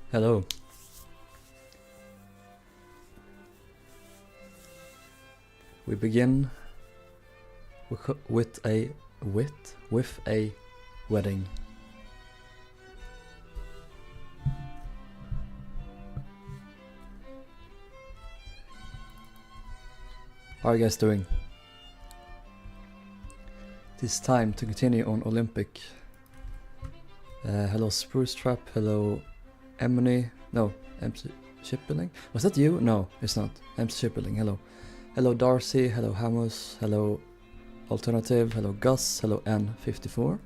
Hello. We begin with a wedding. How are you guys doing? It is time to continue on Olympic. Hello Spruce Trap, hello Emily, no, MC Shipbuilding. Was that you? No, it's not. MC Shipbuilding, hello. Hello Darcy, hello Hamus, hello Alternative, hello Gus, hello N54.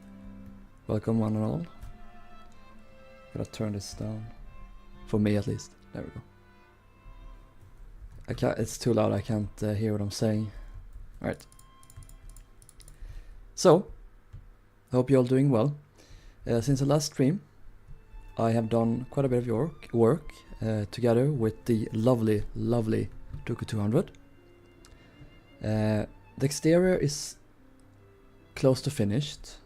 Welcome one and all. Gotta turn this down. For me at least. There we go. It's too loud, I can't hear what I'm saying. Alright. So, I hope you're all doing well. Since the last stream, I have done quite a bit of work together with the lovely Duku 200. The exterior is close to finished.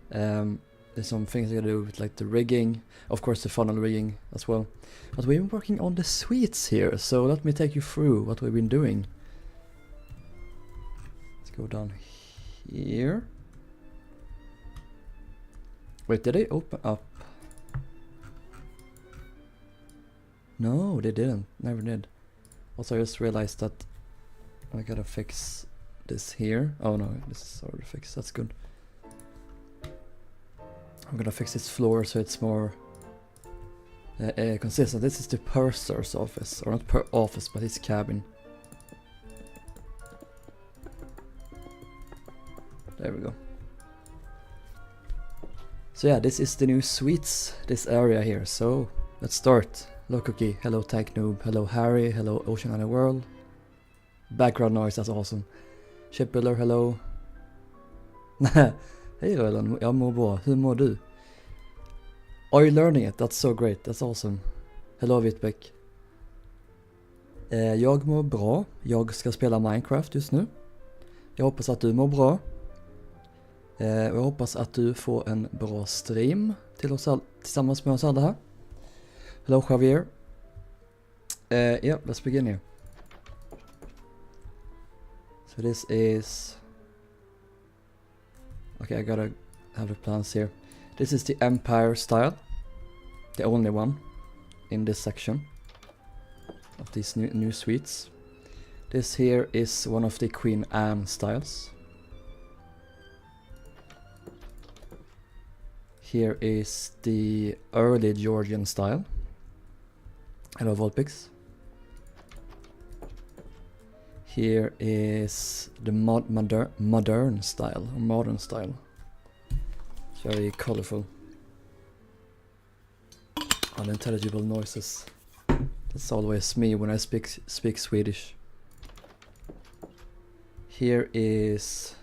There's some things I gotta do with like the rigging, of course the funnel rigging as well. But we've been working on the suites here, so let me take you through what we've been doing. Let's go down here. Wait, did they open up? No, they didn't. Never did. Also, I just realized that I gotta fix this here. Oh no, this is already fixed. That's good. I'm gonna fix this floor so it's more consistent. This is the purser's office, or not per office, but his cabin. There we go. So yeah, this is the new suites, this area here. So let's start. Hello Cookie, hello Tech Noob, hello Harry, hello Ocean Underworld. Background noise, that's awesome. Shipbuilder, hello. Hej Rilhon, jag mår bra. Hur mår du? Are you learning it? That's so great, that's awesome. Hello Wittbeck. Jag mår bra. Jag ska spela Minecraft just nu. Jag hoppas att du mår bra. Jag hoppas att du får en bra stream till oss tillsammans med oss alla här. Hello Javier. Yeah, let's begin here. So this is... Okay, I gotta have the plans here. This is the Empire style. The only one in this section of these new suites. This here is one of the Queen Anne styles. Here is the early Georgian style. Hello Volpix. Here is the modern style, or modern style. It's very colorful. Unintelligible noises. That's always me when I speak Swedish. Here is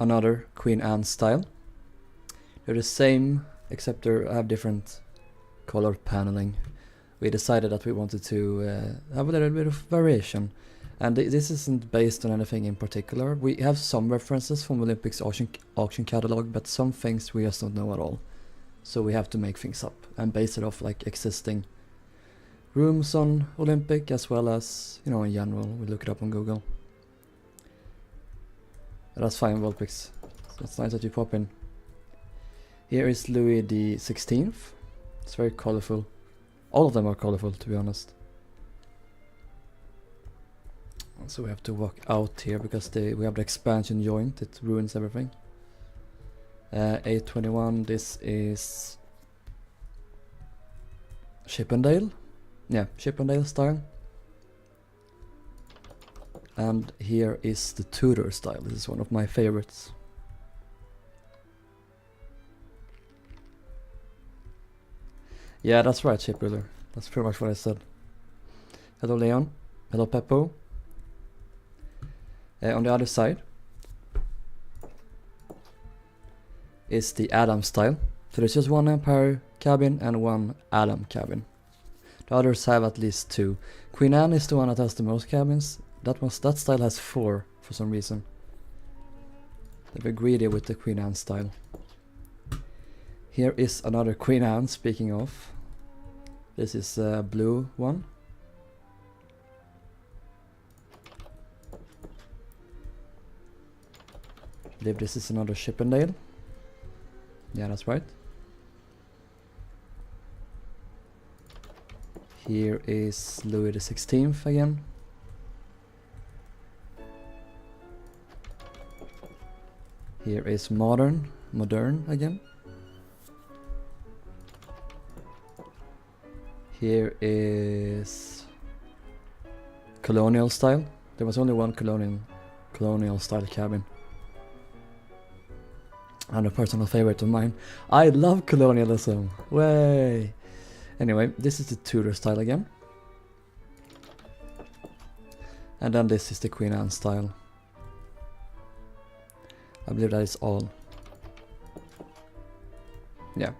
another Queen Anne style. They're the same, except they have different color paneling. We decided that we wanted to have a little bit of variation. And this isn't based on anything in particular. We have some references from Olympics auction catalog, but some things we just don't know at all. So we have to make things up and base it off like existing rooms on Olympic, as well as, you know, in general. We look it up on Google. That's fine, Volpix. That's nice that you pop in. Here is Louis the 16th. It's very colorful. All of them are colorful, to be honest. So we have to walk out here because we have the expansion joint. It ruins everything. 821. This is Chippendale. Yeah, Chippendale style. And here is the Tudor style. This is one of my favorites. Yeah, that's right, Shipbuilder. That's pretty much what I said. Hello, Leon. Hello, Peppo. On the other side is the Adam style. So there's just one Empire cabin and one Adam cabin. The others have at least two. Queen Anne is the one that has the most cabins. That style has 4 for some reason. They're very greedy with the Queen Anne style. Here is another Queen Anne, speaking of. This is a blue one. I believe this is another Chippendale. Yeah, that's right. Here is Louis the 16th again. Here is modern again. Here is colonial style. There was only one colonial style cabin. And a personal favorite of mine. I love colonialism. Way. Anyway, this is the Tudor style again. And then this is the Queen Anne style. I believe that is all. Yeah.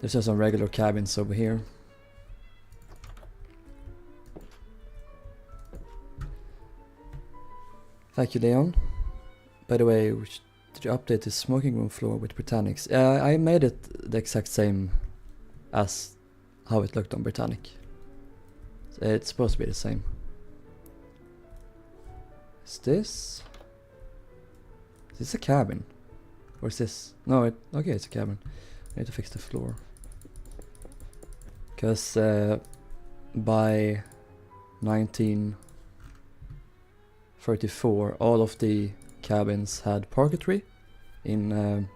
There's just some regular cabins over here. Thank you, Leon. By the way, did you update the smoking room floor with Britannics? I made it the exact same as how it looked on Britannic. It's supposed to be the same. Is this? Is this a cabin? Or is this? No, okay, it's a cabin. I need to fix the floor. Because by 1934, all of the cabins had parquetry in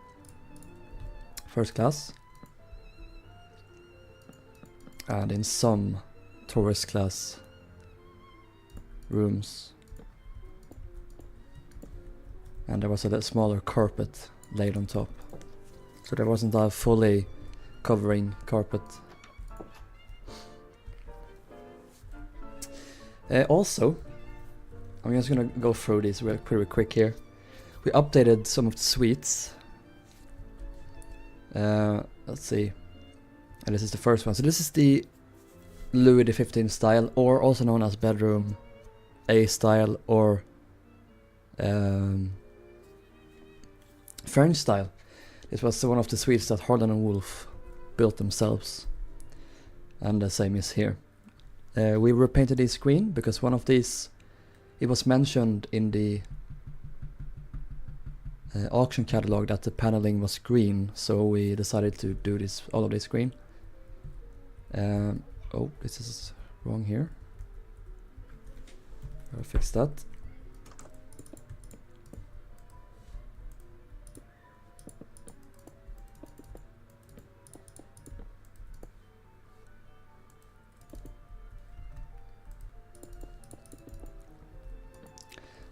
first class. And in some tourist class rooms. And there was a smaller carpet laid on top. So there wasn't a fully covering carpet. Also, I'm just gonna go through these pretty quick here. We updated some of the suites. Let's see. And this is the first one. So this is the Louis XV style, or also known as bedroom A style, or French style. This was one of the suites that Harlan and Wolff built themselves. And the same is here. We repainted this green because one of these, it was mentioned in the auction catalog that the paneling was green, so we decided to do this, all of this green. Oh, this is wrong here. I'll fix that.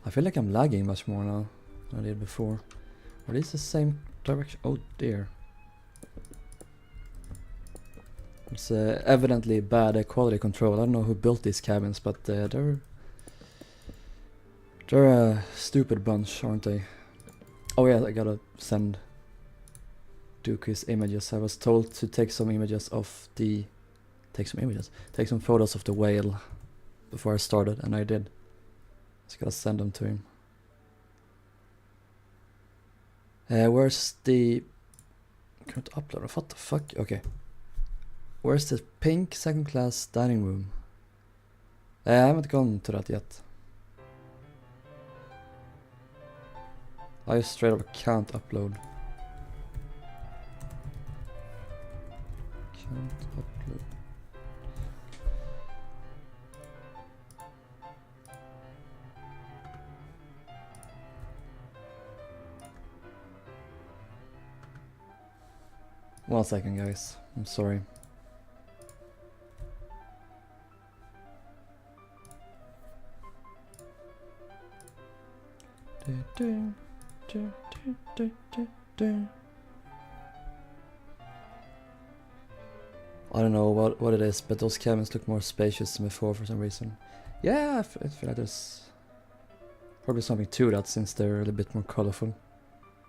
I feel like I'm lagging much more now than I did before. Are these the same direction? Oh dear. It's evidently bad quality control. I don't know who built these cabins, but they're a stupid bunch, aren't they? Oh yeah, I gotta send Dooku's images. I was told to take some images of the... take some photos of the whale before I started, and I did. Just gotta send them to him. Where's the... can't upload? What the fuck? Okay. Where's the pink second class dining room? I haven't gone to that yet. I straight up can't upload. Can't upload. One second, guys. I'm sorry. I don't know what it is, but those cabins look more spacious than before for some reason. Yeah, I feel like there's probably something to that, since they're a little bit more colorful.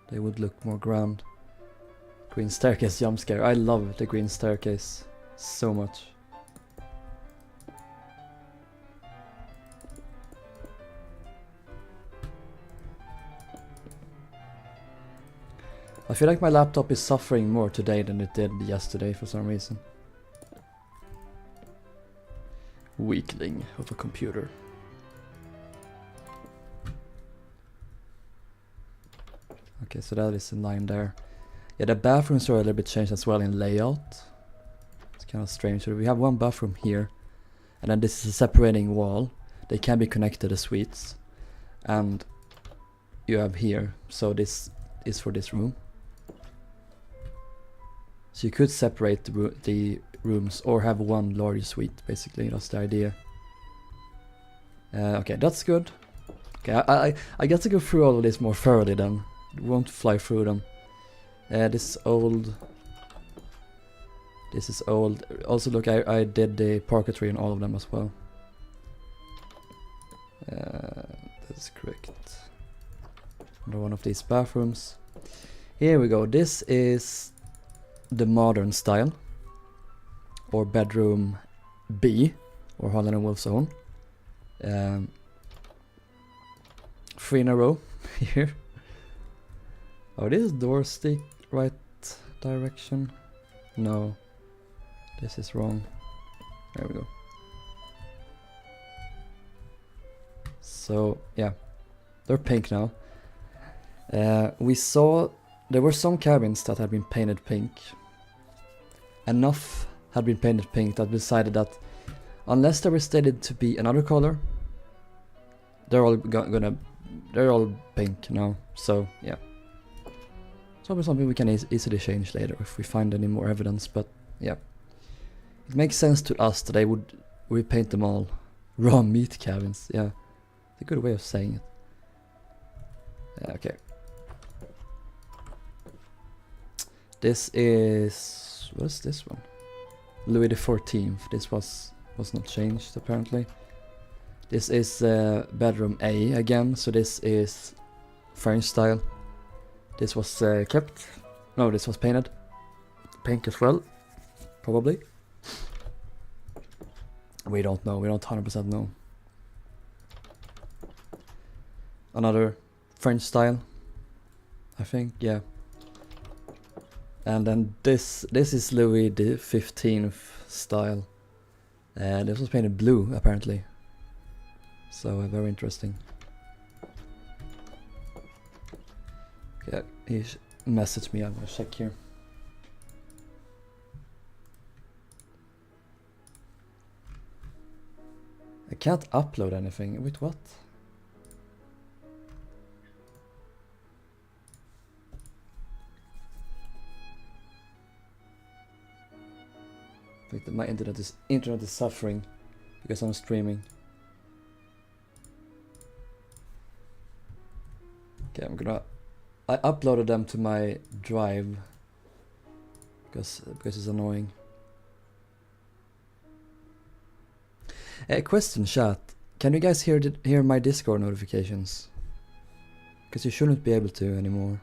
They would look more grand. Green staircase jump scare. I love the green staircase so much. I feel like my laptop is suffering more today than it did yesterday for some reason. weakling of a computer. Okay, so that is in line there. Yeah, the bathrooms are a little bit changed as well in layout. It's kind of strange. So we have one bathroom here, and then this is a separating wall. They can be connected as suites. And you have here, so this is for this room. So you could separate the rooms or have one larger suite, basically. That's the idea. Okay, that's good. Okay, I get to go through all of this more thoroughly then. Won't fly through them. This is old. This is old. Also, look, I did the parquetry in all of them as well. That's correct. Another one of these bathrooms. Here we go. This is the modern style, or bedroom B, or Holland and Wolf's Own. 3 in a row here. Oh, this door stick right direction. No, this is wrong. There we go. So yeah, they're pink now. We saw there were some cabins that had been painted pink. Enough had been painted pink that we decided that unless they were stated to be another color, they're all they're all pink now. So yeah, it's probably something we can easily change later if we find any more evidence. But yeah, it makes sense to us that they would repaint them all raw meat cabins. Yeah, it's a good way of saying it. Okay. This is, what's this one? Louis XIV. This was not changed apparently. This is bedroom A again, so this is French style. This was kept. No, this was painted pink as well, probably. We don't know. We don't 100% know. Another French style, I think. Yeah. And then this is Louis XV style. This was painted blue apparently. So very interesting. Okay, he messaged me. I'm gonna check here. I can't upload anything. Wait, what? My internet is suffering because I'm streaming. Okay, I uploaded them to my drive because it's annoying. Question chat: can you guys hear my Discord notifications? Because you shouldn't be able to anymore.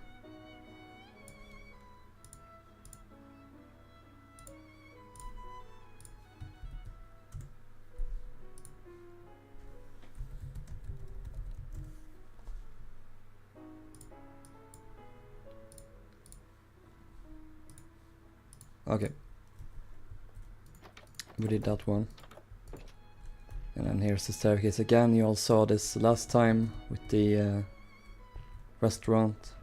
Okay, we did that one. And then here's the staircase again. You all saw this last time with the restaurant.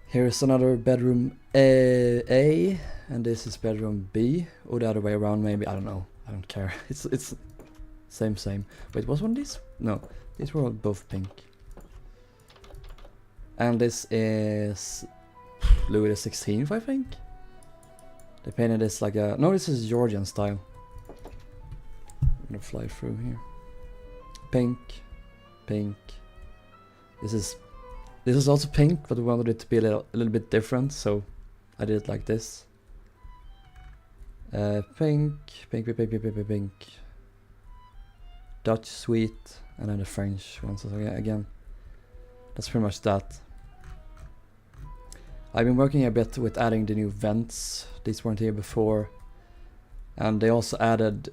Here's another bedroom A, and this is bedroom B, or the other way around maybe, I don't know, I don't care. It's same. Wait, was one of these? No, these were all both pink. And this is Louis XVI, I think. They painted this like a... No, this is Georgian style. I'm gonna fly through here. Pink. This is also pink, but we wanted it to be a little bit different, so I did it like this. Pink. Dutch suite, and then the French one. So again, that's pretty much that. I've been working a bit with adding the new vents. These weren't here before. And they also added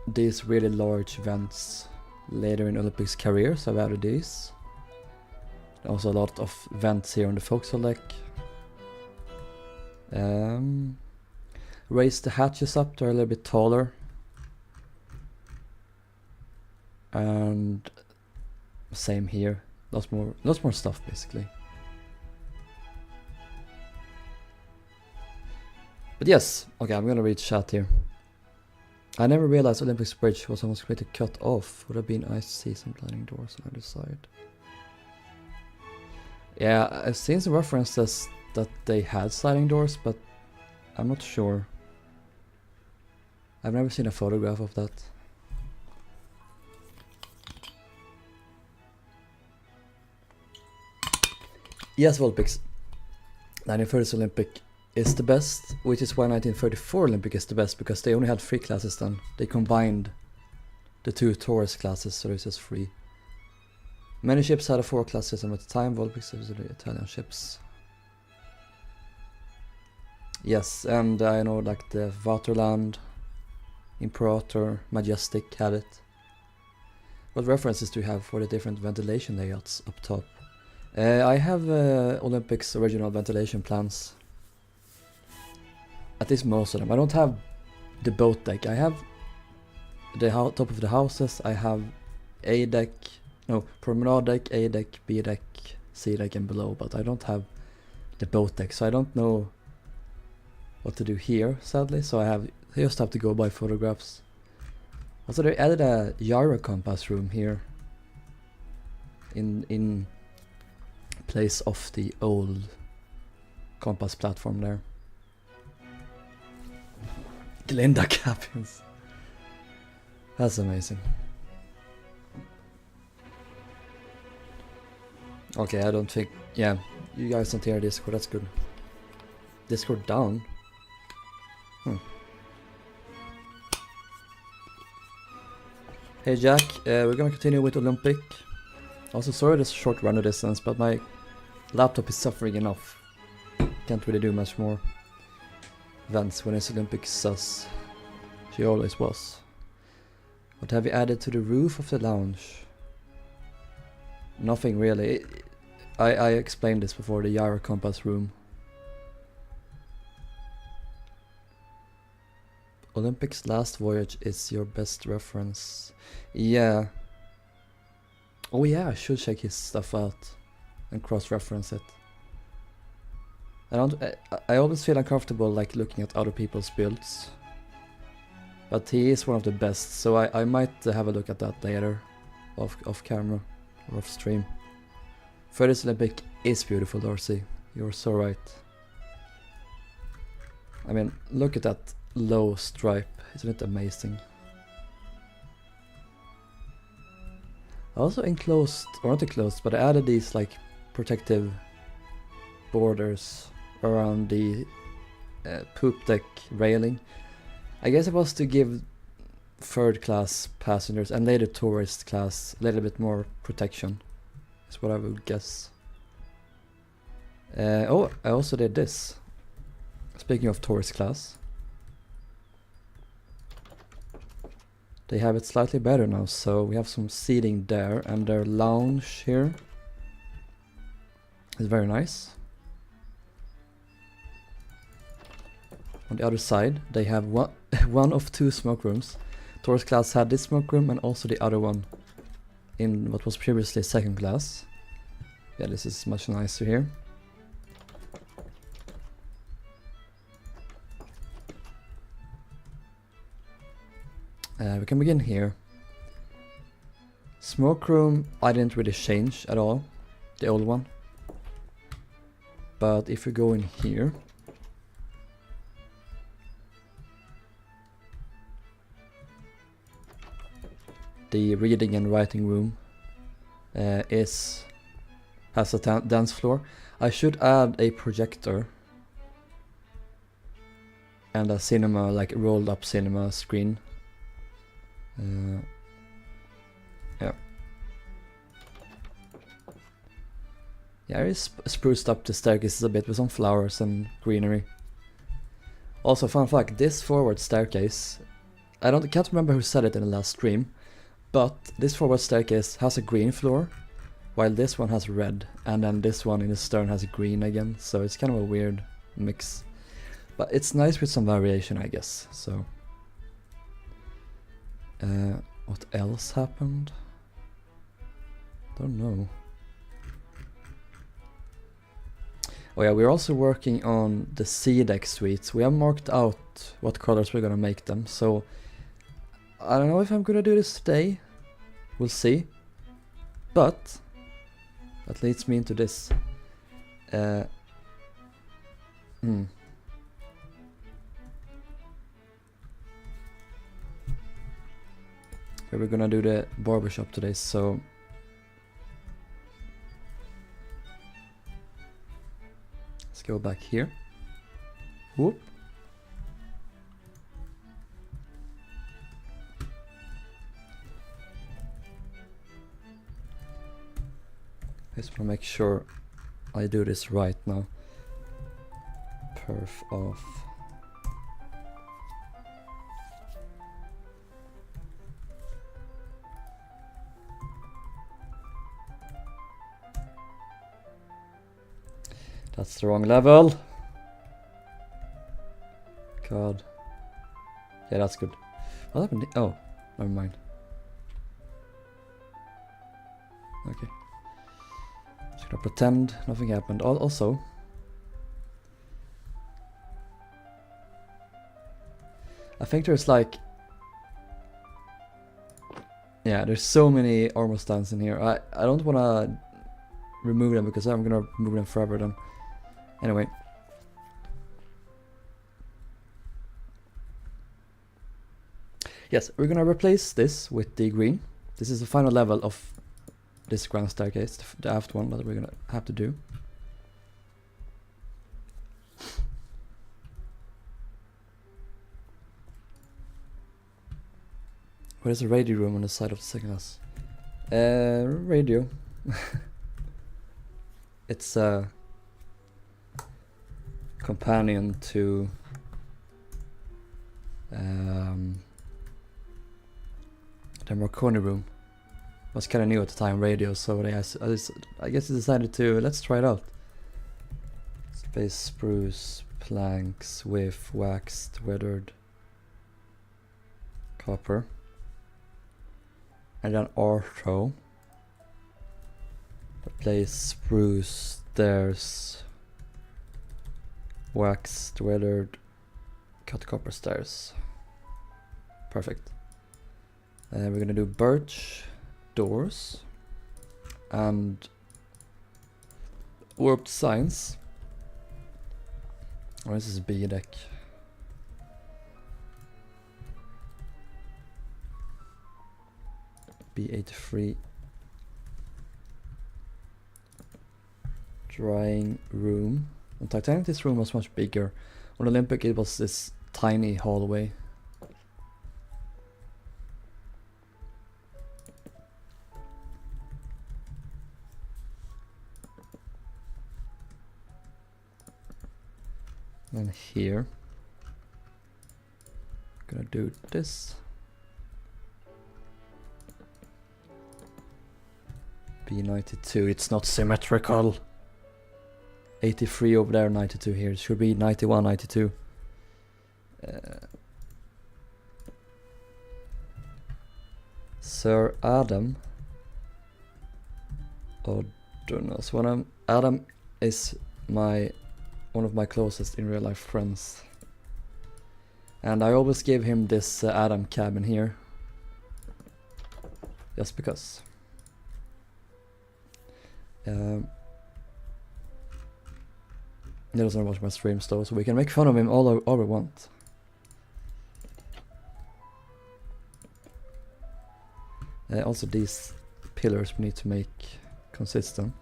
these really large vents later in Olympics career, so I've added these. Also a lot of vents here on the forecastle deck. Raise the hatches up, they're a little bit taller. And same here. Lots more stuff basically. But yes, okay, I'm gonna read chat here. I never realized Olympics Bridge was almost completely cut off. Would have been nice to see some sliding doors on either side. Yeah, I've seen some references that they had sliding doors, but I'm not sure. I've never seen a photograph of that. Yes, Volpix. 1930s Olympic is the best, which is why 1934 Olympic is the best, because they only had 3 classes then. They combined the 2 tourist classes, so there's just 3. Many ships had a 4 class system at the time. Volpix was the Italian ships. Yes, and I know like the Vaterland, Imperator, Majestic had it. What references do you have for the different ventilation layouts up top? I have Olympics original ventilation plans. At least most of them. I don't have the boat deck. I have the top of the houses. I have A deck, no, promenade deck, A deck, B deck, C deck and below, but I don't have the boat deck, so I don't know what to do here, sadly, so I just have to go by photographs. Also, they added a gyro compass room here in place of the old compass platform there. Glinda cabins. That's amazing. Okay, I don't think... Yeah, you guys don't hear Discord, that's good. Discord down? Hey Jack, we're gonna continue with Olympic. Also, sorry this short run of distance, but my laptop is suffering enough. Can't really do much more. Vents when it's Olympic sus. She always was. What have you added to the roof of the lounge? Nothing really. I explained this before, the gyro compass room. Olympics last voyage is your best reference. Yeah. Oh yeah, I should check his stuff out and cross-reference it. I always feel uncomfortable like looking at other people's builds. But he is one of the best, so I might have a look at that later. Off camera or off stream. Furthest Olympic is beautiful, Darcy. You're so right. I mean, look at that low stripe. Isn't it amazing? I also enclosed, or not enclosed, but I added these like protective borders around the poop deck railing. I guess it was to give third class passengers and later tourist class a little bit more protection. Is what I would guess. Oh, I also did this. Speaking of tourist class. They have it slightly better now, so we have some seating there, and their lounge here is very nice. On the other side, they have one of 2 smoke rooms. Tourist class had this smoke room and also the other one in what was previously second class. Yeah, this is much nicer here. We can begin here. Smoke room, I didn't really change at all, the old one. But if we go in here, the reading and writing room has a dance floor. I should add a projector and a cinema, like rolled up cinema screen. Yeah. Yeah, I spruced up the staircases a bit with some flowers and greenery. Also, fun fact, this forward staircase, can't remember who said it in the last stream, but this forward staircase has a green floor, while this one has red, and then this one in the stern has green again, so it's kind of a weird mix. But it's nice with some variation, I guess, so... What else happened? Don't know. Oh yeah, we're also working on the sea deck suites. We have marked out what colors we're gonna make them, so I don't know if I'm gonna do this today. We'll see. But that leads me into this. Here we're gonna do the barbershop today, so let's go back here. Whoop. I just want to make sure I do this right now. Perf off. That's the wrong level. God. Yeah, that's good. What happened? Oh, never mind. Okay. Just gonna pretend nothing happened. Also, I think there's like, yeah, there's so many armor stands in here. I don't wanna remove them because I'm gonna remove them forever then. Anyway. Yes, we're gonna replace this with the green. This is the final level of this grand staircase, the aft one that we're gonna have to do. What is a radio room on the side of the second house? Radio. It's a companion to the Marconi room. Was kind of new at the time, radio, so I guess I decided to let's try it out. Space spruce planks with waxed weathered copper, and then ortho. Replace spruce stairs, waxed weathered cut copper stairs. Perfect. We're gonna do birch doors and warped signs. Or this is B deck. B83. Drying room. On Titanic this room was much bigger. On Olympic it was this tiny hallway. And here, gonna do this. B92, it's not symmetrical. 83 over there, 92 here. It should be 91, 92. Sir Adam. Oh, goodness. Adam is one of my closest in real life friends, and I always give him this Adam cabin here just because. He doesn't watch my streams though, so we can make fun of him all we want. Also these pillars we need to make consistent.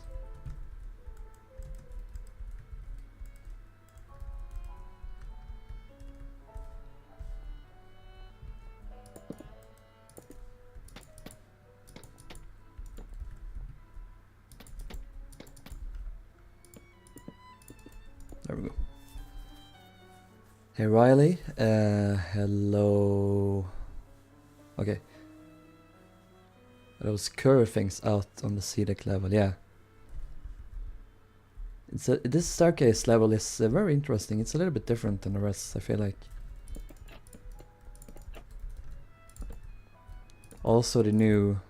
There we go. Hey Riley, hello. Okay. Those curve things out on the sea deck level, yeah. This staircase level is very interesting. It's a little bit different than the rest, I feel like. Also the new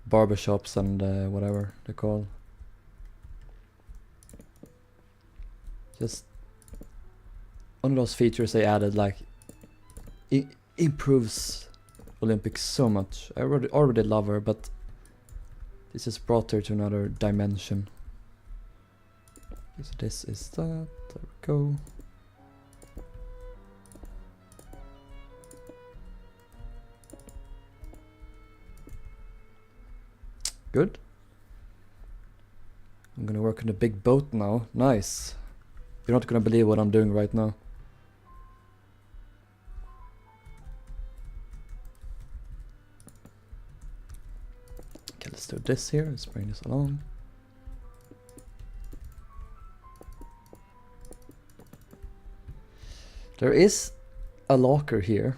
barber shops and whatever they're called. Just one of those features they added, like it improves Olympics so much. I already love her, but this has brought her to another dimension. Okay, so this is that. There we go. Good. I'm gonna work on the big boat now. Nice. You're not gonna believe what I'm doing right now. Okay, let's do this here. Let's bring this along. There is a locker here.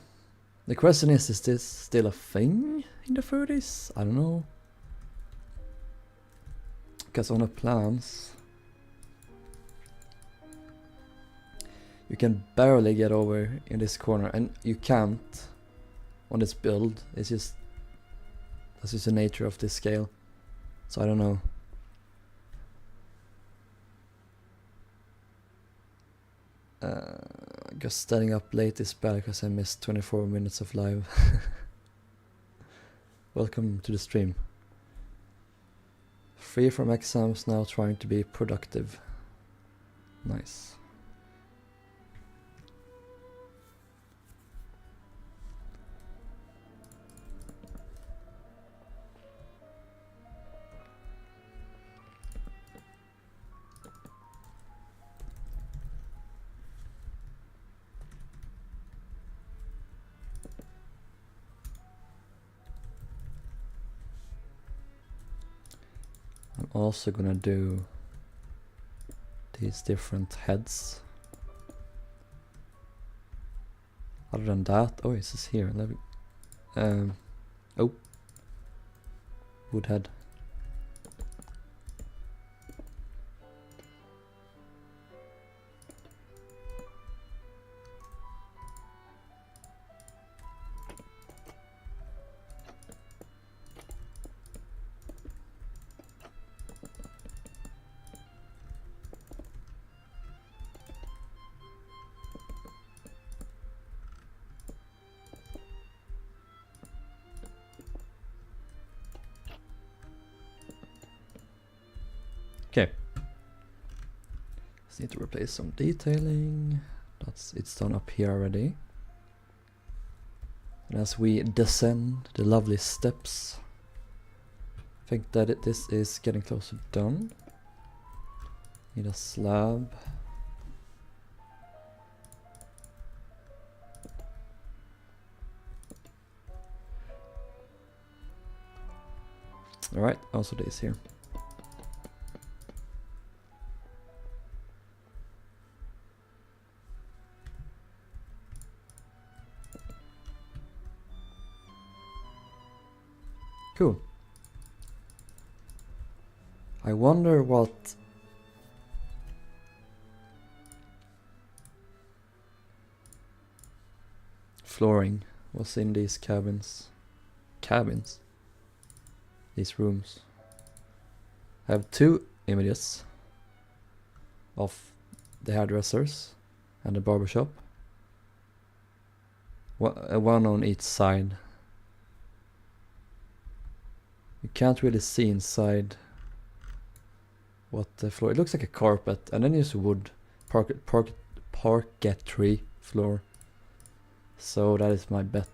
The question is this still a thing in the 30s? I don't know. Because on the plans, you can barely get over in this corner, and you can't on this build. It's just, that's just the nature of this scale. So I don't know. I guess staying up late is bad because I missed 24 minutes of live. Welcome to the stream. Free from exams, now trying to be productive. Nice. I'm also gonna do these different heads. Other than that, oh, this is here. Let me, oh, wood head. Okay. Just need to replace some detailing. It's done up here already. And as we descend the lovely steps, I think that this is getting close to done. Need a slab. Alright, also this here. Cool. I wonder what flooring was in these cabins. These rooms. I have two images of the hairdressers and the barbershop. One on each side. You can't really see inside what the floor. It looks like a carpet, and then there's wood, parquetry floor. So that is my bet.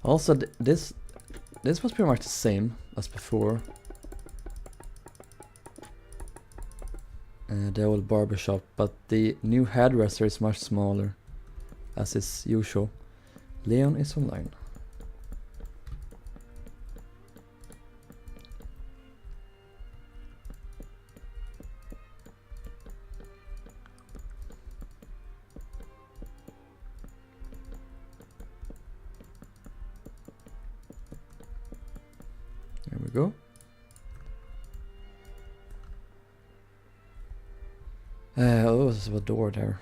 Also, this was pretty much the same as before. The old barbershop, but the new hairdresser is much smaller, as is usual. Leon is online. There we go. Oh, there's a door there.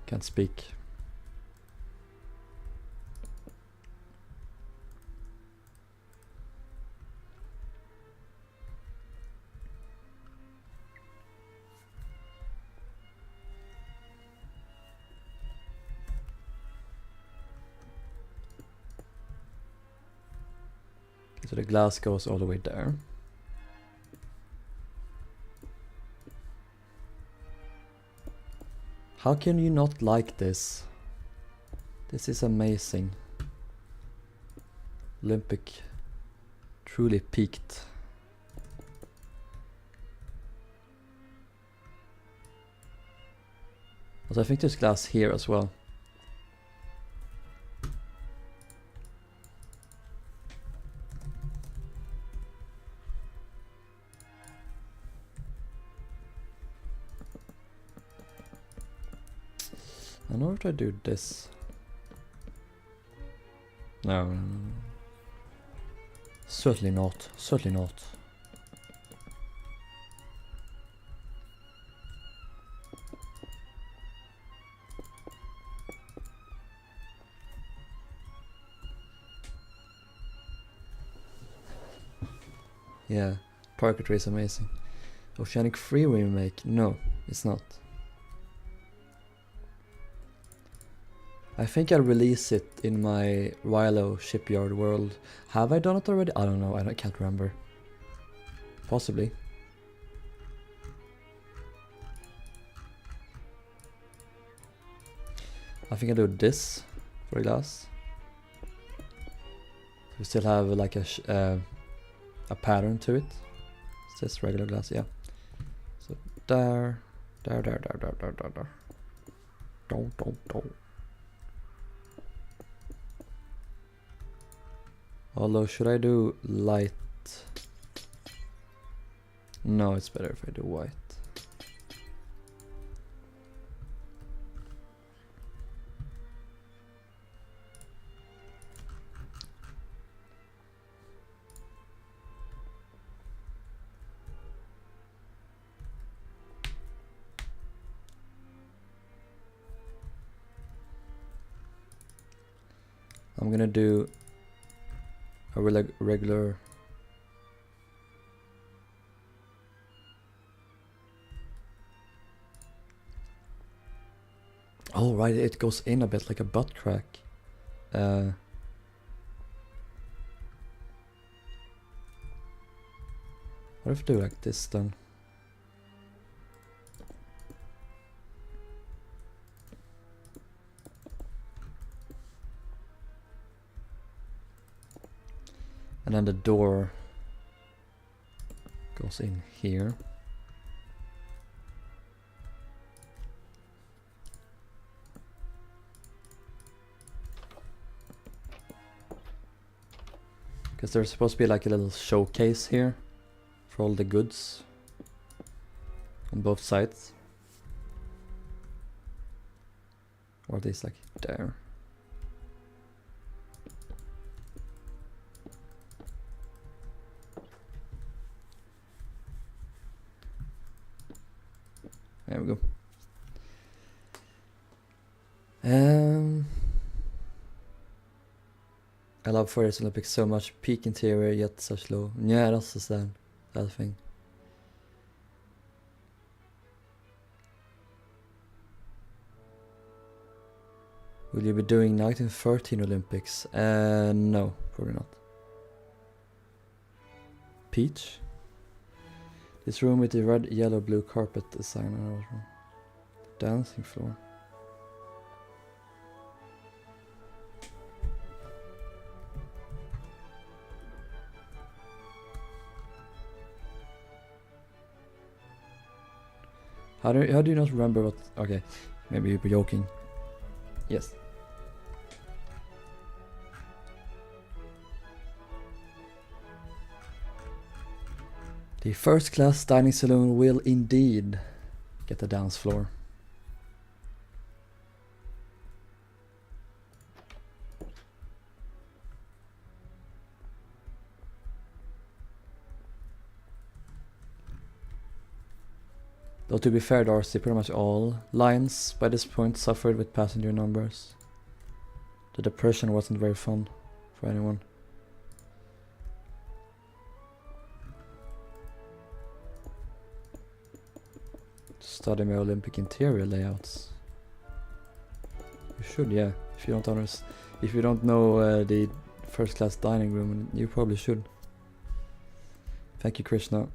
Can't speak. So the glass goes all the way there. How can you not like this? This is amazing. Olympic truly peaked. Also, I think there's glass here as well. I know if I do this. No. Certainly not. Certainly not. Yeah, parquetry is amazing. Oceanic Free remake? No, it's not. I think I'll release it in my Rilhon Shipyard world. Have I done it already? I don't know, I can't remember. Possibly. I think I'll do this for a glass. We still have like a pattern to it. It's just regular glass, yeah. So there. Don't. Although, should I do light? No, it's better if I do white. I'm gonna do a regular. Oh right, it goes in a bit like a butt crack. What if I do like this then? And then the door goes in here. Because there's supposed to be like a little showcase here for all the goods on both sides. Or at least like there. There we go. I love Forest Olympics so much. Peak interior yet such low. Yeah, that's the sad thing. Will you be doing 1913 Olympics? No, probably not. Peach? This room with the red, yellow, blue carpet design. Dancing floor. How do you not remember what? Okay, maybe you're joking. Yes. The first class dining saloon will indeed get a dance floor. Though to be fair, Darcy, pretty much all lines by this point suffered with passenger numbers. The depression wasn't very fun for anyone. Study my Olympic interior layouts. You should, yeah. If you don't know the first class dining room, you probably should. Thank you, Krishna.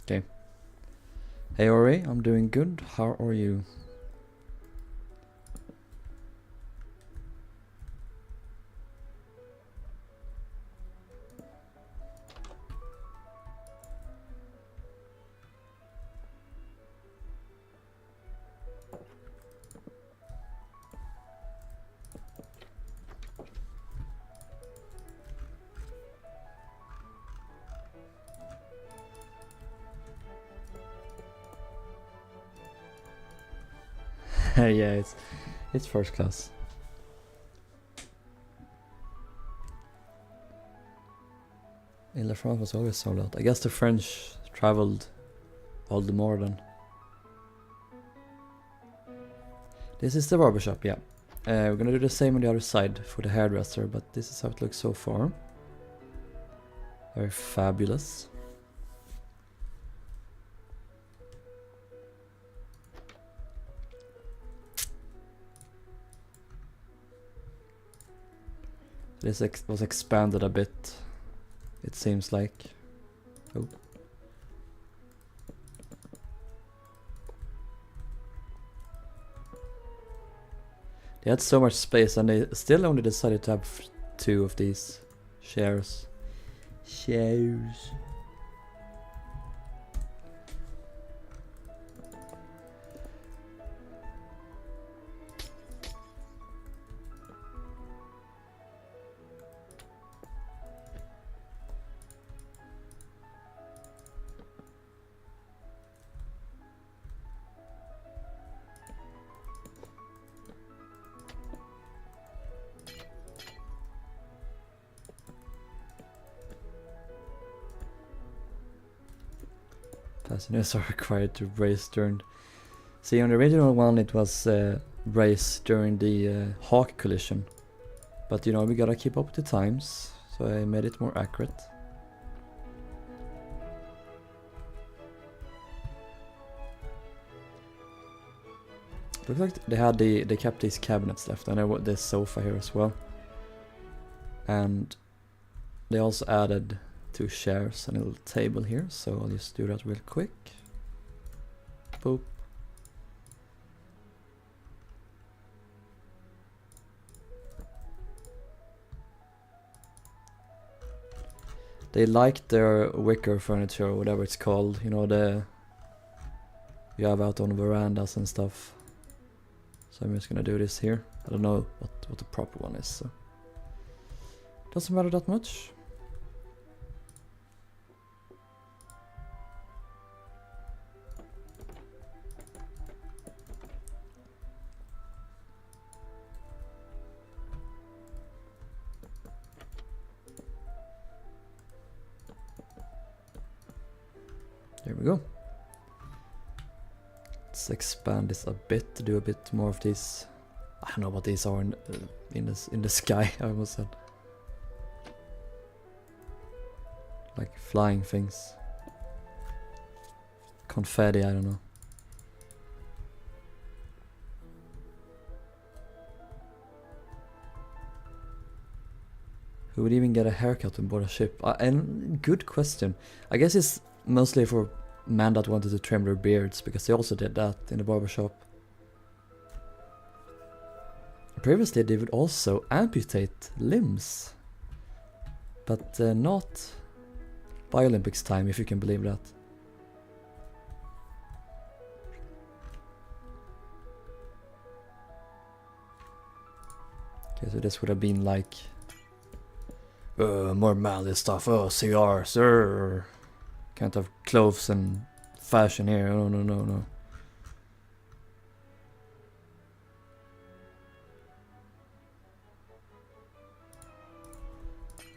Okay. Hey Ori, I'm doing good. How are you? Yeah, it's first class. Ile-de-France was always sold out. I guess the French traveled all the more then. This is the barbershop, yeah. We're gonna do the same on the other side for the hairdresser, but this is how it looks so far. Very fabulous. This was expanded a bit, it seems like. Oh. They had so much space and they still only decided to have 2 of these chairs. Passengers are required to brace during... See, on the original one it was brace during the Hawk collision. But you know, we gotta keep up with the times, so I made it more accurate. Looks like they kept these cabinets left, and I want this sofa here as well. And they also added 2 chairs and a little table here, so I'll just do that real quick. Boop. They like their wicker furniture, or whatever it's called, you know, the you have out on verandas and stuff. So I'm just gonna do this here. I don't know what the proper one is, so doesn't matter that much. There we go. Let's expand this a bit to do a bit more of these. I don't know what these are in the sky. I almost said, like flying things, confetti. I don't know. Who would even get a haircut on board a ship? And good question. I guess it's mostly for men that wanted to trim their beards, because they also did that in the barbershop. Previously they would also amputate limbs, but not by Olympics time, if you can believe that. So this would have been like more manly stuff. Oh, cigars, can't have clothes and fashion here. No, no, no, no.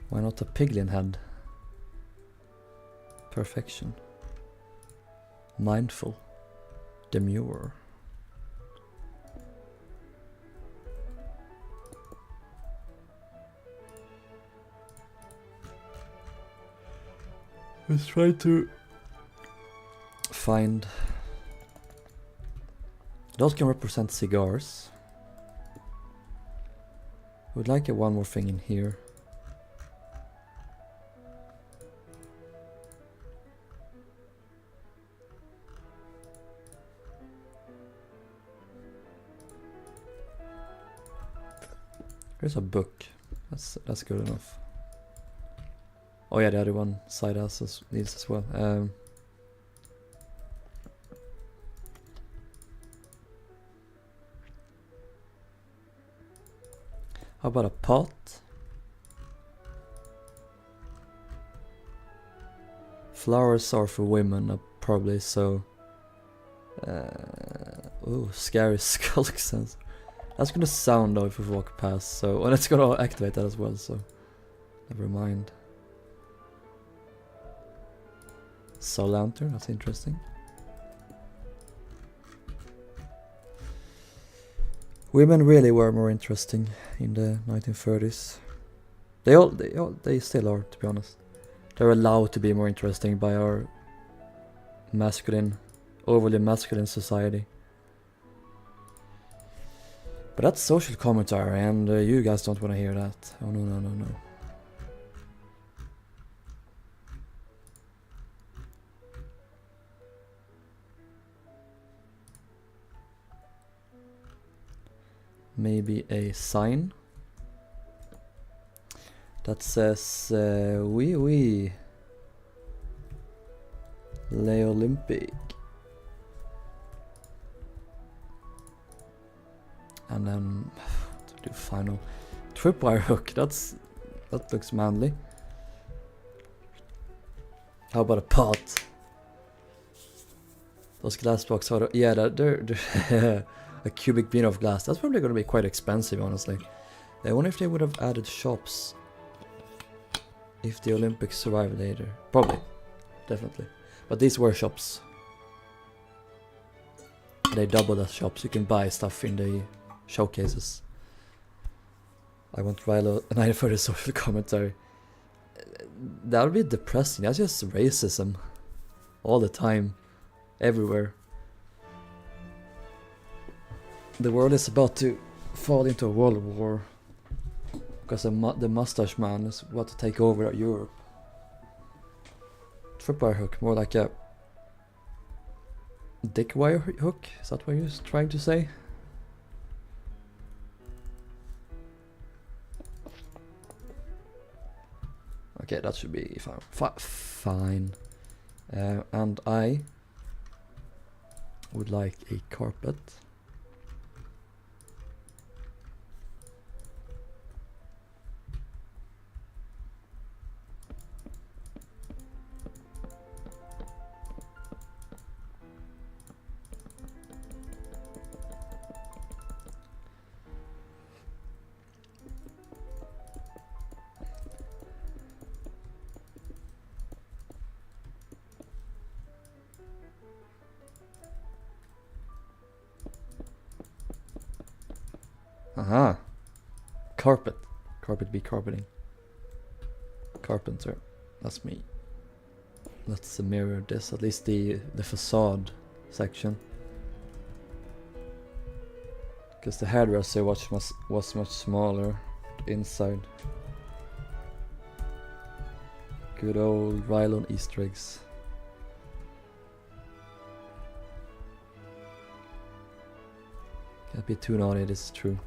Why not a piglin head? Perfection. Mindful. Demure. Let's try to find... Those can represent cigars. Would like one more thing in here. Here's a book. That's good enough. Oh yeah, the other one side has needs as well. How about a pot? Flowers are for women, probably, so... ooh, scary skulk sensor. That's gonna sound though if we walk past, so... And it's gonna activate that as well, so... Never mind. Soul lantern, that's interesting. Women really were more interesting in the 1930s. They still are, to be honest. They're allowed to be more interesting by our masculine, overly masculine society. But that's social commentary, and you guys don't want to hear that. Oh no, no, no, no. Maybe a sign that says oui oui Les Olympiques, and then do final tripwire hook. That looks manly. How about a pot? Those glass blocks are, yeah, they're a cubic meter of glass. That's probably going to be quite expensive, honestly. I wonder if they would have added shops if the Olympics survived later. Probably, definitely. But these were shops. They doubled as shops. You can buy stuff in the showcases. I want Rilhon and I for the social commentary. That would be depressing. That's just racism. All the time. Everywhere. The world is about to fall into a world war. Because the mustache man is about to take over Europe. Tripwire hook, more like a dick wire hook? Is that what you're trying to say? Okay, that should be fine. And I would like a carpet. Aha. Carpet. Carpet be carpeting. Carpenter. That's me. Let's mirror this, at least the facade section. Because the hairdresser was much smaller inside. Good old Rilhon Easter eggs. Can't be too naughty, this is true.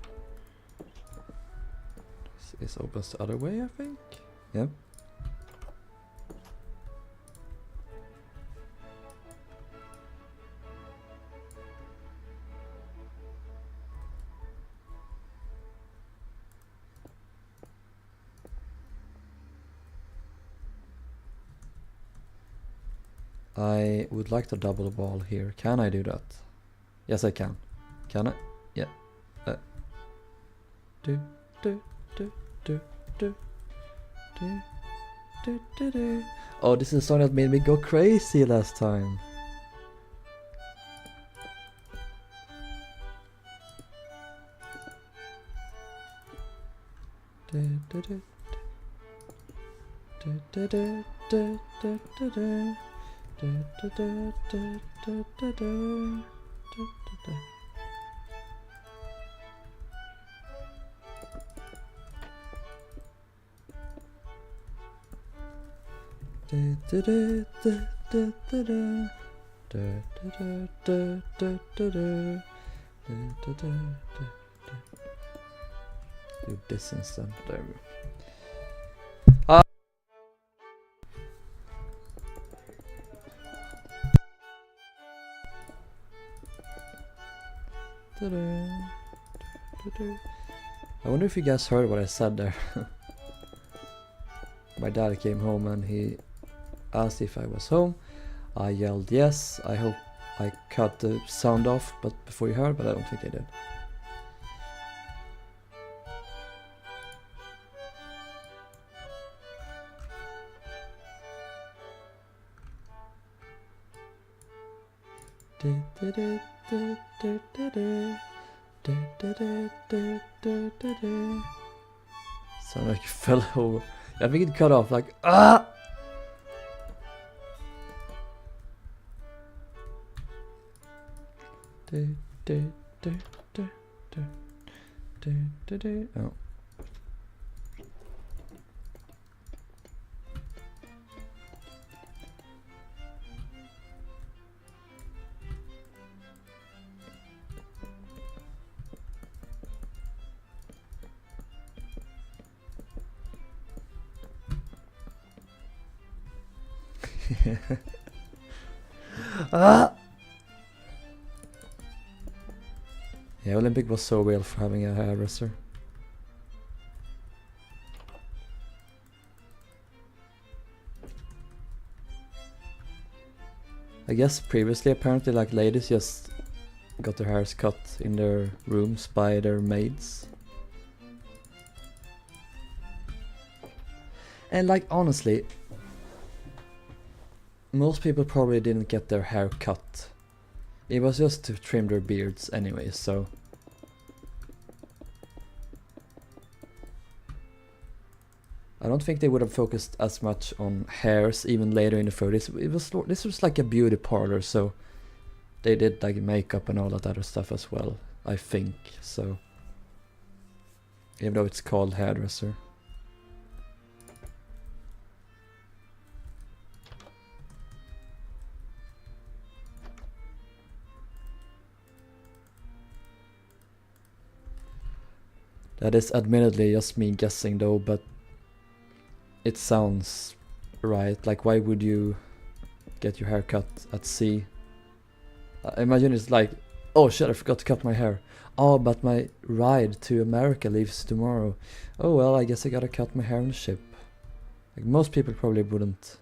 This opens the other way, I think. Yep. I would like to double wall here. Can I do that? Yes, I can. Can I? Yeah. Do do do do do do do do do. Oh, this is a song that made me go crazy last time. Do do do do do do do do do do. Do, do, do, do, do, do, do, do, do. Do, do, do, do, do, do, do. Do, do, do, do, do, do. Do, do, do, do, do. Do this instead. There we go. I wonder if you guys heard what I said there. My dad came home and he asked if I was home. I yelled yes. I hope I cut the sound off but before you heard, but I don't think I did. Sound like you fell over. I think it cut off like ah. Oh. Ah! Yeah, Olympic was so real for having a hairdresser. I guess previously apparently like ladies just got their hairs cut in their rooms by their maids. And like honestly, most people probably didn't get their hair cut. It was just to trim their beards anyway, so... I don't think they would have focused as much on hairs even later in the 30s. This was like a beauty parlor, so... They did like makeup and all that other stuff as well, I think, so... Even though it's called hairdresser. That is admittedly just me guessing though, but it sounds right. Like, why would you get your hair cut at sea? I imagine it's like, oh shit, I forgot to cut my hair. Oh, but my ride to America leaves tomorrow. Oh well, I guess I gotta cut my hair on the ship. Like, most people probably wouldn't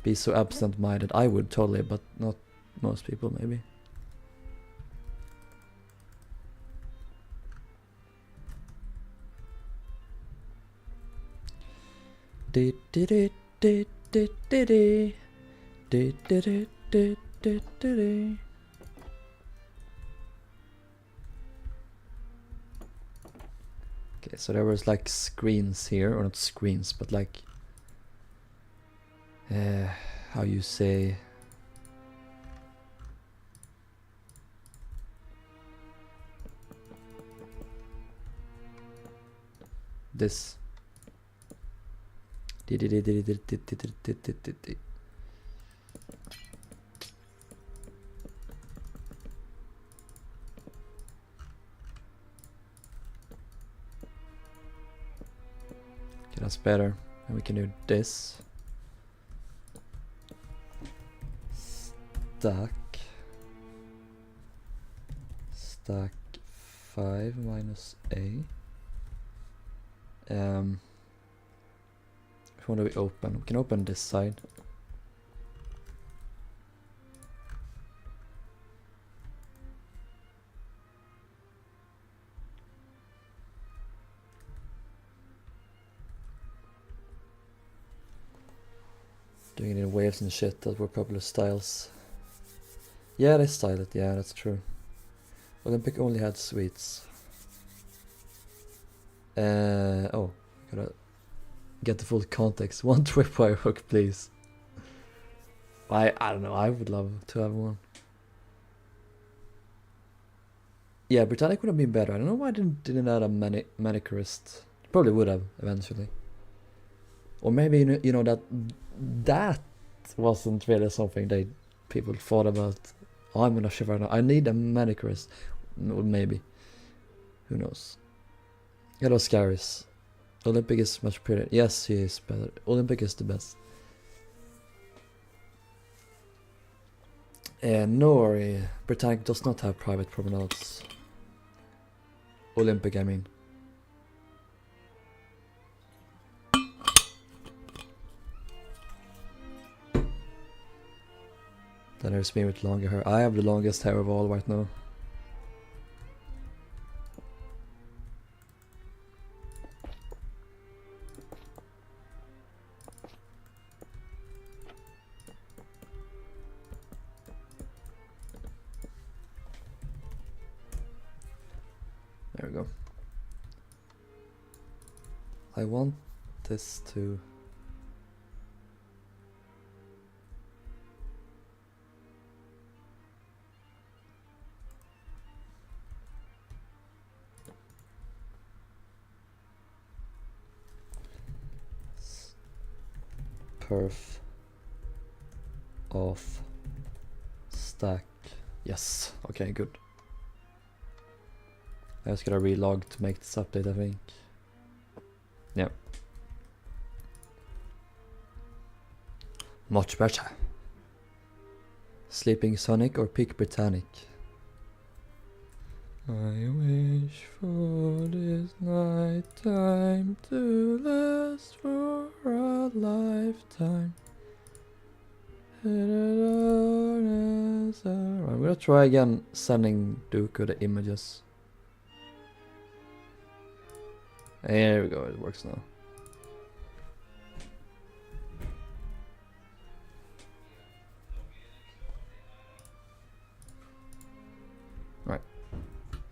be so absent-minded. I would totally, but not most people maybe. Okay, so there was like screens here, or not screens, but like how you say, this. Okay, that's better. And we can do this. Stack 5 minus A. If we want to be open, we can open this side. Doing it in waves and shit that were popular styles. Yeah, they style it, yeah, that's true. Olympic only had sweets. Oh, gotta get the full context. One tripwire hook, please. I don't know, I would love to have one. Yeah, Britannic would have been better. I don't know why I didn't add a manicurist. Probably would have eventually. Or maybe you know that wasn't really something they people thought about. Oh, I'm gonna Shipyard now. I need a manicurist. No, maybe. Who knows? Hello, Scaris. Olympic is much prettier. Yes, he is better. Olympic is the best. No, Britannic does not have private promenades. Olympic, I mean. Then there's me with longer hair. I have the longest hair of all right now. There we go. I want this to... Perf off stack. Yes, okay, good. I just gotta relog to make this update, I think. Yeah. Much better. Sleeping Sonic or Peak Britannic? I wish for this night time to last for a lifetime. I'm gonna try again sending Dooku the images. There we go, it works now. Right.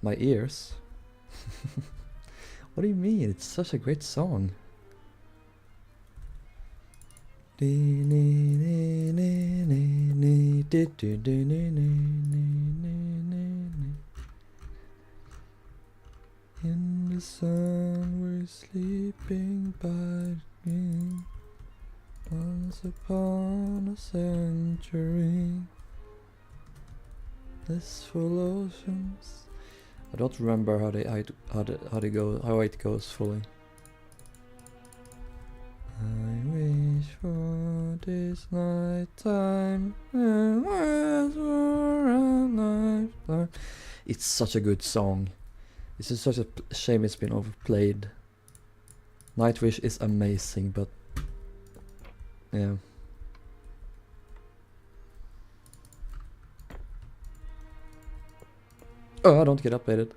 My ears? What do you mean? It's such a great song. In the sun we're sleeping by me. Once upon a century. Blissful oceans. I don't remember how it goes fully. I wish for this night time and was for a lifetime. It's such a good song. It's just such a shame it's been overplayed. Nightwish is amazing, but yeah. Oh, I don't get updated.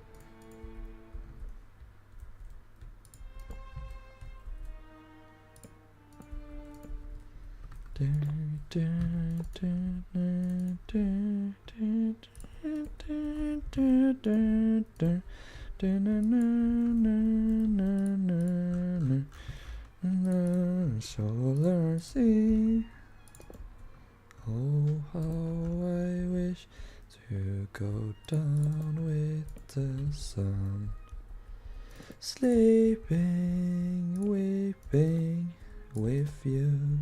Solar sea. Oh, how I wish to go down with the sun. Sleeping, weeping with you.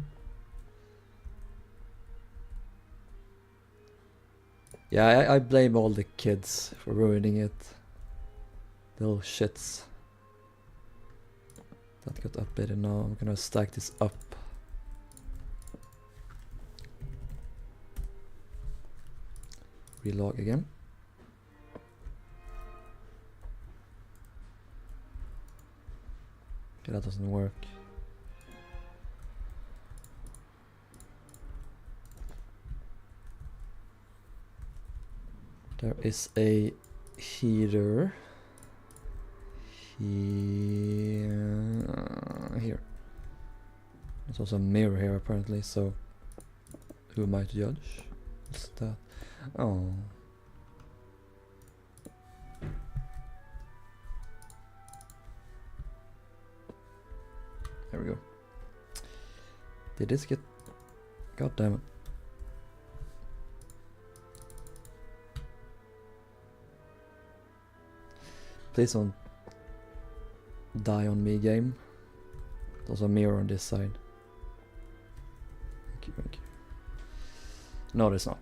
Yeah, I blame all the kids for ruining it. Little shits. That got updated now. I'm gonna stack this up. Relog again. Okay, that doesn't work. There is a heater here. There's also a mirror here apparently, so Who am I to judge? What's that? Oh. There we go. Did this get... God damn it. Please don't die on me, game. There's a mirror on this side. Thank you, thank you. No, there's not.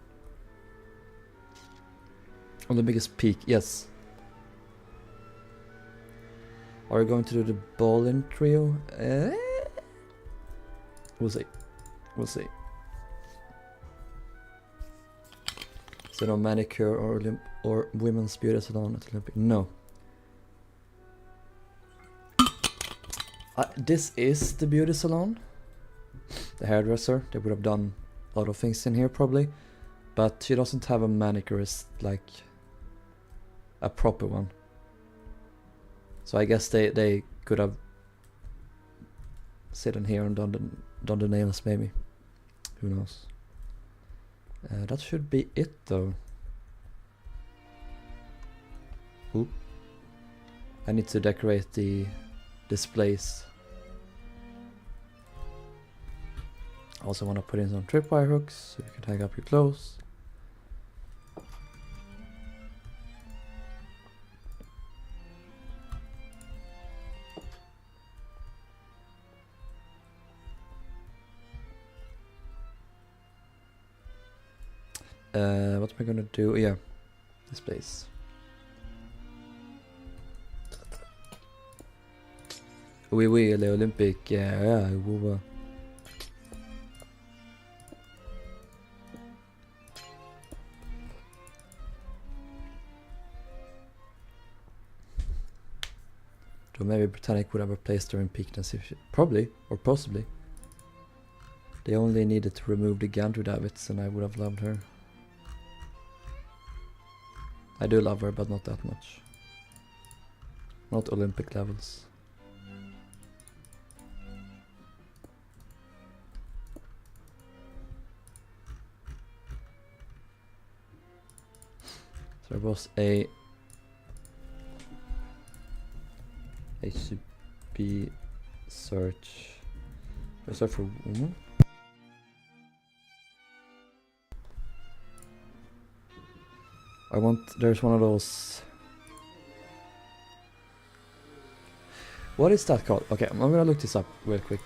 On the biggest peak, yes. Are we going to do the ball-in trio? We'll see. We'll see. Is there no manicure or women's beauty salon at Olympic? No. This is the beauty salon. The hairdresser. They would have done a lot of things in here probably. But she doesn't have a manicurist like a proper one. So I guess they could have sit in here and done the nails maybe. Who knows? That should be it though. Oop. I need to decorate the displays. I also want to put in some tripwire hooks so you can hang up your clothes. What am I gonna do? Yeah, displays. Oui, les Olympiques. Yeah, woo. So maybe Britannic would have replaced her in peakness if she, probably, or possibly. They only needed to remove the gantry davits and I would have loved her. I do love her, but not that much. Not Olympic levels. So there was a HCP search. I search for woman. There's one of those. What is that called? Okay, I'm gonna look this up real quick.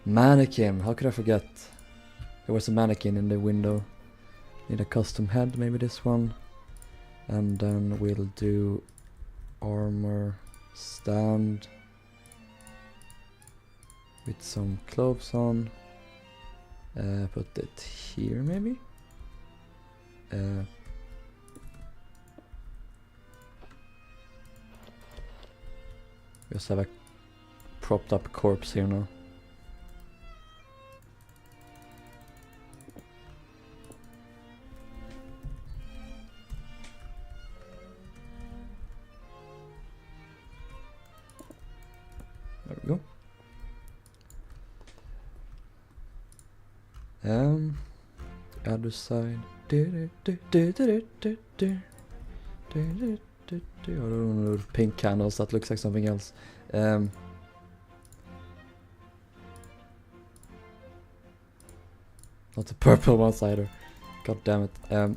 Mannequin, how could I forget? There was a mannequin in the window. Need a custom head, maybe this one. And then we'll do armor stand with some clothes on. Put it here maybe. We just have a propped up corpse here now. There we go. Other side. I don't know, pink candles, that looks like something else. Not the purple ones either. God damn it. Okay,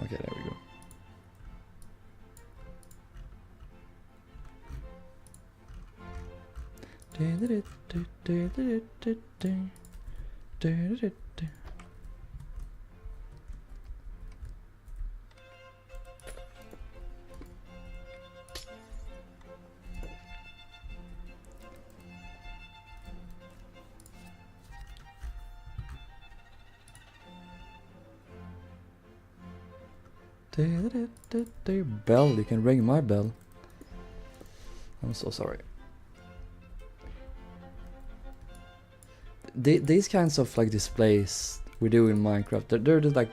there we go. Bell, you can ring my bell. I'm so sorry. These kinds of like displays we do in Minecraft, they're just like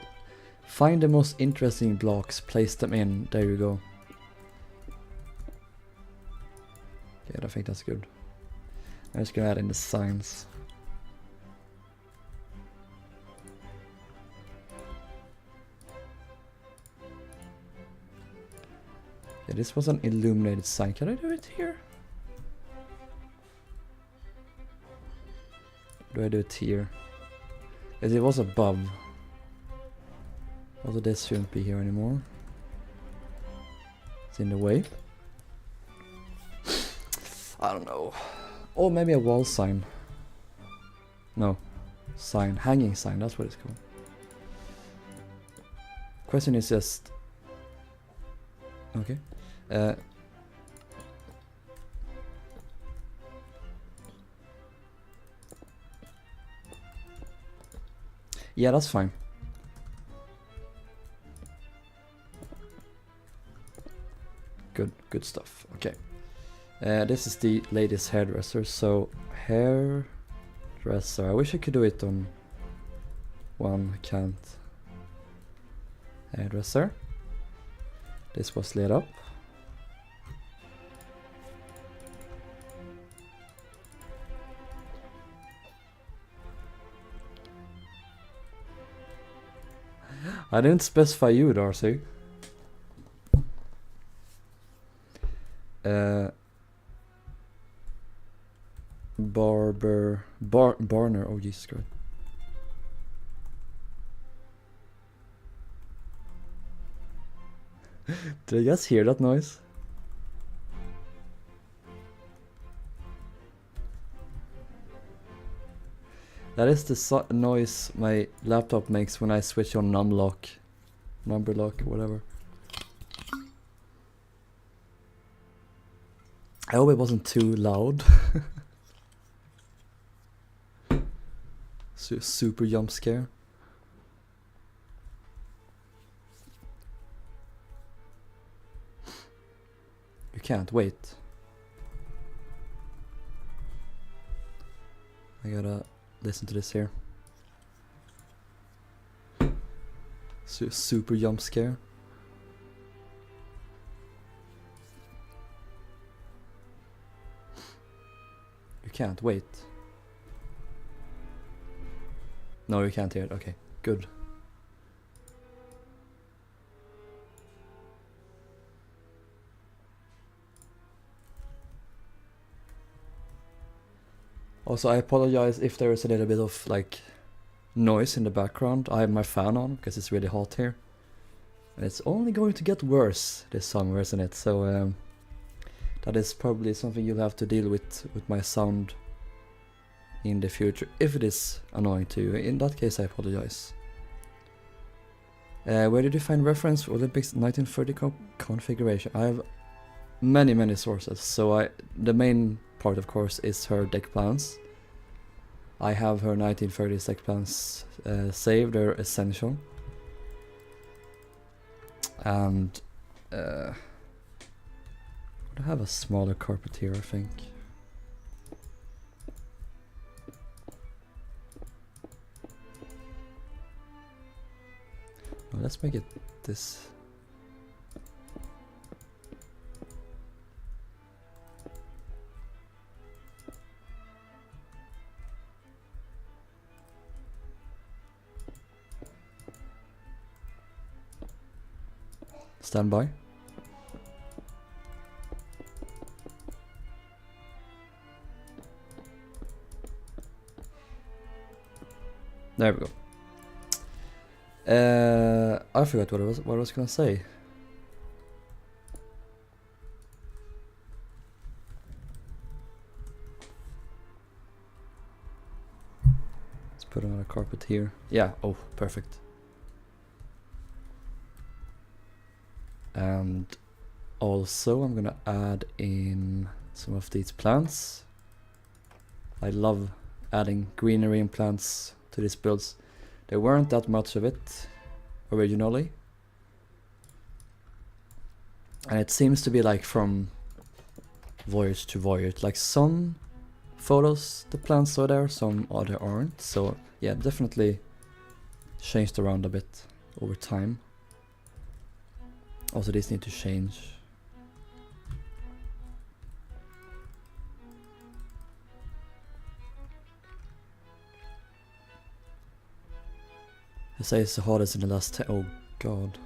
find the most interesting blocks, place them in, there you go. Okay, I think that's good. I'm just gonna add in the signs. Yeah, this was an illuminated sign. Can I do it here? Do I do it here? Yes, it was above. Also, this shouldn't be here anymore. It's in the way. I don't know. Or maybe a wall sign. No. Sign. Hanging sign. That's what it's called. Question is just... Okay. Yeah, that's fine. Good stuff. Okay. This is the ladies' hairdresser. So, hairdresser. I wish I could do it on one, can't. Hairdresser. This was lit up. I didn't specify you, Darcy. Barber... Barner, oh Jesus Christ. Did you guys hear that noise? That is the noise my laptop makes when I switch on number lock, or whatever. I hope it wasn't too loud. Super jump scare. You can't wait. I gotta listen to this here. Super jump scare. You can't wait. No, you can't hear it. Okay, good. Also, I apologize if there is a little bit of like noise in the background. I have my fan on because it's really hot here. And it's only going to get worse this summer, isn't it? So that is probably something you'll have to deal with my sound in the future, if it is annoying to you. In that case, I apologize. Where did you find reference for Olympics 1930 configuration? I have many sources. So the main part, of course, is her deck plans. I have her 1930s deck plans saved. They're essential. And I have a smaller carpet here, I think. Well, let's make it this. Stand by. There we go. I forgot what I was gonna say. Let's put another carpet here. Yeah, oh, perfect. And also I'm gonna add in some of these plants. I love adding greenery and plants to these builds. There weren't that much of it originally. And it seems to be like from voyage to voyage. Like some photos, the plants are there, some other aren't. So yeah, definitely changed around a bit over time. Also, these need to change. They say it's the hardest in the last 10. Oh god.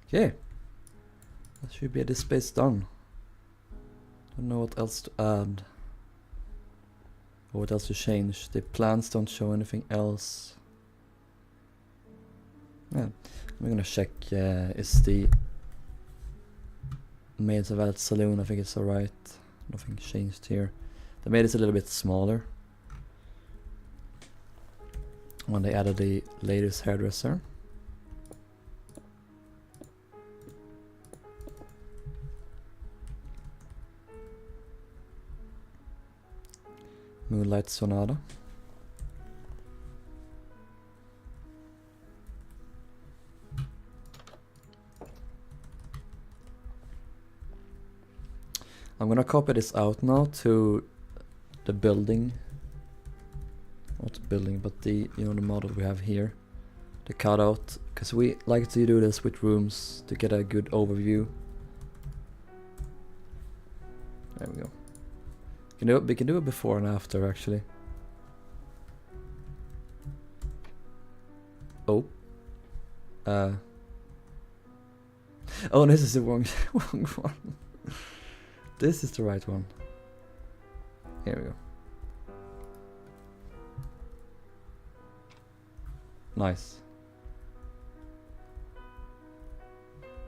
Okay, that should be this space done. Don't know what else to add or what else to change. The plans don't show anything else. Yeah, I'm gonna check. Is the Maids of Valette Saloon? I think it's alright. Nothing changed here. They made it a little bit smaller when they added the latest hairdresser. Moonlight Sonata. I'm gonna copy this out now to the building. Not the building, but the the model we have here. The cutout, because we like to do this with rooms to get a good overview. There we go. We can do it before and after, actually. Oh. Oh, this is the wrong one. This is the right one. Here we go. Nice.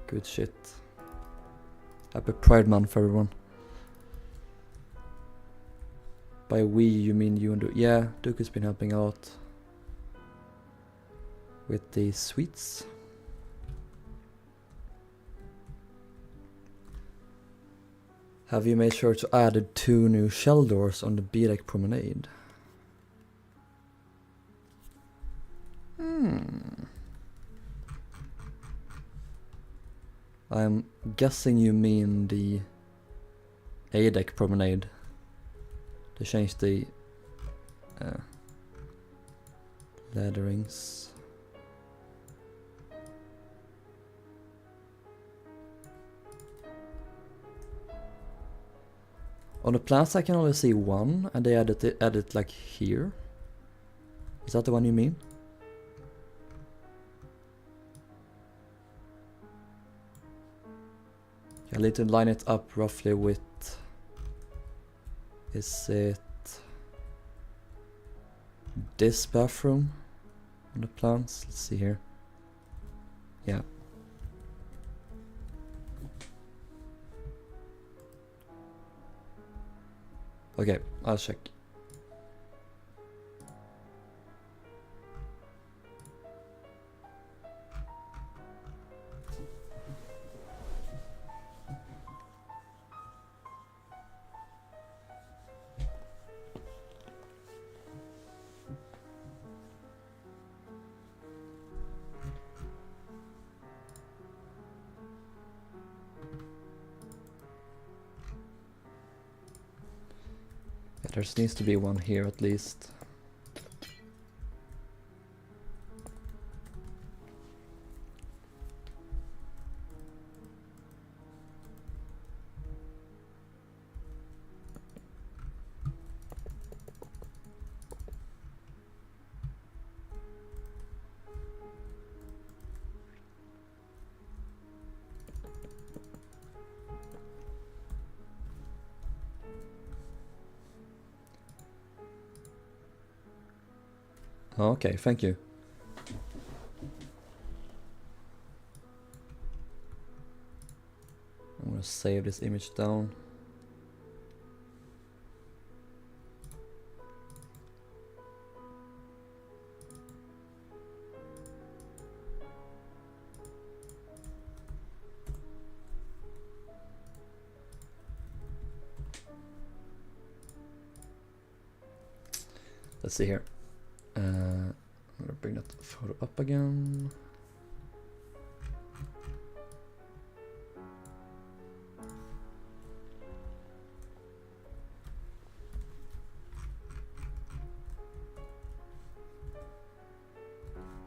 Good shit. Happy Pride Month, everyone. By we, you mean you and Duke? Yeah, Duke has been helping out with the sweets. Have you made sure to add 2 new shell doors on the B-deck promenade? I'm guessing you mean the A-deck promenade. They changed the ladderings. On the plans I can only see one, and they added like here. Is that the one you mean? I need to line it up roughly with... Is it this bathroom on the plans? Let's see here. Yeah. Okay, I'll check. There needs to be one here at least. Okay, thank you. I'm gonna save this image down. Let's see here. bring that photo up again.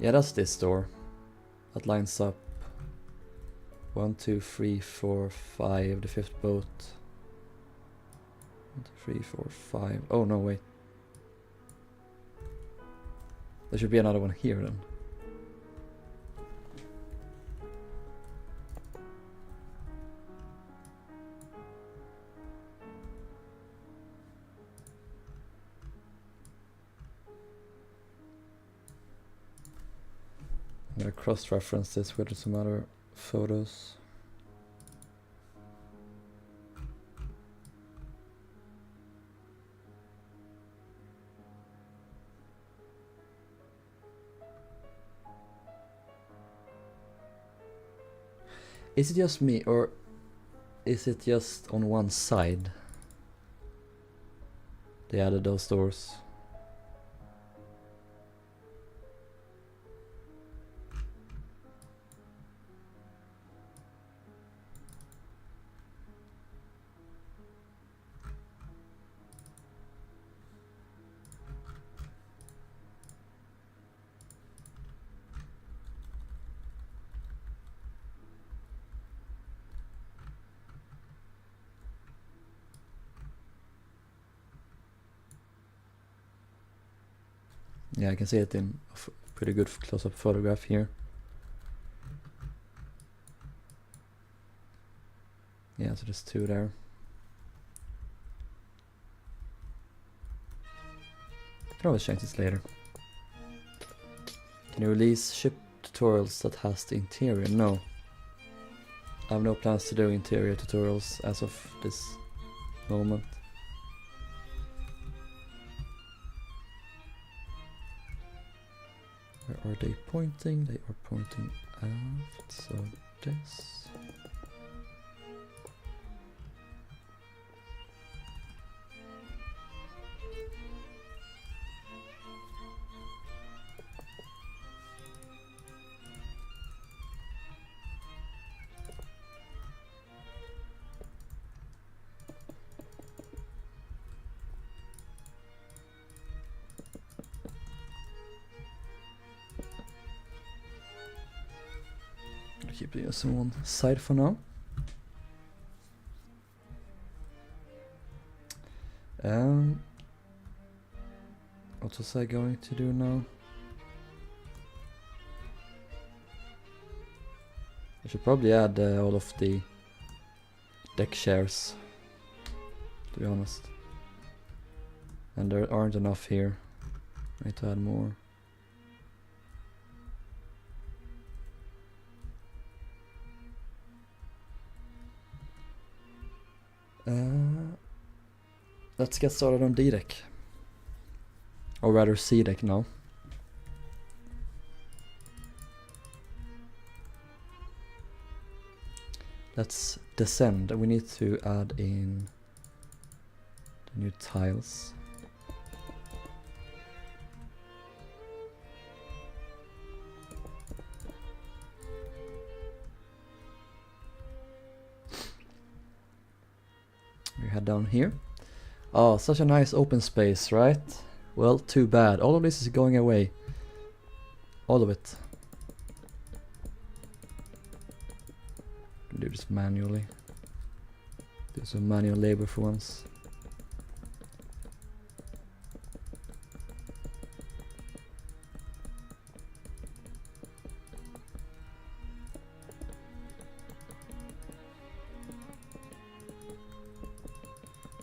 Yeah, that's this door. That lines up 1, 2, 3, 4, 5, the fifth boat. 1, 2, 3, 4, 5. Oh no, wait. There should be another one here then. I'm gonna cross-reference this with some other photos. Is it just me, or is it just on one side they added those doors? Yeah, I can see it in a pretty good close-up photograph here. Yeah, so there's two there. Can always change this later. Can you release ship tutorials that has the interior? No. I have no plans to do interior tutorials as of this moment. Where are they pointing? They are pointing aft, so this. Keep this on one side for now. What was I going to do now? I should probably add all of the deck chairs, to be honest. And there aren't enough here. I need to add more. Let's get started on D-deck. Or rather C-deck now. Let's descend. We need to add in the new tiles. We head down here. Oh, such a nice open space, right? Well, too bad. All of this is going away. All of it. Do this manually. Do some manual labor for once.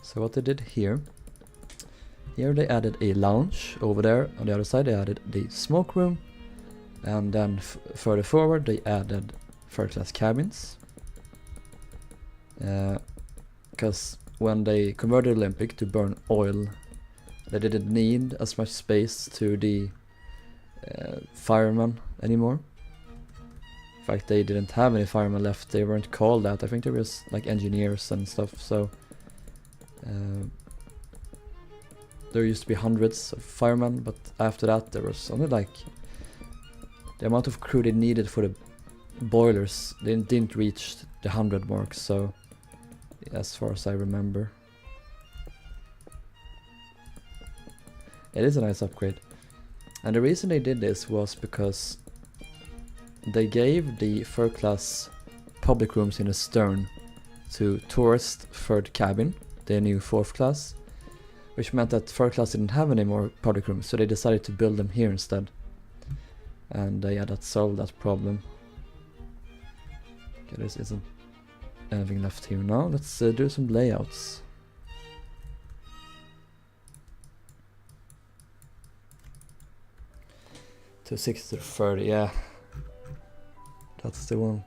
So what they did here they added a lounge. Over there on the other side they added the smoke room, and then further forward they added first class cabins. Because when they converted Olympic to burn oil, they didn't need as much space to the firemen anymore. In fact, they didn't have any firemen left. They weren't called that. I think there was like engineers and stuff. So there used to be hundreds of firemen, but after that there was only like the amount of crew they needed for the boilers didn't reach the 100 mark, so as far as I remember. It is a nice upgrade. And the reason they did this was because they gave the third class public rooms in the stern to tourist third cabin, the new fourth class, which meant that third class didn't have any more public rooms, so they decided to build them here instead. And yeah, that solved that problem. Okay, there isn't anything left here now. Let's do some layouts. To 60 to 30, yeah. That's the one.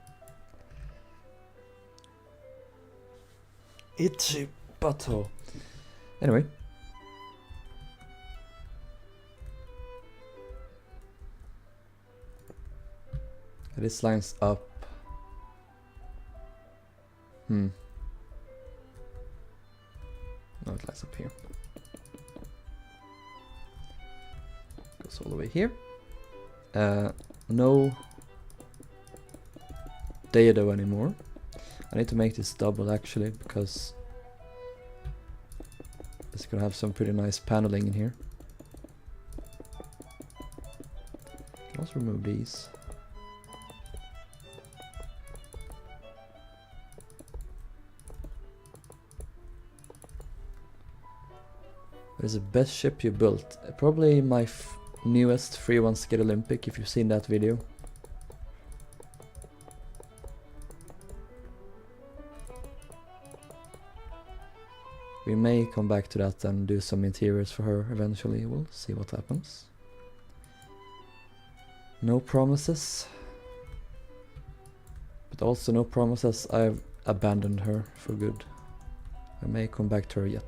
Itchy butthole. Anyway. This lines up. No, it lines up here. Goes all the way here. No dado anymore. I need to make this double actually, because it's gonna have some pretty nice paneling in here. Can also remove these. What is the best ship you built? Probably my newest 3-1 Skate Olympic, if you've seen that video. We may come back to that and do some interiors for her eventually. We'll see what happens. No promises. But also no promises I've abandoned her for good. I may come back to her yet.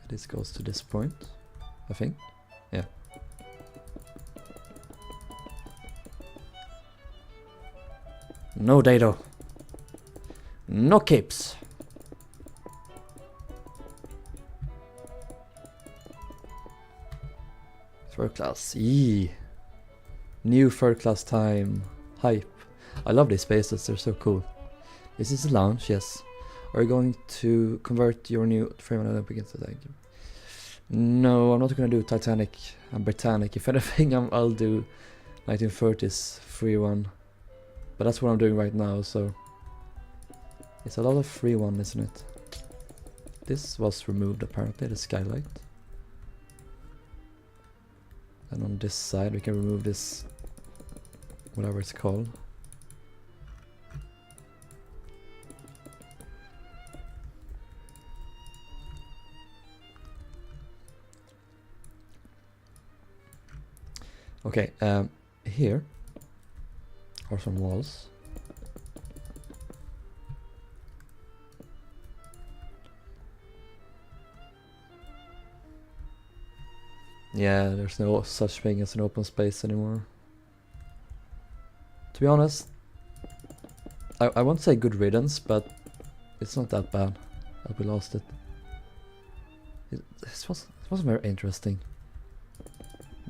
This goes to this point, I think. Yeah. No dado. No capes. Third class. Yee. New third class time. Hype. I love these spaces, they're so cool. This is a lounge, yes. Are you going to convert your new frame and Olympic into that? No, I'm not going to do Titanic and Britannic. If anything, I'll do 1930s 3-1. But that's what I'm doing right now, so... It's a lot of 3-1, isn't it? This was removed apparently, the skylight. And on this side we can remove this... whatever it's called. Okay, here are some walls. Yeah, there's no such thing as an open space anymore. To be honest, I won't say good riddance, but it's not that bad that we lost it. It wasn't very interesting.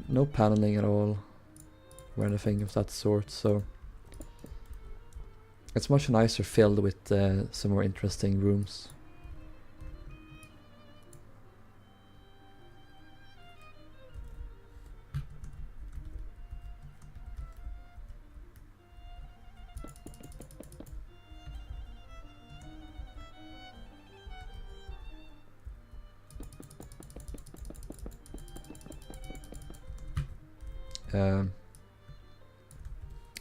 No paneling at all, or anything of that sort, so it's much nicer filled with some more interesting rooms.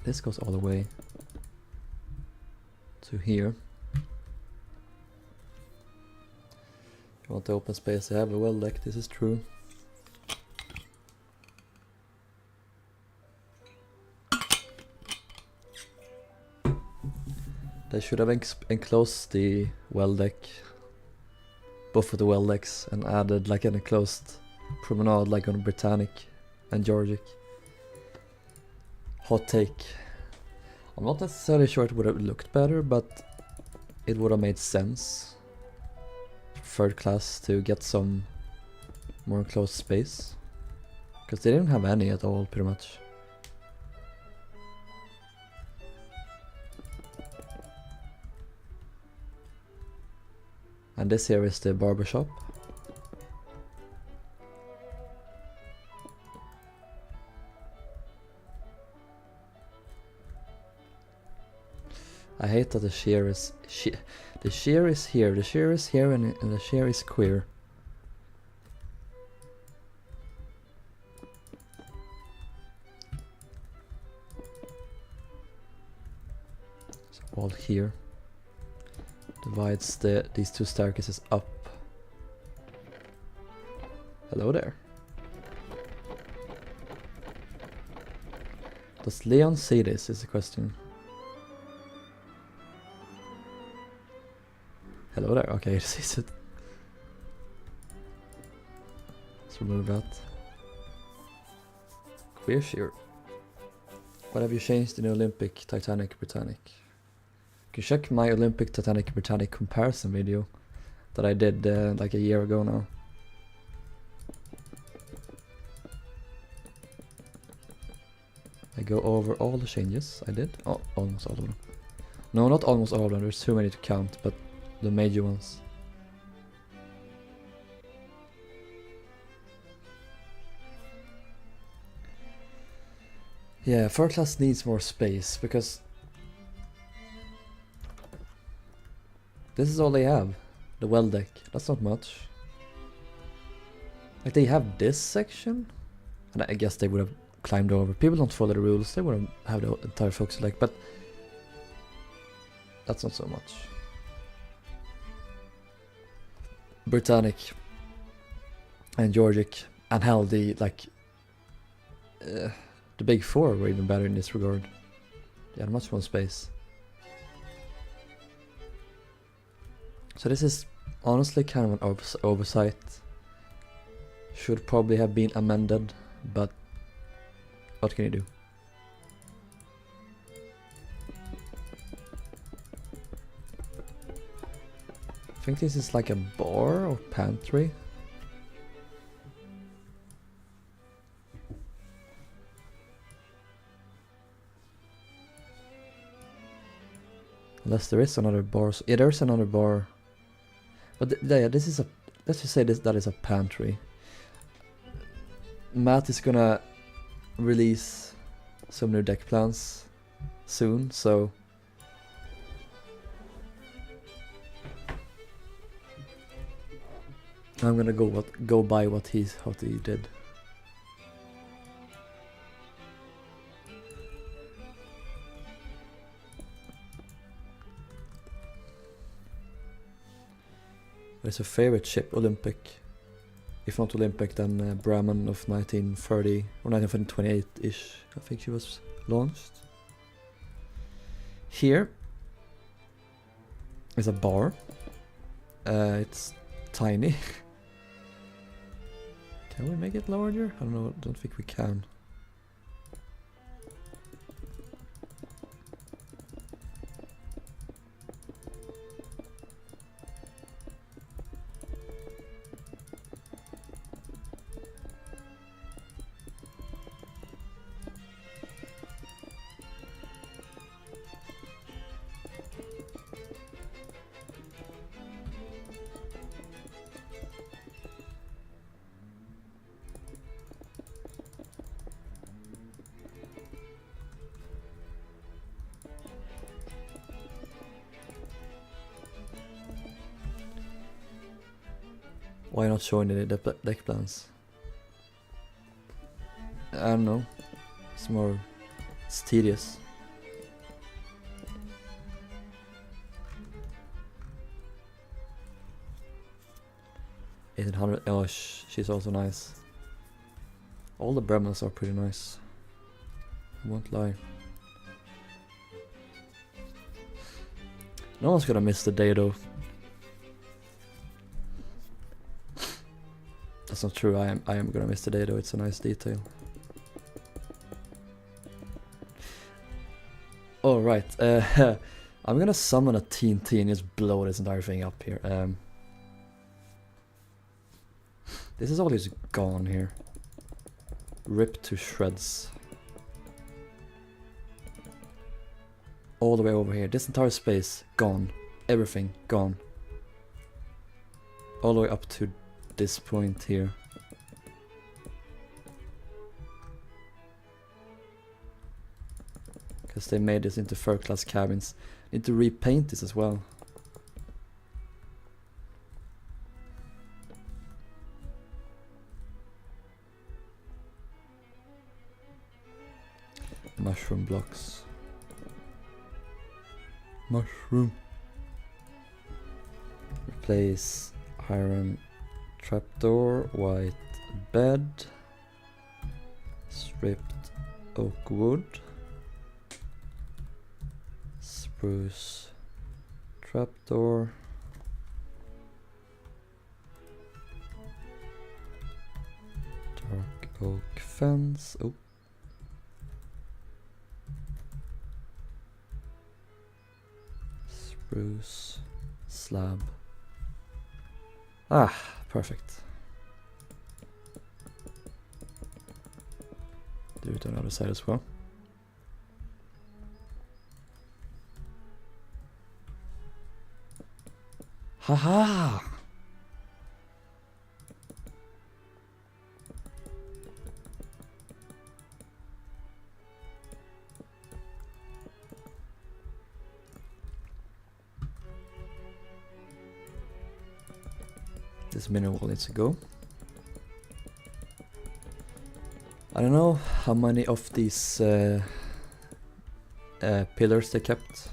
This goes all the way to here. If you want the open space, I have a well deck, this is true. They should have enclosed the well deck, both of the well decks, and added like an enclosed promenade like on Britannic and Georgic. Hot take. I'm not necessarily sure it would have looked better, but it would have made sense for third class to get some more enclosed space. Because they didn't have any at all, pretty much. And this here is the barber shop. I hate that the shear is the shear is here, the shear is here, and the shear is queer. So wall here divides these two staircases up. Hello there. Does Leon see this is the question. Hello there, okay, he sees it. Let's remove that. Queer shear. What have you changed in the Olympic, Titanic, Britannic? You can check my Olympic, Titanic, Britannic comparison video that I did like a year ago now. I go over all the changes I did. Oh, almost all of them. No, not almost all of them, there's too many to count, but the major ones. Yeah, third class needs more space because this is all they have. The well deck. That's not much. Like they have this section, and I guess they would have climbed over. People don't follow the rules. They wouldn't have the entire focus like, but that's not so much. Britannic and Georgic and hell the big four were even better in this regard. They had much more space. So this is honestly kind of an oversight. Should probably have been amended, but what can you do? I think this is like a bar or pantry. Unless there is another bar. Yeah, there's another bar. But yeah, this is a. Let's just say that is a pantry. Matt is gonna release some new deck plans soon, so I'm gonna go by what he did. What's your favorite ship? Olympic. If not Olympic, then Brahman of 1930 or 1928-ish. I think she was launched. Here is a bar. It's tiny. Can we make it larger? I don't know. Don't think we can. Why not showing the deck plans? I don't know. It's tedious. $1,800. Oh, she's also nice. All the Bremens are pretty nice. I won't lie. No one's gonna miss the day though. That's not true. I am gonna miss the day though. It's a nice detail. Oh right, I'm gonna summon a TNT and just blow this entire thing up here. This is all just gone here. Ripped to shreds. All the way over here. This entire space, gone. Everything, gone. All the way up to this point here. Because they made this into third class cabins. Need to repaint this as well. Mushroom blocks. Mushroom. Replace iron trapdoor, white bed, stripped oak wood, spruce trapdoor, dark oak fence. Oh. Spruce slab. Ah, perfect. Do it on the other side as well. Haha! This mineral needs to go. I don't know how many of these pillars they kept, so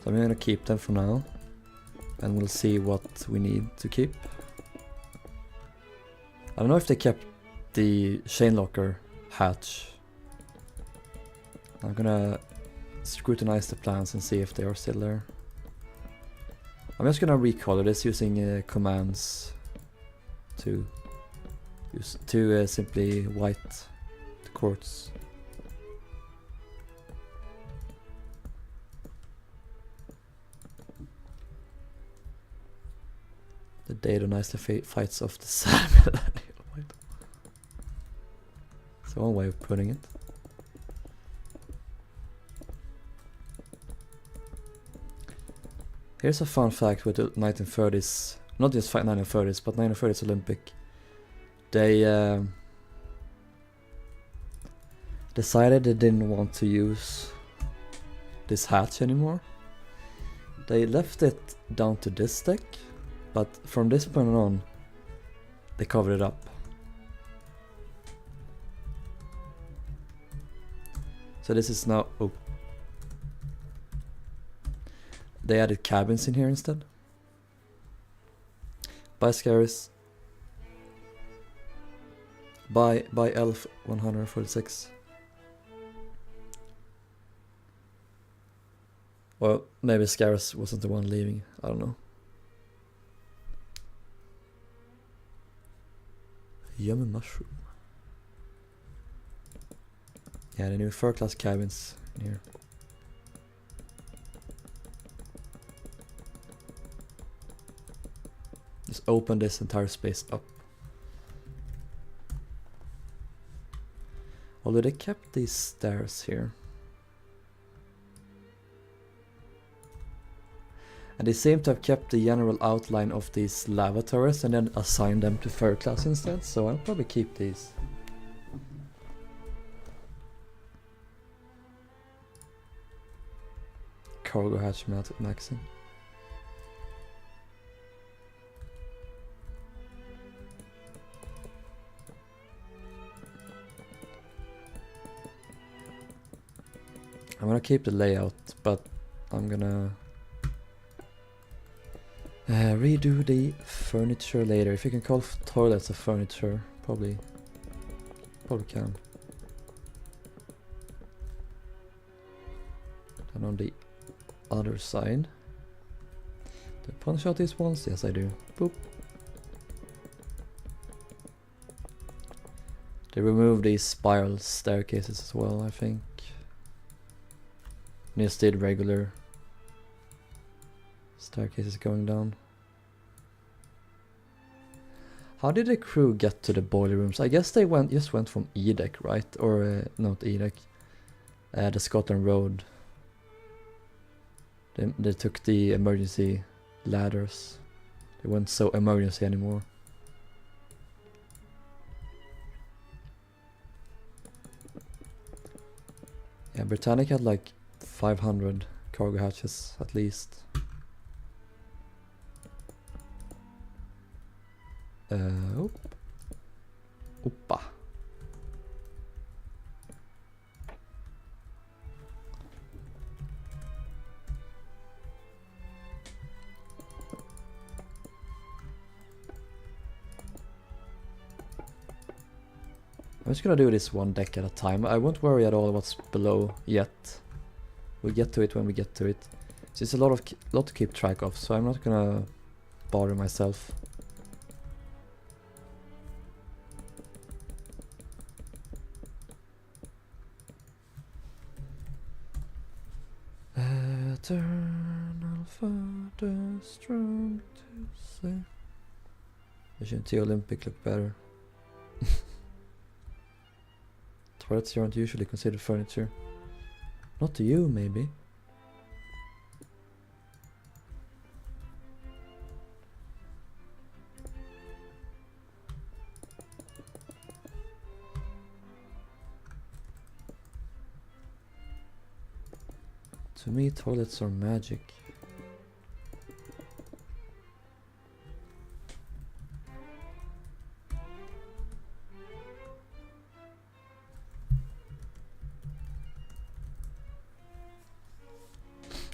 I'm gonna keep them for now, and we'll see what we need to keep. I don't know if they kept the chain locker hatch. I'm gonna scrutinize the plans and see if they are still there. I'm just gonna recolor this using commands to use simply white the quartz. The data nicely fights off the salmon. That's one way of putting it. Here's a fun fact with the 1930s, not just 1930s, but 1930s Olympic. They decided they didn't want to use this hatch anymore. They left it down to this deck, but from this point on, they covered it up. So this is now... Oh. They added cabins in here instead. By Scaris. By Elf 146. Well, maybe Scaris wasn't the one leaving. I don't know. Yummy mushroom. Yeah, the new third class cabins in here. Just open this entire space up. Although they kept these stairs here. And they seem to have kept the general outline of these lava turrets and then assigned them to third class instead, so I'll probably keep these. Cargo hatch maxing. I'm gonna keep the layout, but I'm gonna redo the furniture later. If you can call toilets a furniture, probably can. And on the other side, do I punch out these ones? Yes, I do. Boop. They removed these spiral staircases as well, I think. Instead regular staircases going down. How did the crew get to the boiler rooms? I guess they just went from E deck, right? Or not E deck, the Scotland Road. They took the emergency ladders. They weren't so emergency anymore. Yeah, Britannic had like 500 cargo hatches at least. Oppa. I'm just gonna do this one deck at a time. I won't worry at all what's below yet. We'll get to it when we get to it. So it's a lot to keep track of, so I'm not gonna bother myself. Eternal Father, strong to say. Shouldn't the Olympic look better? Toilets aren't usually considered furniture. Not to you, maybe. To me, toilets are magic.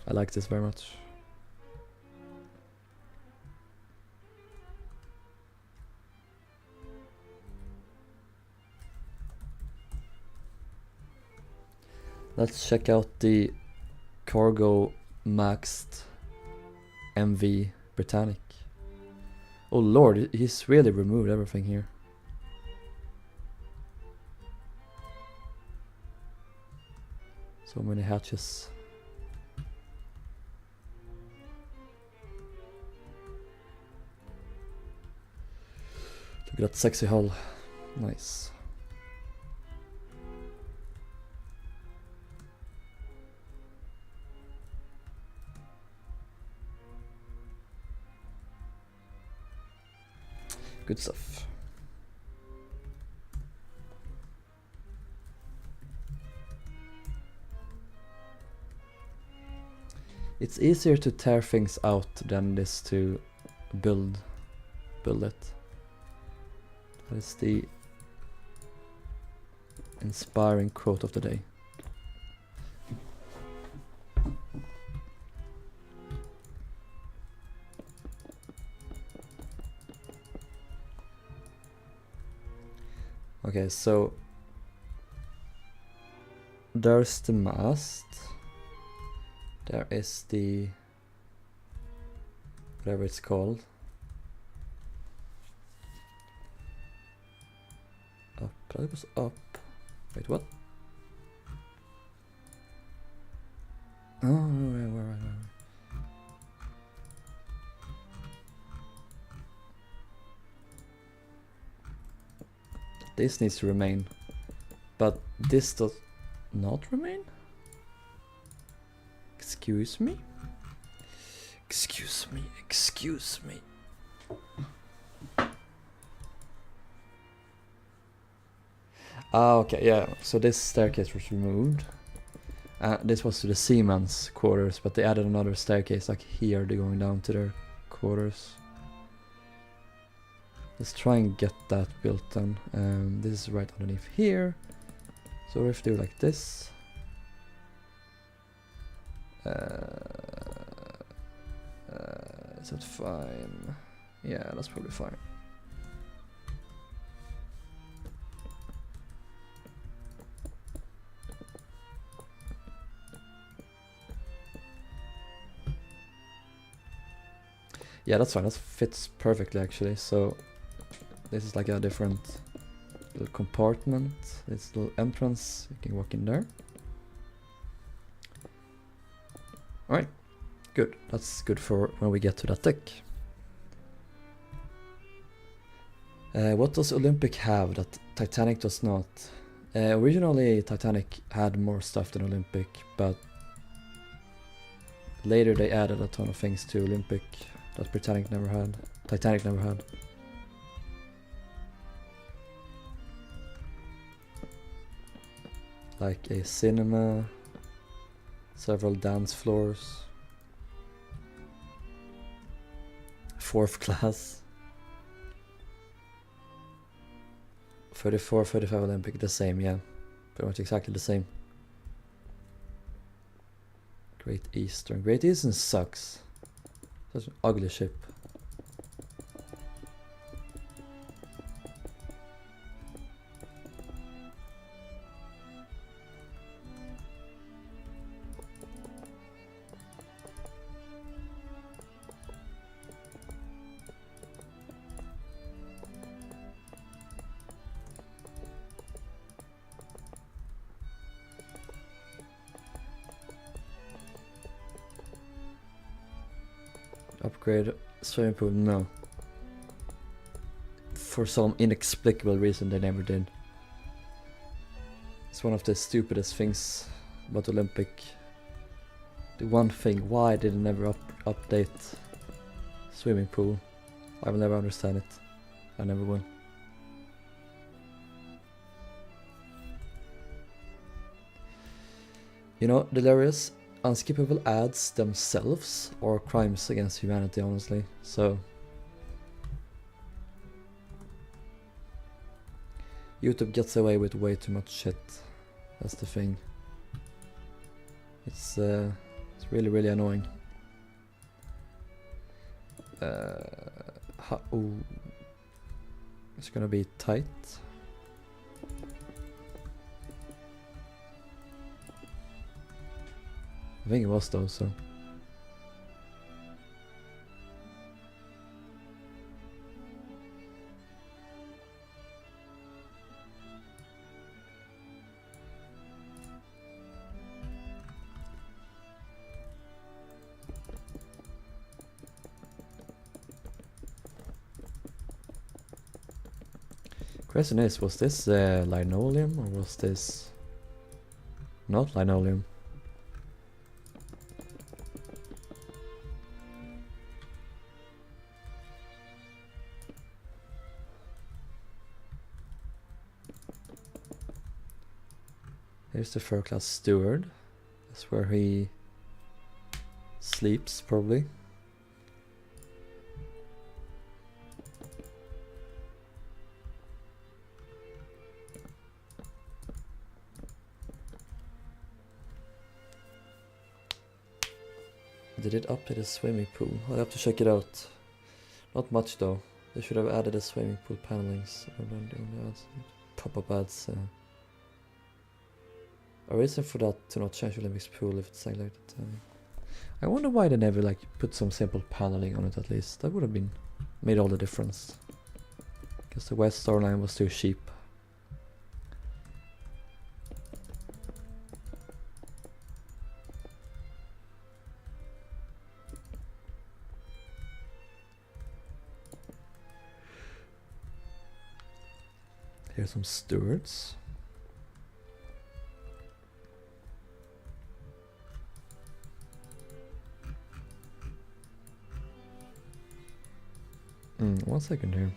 I like this very much. Let's check out the cargo maxed MV Britannic. Oh lord, he's really removed everything here. So many hatches. Look at that sexy hull. Nice. Good stuff. It's easier to tear things out than this to build it. That is the inspiring quote of the day. Okay, so there's the mast. There is the whatever it's called. Up, that was up. Wait, what? Oh, where? This needs to remain, but this does not remain? Excuse me? Excuse me, excuse me. Ah, okay, yeah, so this staircase was removed. This was to the seaman's quarters, but they added another staircase like here, they're going down to their quarters. Let's try and get that built then. This is right underneath here. So if do like this. Is that fine? Yeah, that's probably fine. Yeah, that's fine. That fits perfectly actually. So this is like a different little compartment. This little entrance. You can walk in there. Good, that's good for when we get to that deck. What does Olympic have that Titanic does not? Originally Titanic had more stuff than Olympic, but later they added a ton of things to Olympic that Titanic never had. Like a cinema, several dance floors, 4th class, 34, 35 Olympic, the same, yeah, pretty much exactly the same. Great Eastern sucks. Such an ugly ship. Upgrade swimming pool, no. For some inexplicable reason they never did. It's one of the stupidest things about Olympic. The one thing, why did they never update swimming pool? I will never understand it. I never will. You know, Delirious, unskippable ads themselves are crimes against humanity, honestly. So YouTube gets away with way too much shit. That's the thing. It's really, really annoying. Ooh. It's gonna be tight. I think it was though, so. Question is, was this linoleum or was this not linoleum? Here's the 3rd class steward. That's where he sleeps, probably. Did it update the swimming pool? I'll have to check it out. Not much though. They should have added the swimming pool panelings. Pop-up ads. A reason for that to not change Olympics pool if it's like that. I wonder why they never like put some simple paneling on it at least. That would have been made all the difference. Because the West Star Line was too cheap. Here's some stewards. One second here.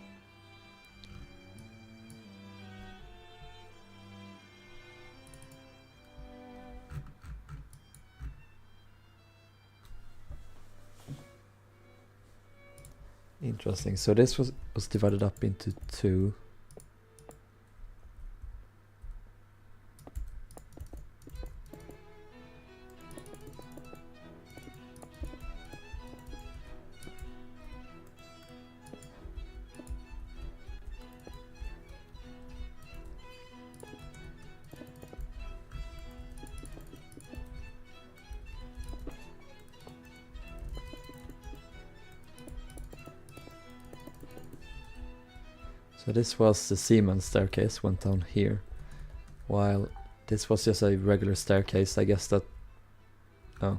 Interesting. So this was divided up into 2. So this was the seaman staircase, went down here, while this was just a regular staircase. I guess that... oh.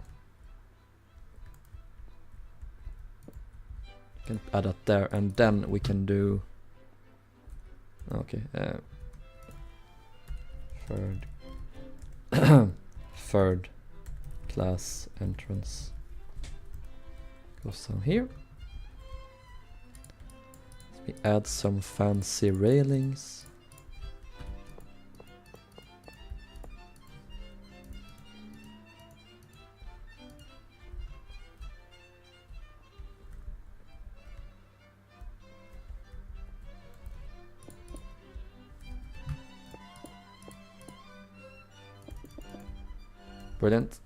Can add that there, and then we can do. Okay. Third class entrance goes down here. We add some fancy railings. Brilliant.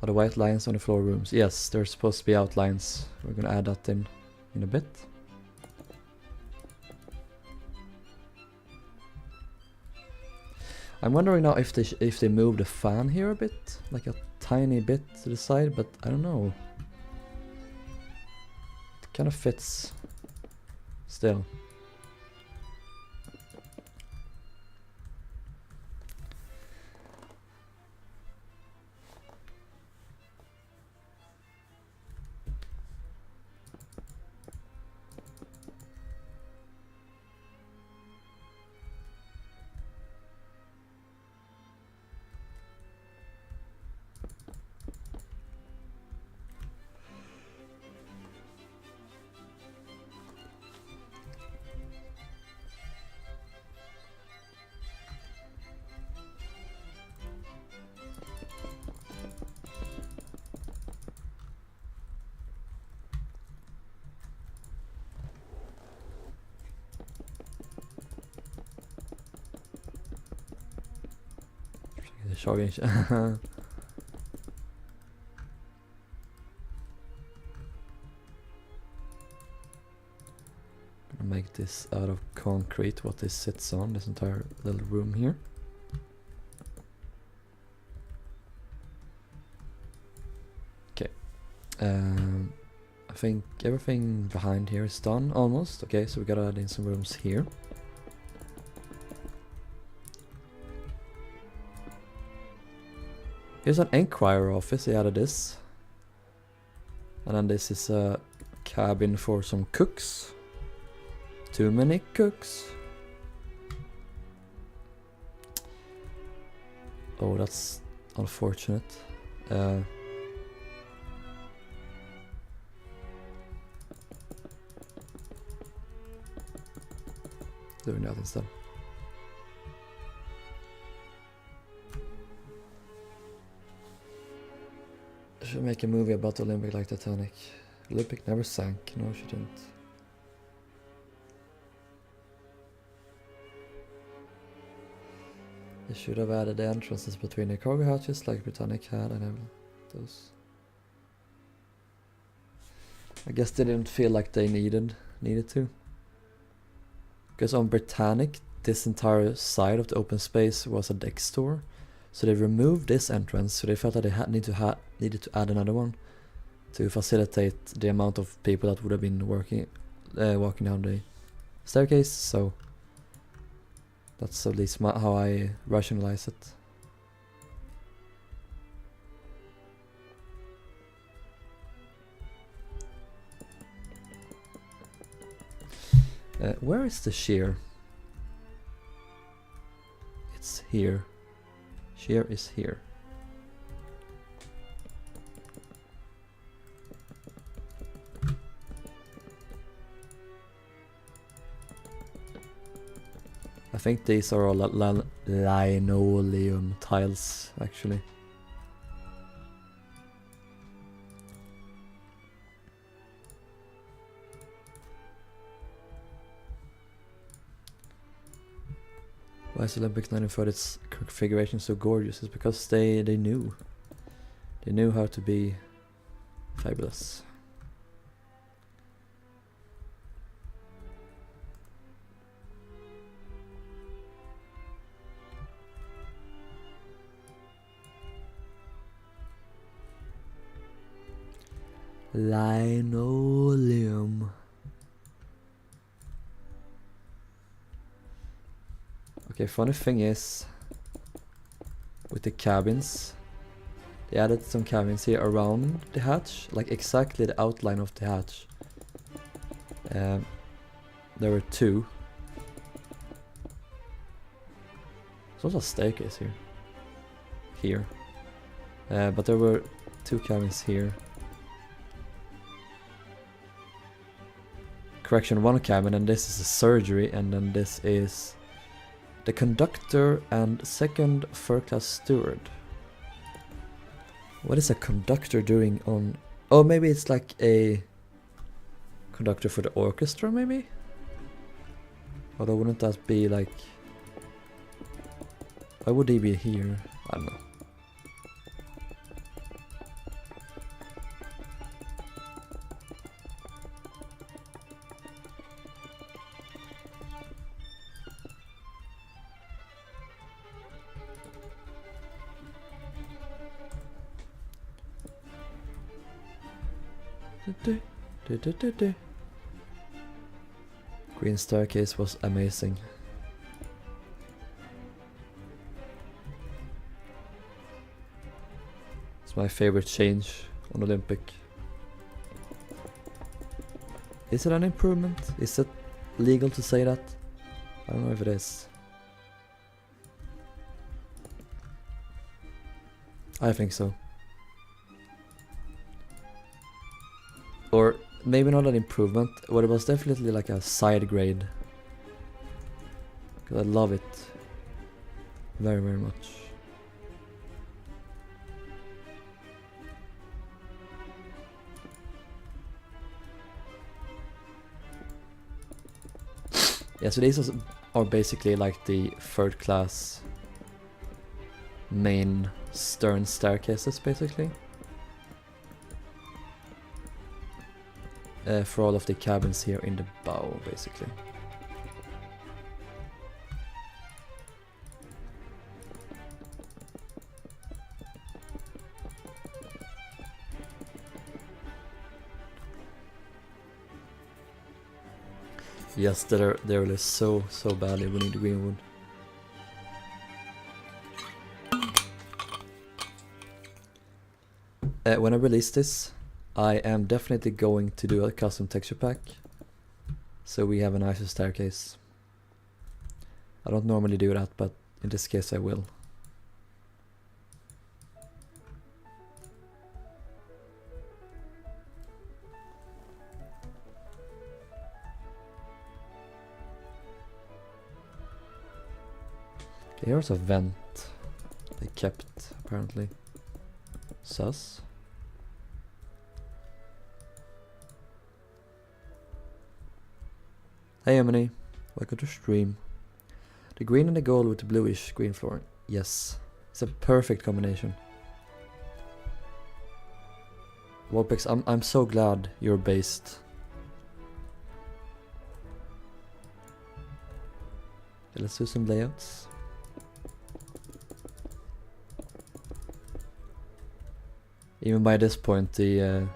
Are the white lines on the floor rooms? Yes, there's supposed to be outlines. We're gonna add that in a bit. I'm wondering now if they move the fan here a bit, like a tiny bit to the side, but I don't know. It kind of fits still. Showing. Gonna make this out of concrete, what this sits on, this entire little room here. Okay. I think everything behind here is done almost. Okay, so we gotta add in some rooms here. Here's an enquiry office, they added this. And then this is a cabin for some cooks. Too many cooks. Oh, that's unfortunate. Doing that instead. Should make a movie about the Olympic like Titanic. Olympic never sank. No, she didn't. They should have added the entrances between the cargo hatches like Britannic had and everything. Those. I guess they didn't feel like they needed to. Because on Britannic, this entire side of the open space was a deck store. So they removed this entrance, so they felt that they needed to add another one to facilitate the amount of people that would have been walking down the staircase. So that's at least how I rationalize it. Where is the shear? It's here. Shear is here. I think these are all linoleum tiles, actually. Why is Olympics 1930's configuration so gorgeous? It's because they knew. They knew how to be fabulous. Linoleum. Okay, funny thing is, with the cabins, They added some cabins here around the hatch, like exactly the outline of the hatch. There were 2. There's also a staircase here. Here. But there were 2 cabins here. Correction, 1 cabin, and this is a surgery, and then this is the conductor and 2nd first class steward. What is a conductor doing on... Oh, maybe it's like a conductor for the orchestra, maybe? Although wouldn't that be like... Why would he be here? I don't know. Green staircase was amazing. It's my favorite change on Olympic. Is it an improvement? Is it legal to say that? I don't know if it is. I think so. Or maybe not an improvement, but it was definitely like a side grade. Because I love it very, very much. Yeah, so these are basically like the 3rd class main stern staircases, basically. For all of the cabins here in the bow, basically. Yes, they're really so badly we need greenwood. When I release this, I am definitely going to do a custom texture pack, so we have a nicer staircase. I don't normally do that, but in this case I will. Okay, here's a vent they kept, apparently. Sus. Hey Emily, welcome to stream. The green and the gold with the bluish green floor. Yes, it's a perfect combination. Wallpix, I'm so glad you're based. Okay, let's do some layouts. Even by this point, it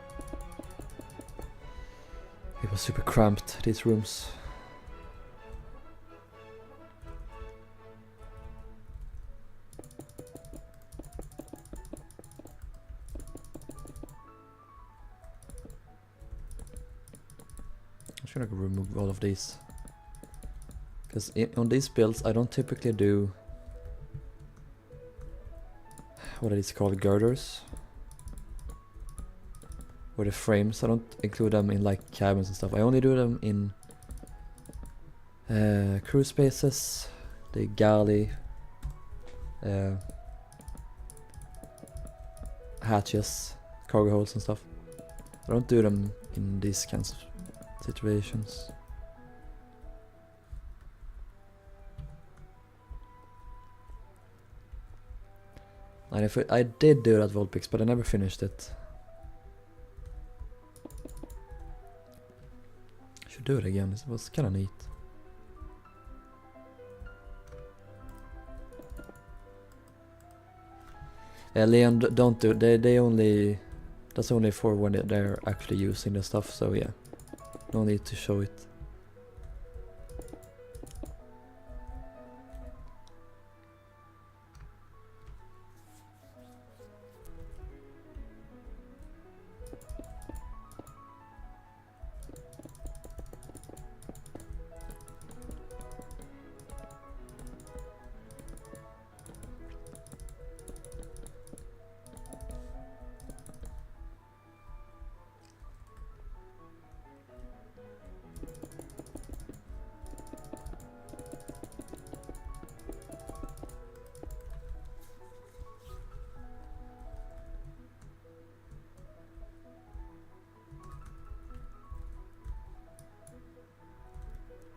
was super cramped, these rooms. I'm just gonna remove all of these. Because on these builds, I don't typically do... What are these called? Girders? Or the frames. I don't include them in like cabins and stuff. I only do them in crew spaces, the galley, hatches, cargo holds and stuff. I don't do them in these kinds of situations. And if I did do that Volpix, but I never finished it. Should do it again, it was kinda neat. Yeah, Leon, don't do it. They only... That's only for when they're actually using the stuff, so yeah. No need to show it.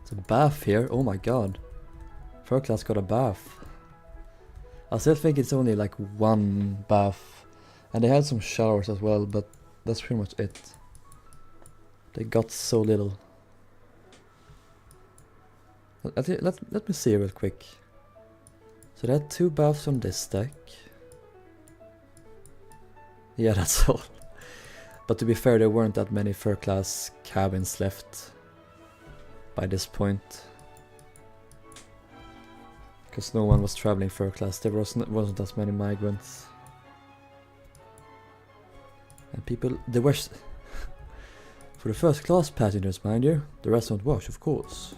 It's a bath here, oh my god. Third class got a bath. I still think it's only like one bath. And they had some showers as well, but that's pretty much it. They got so little. Let me see real quick. So they had 2 baths on this deck. Yeah, that's all. But to be fair, there weren't that many third class cabins left by this point. Because no one was traveling third class, there wasn't as many migrants. And people, the worst for the first class passengers, mind you, the rest don't wash, of course.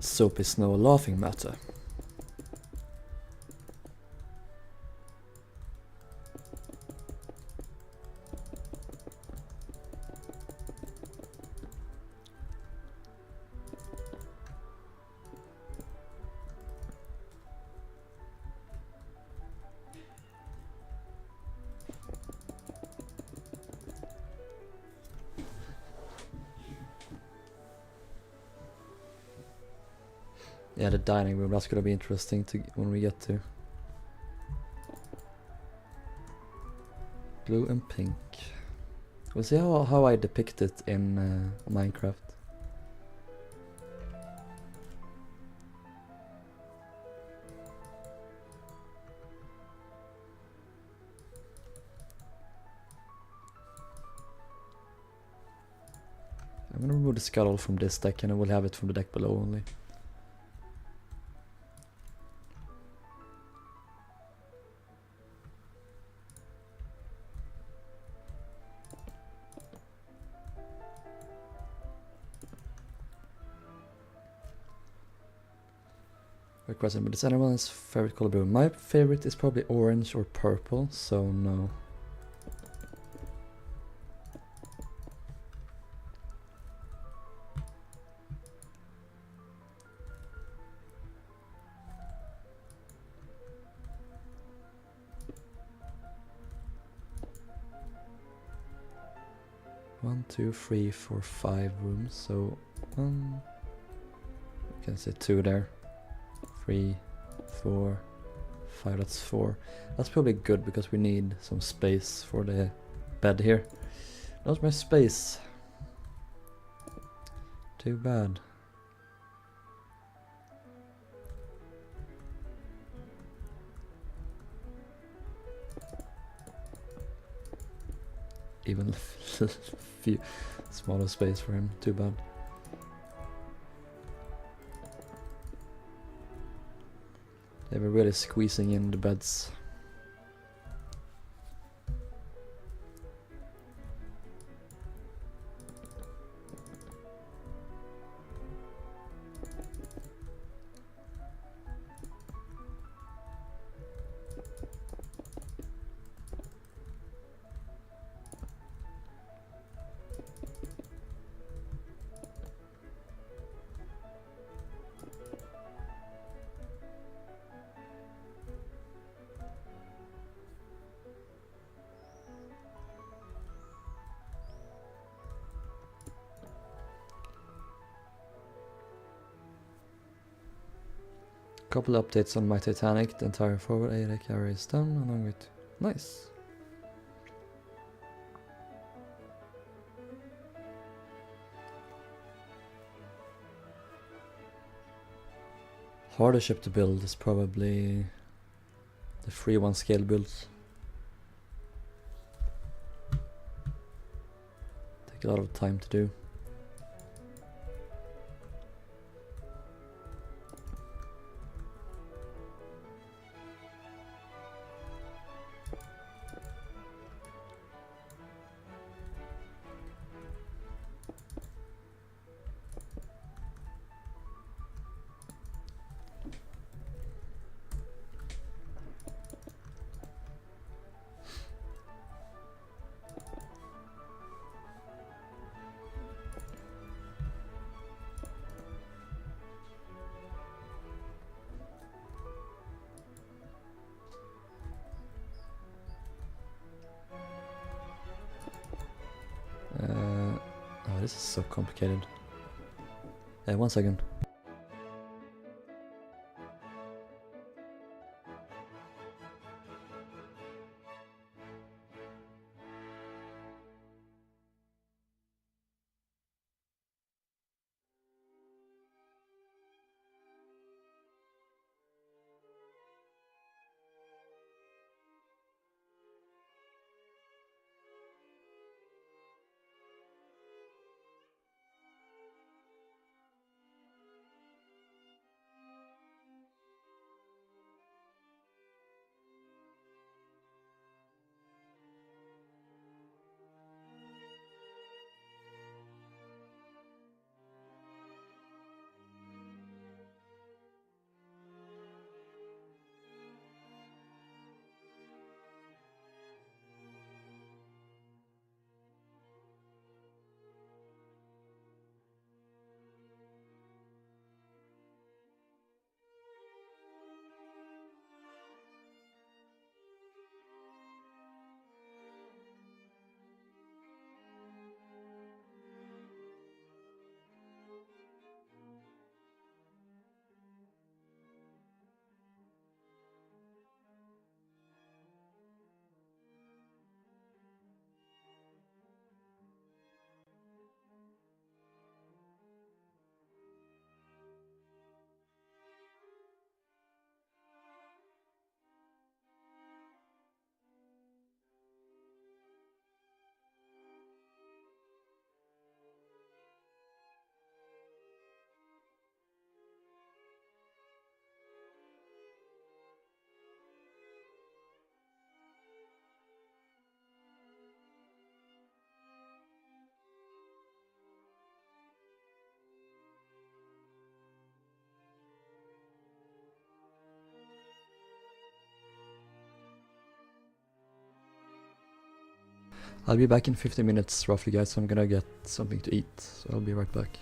Soap is no laughing matter. Yeah, the dining room, that's gonna be interesting to when we get to. Blue and pink. We'll see how I depict it in Minecraft. I'm gonna remove the scuttle from this deck and I will have it from the deck below only. Great question, but is anyone's favorite color blue? My favorite is probably orange or purple, so no. One, 2, 3, 4, 5 rooms, so you can say 2 there. 3, 4, 5, that's 4. That's probably good because we need some space for the bed here. Not my space. Too bad. Even few smaller space for him, too bad. They were really squeezing in the beds. Couple updates on my Titanic. The entire forward A deck area is done along with... Nice! Harder ship to build is probably the free one scale builds. Take a lot of time to do. this is so complicated. One second. I'll be back in 50 minutes roughly, guys, so I'm gonna get something to eat, so I'll be right back.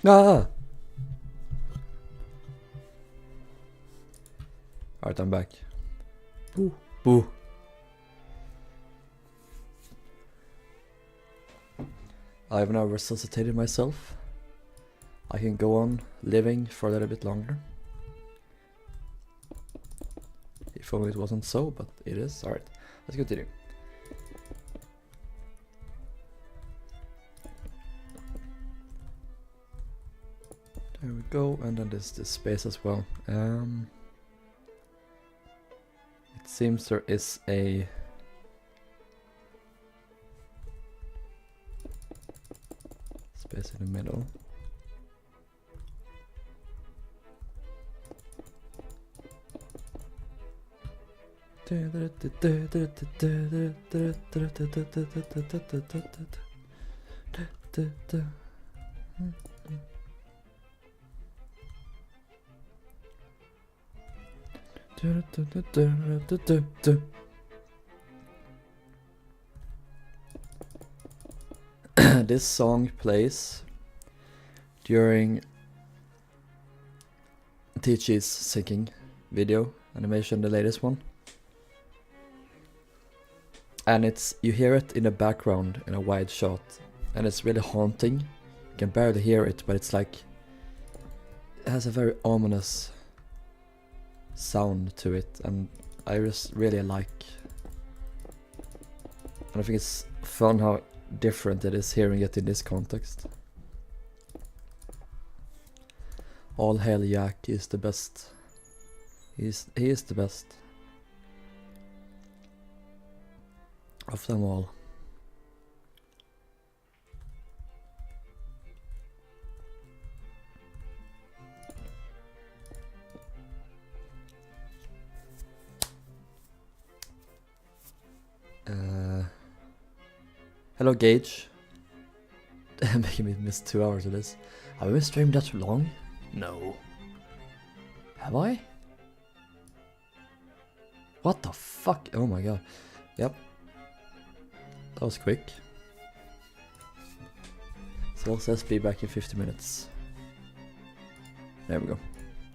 Ah! Alright, I'm back. Boo. Boo. I've now resuscitated myself. I can go on living for a little bit longer. If only it wasn't so, but it is. Alright, let's continue. There we go, and then there's this space as well. It seems there is a space in the middle. This song plays during TG's sinking video animation, the latest one. And you hear it in the background in a wide shot, and it's really haunting. You can barely hear it, but it's like it has a very ominous sound to it, and I just really like. And I think it's fun how different it is hearing it in this context. All hail Jack, he is the best. He is the best of them all. Hello Gage. Making me miss 2 hours of this. Have we streamed that long? No. Have I? What the fuck? Oh my god. Yep. That was quick. So it says be back in 50 minutes. There we go.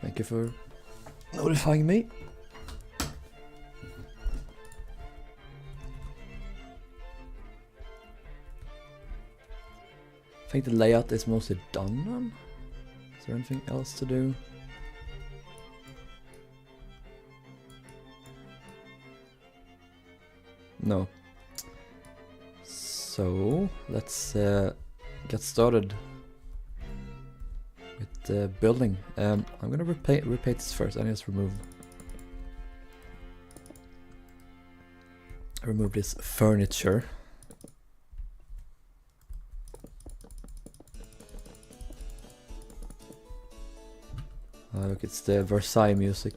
Thank you for notifying me. I think the layout is mostly done then. Is there anything else to do? No. So let's get started with the building. I'm gonna repaint this first. I just remove this furniture. Look, it's the Versailles music.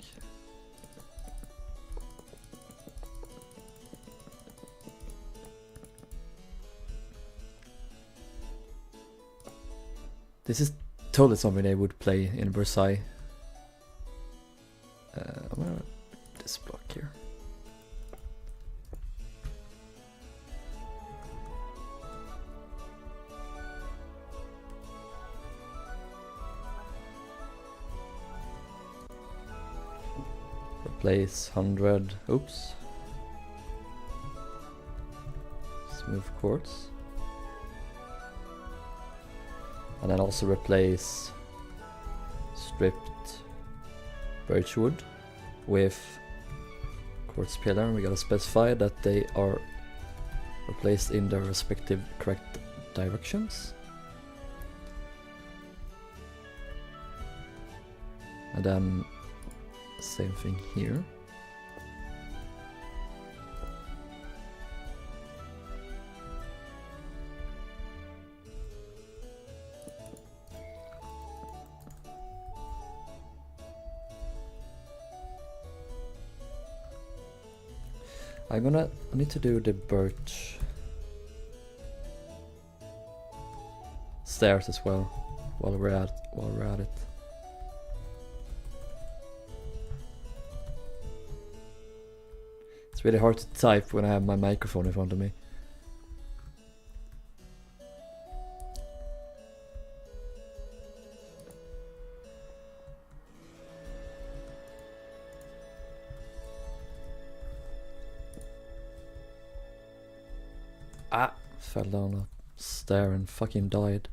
This is totally something they would play in Versailles. I'm gonna put this block here. Replace 100. Oops. Smooth quartz. And then also replace stripped birchwood with quartz pillar. And we gotta specify that they are replaced in their respective correct directions. And then same thing here. I need to do the birch stairs as well while we're at it. It's really hard to type when I have my microphone in front of me. Ah! Fell down a stair and fucking died.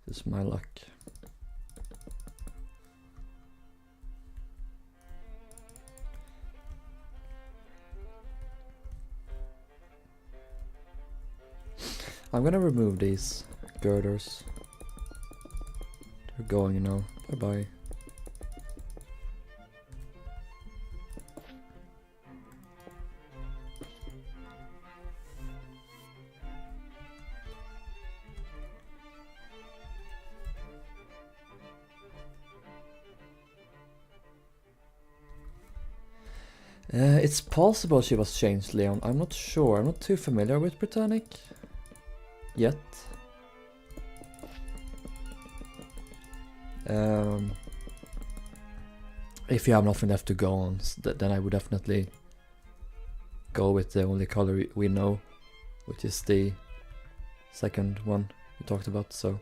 This is my luck. I'm gonna remove these girders. They're going now. Bye bye. It's possible she was changed, Leon. I'm not sure. I'm not too familiar with Britannic yet. If you have nothing left to go on, then I would definitely go with the only color we know, which is the second one we talked about. So.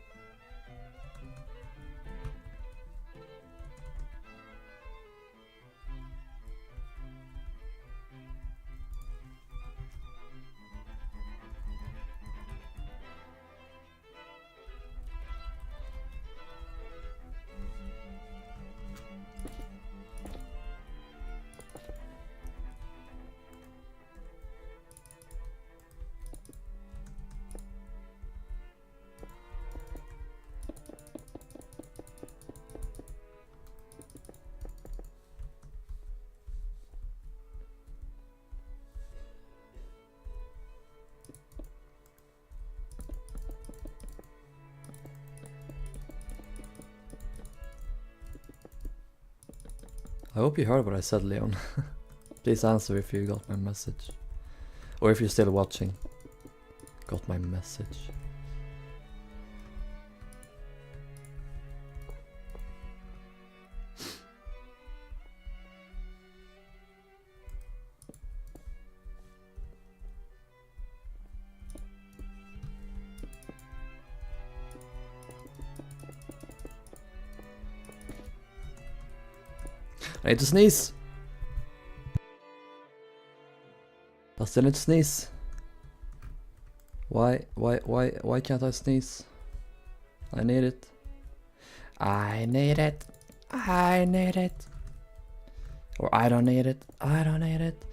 I hope you heard what I said, Leon. Please answer if you got my message. Or if you're still watching. Got my message. I need to sneeze. I still need to sneeze. Why can't I sneeze? I need it. I need it. I need it. Or I don't need it. I don't need it.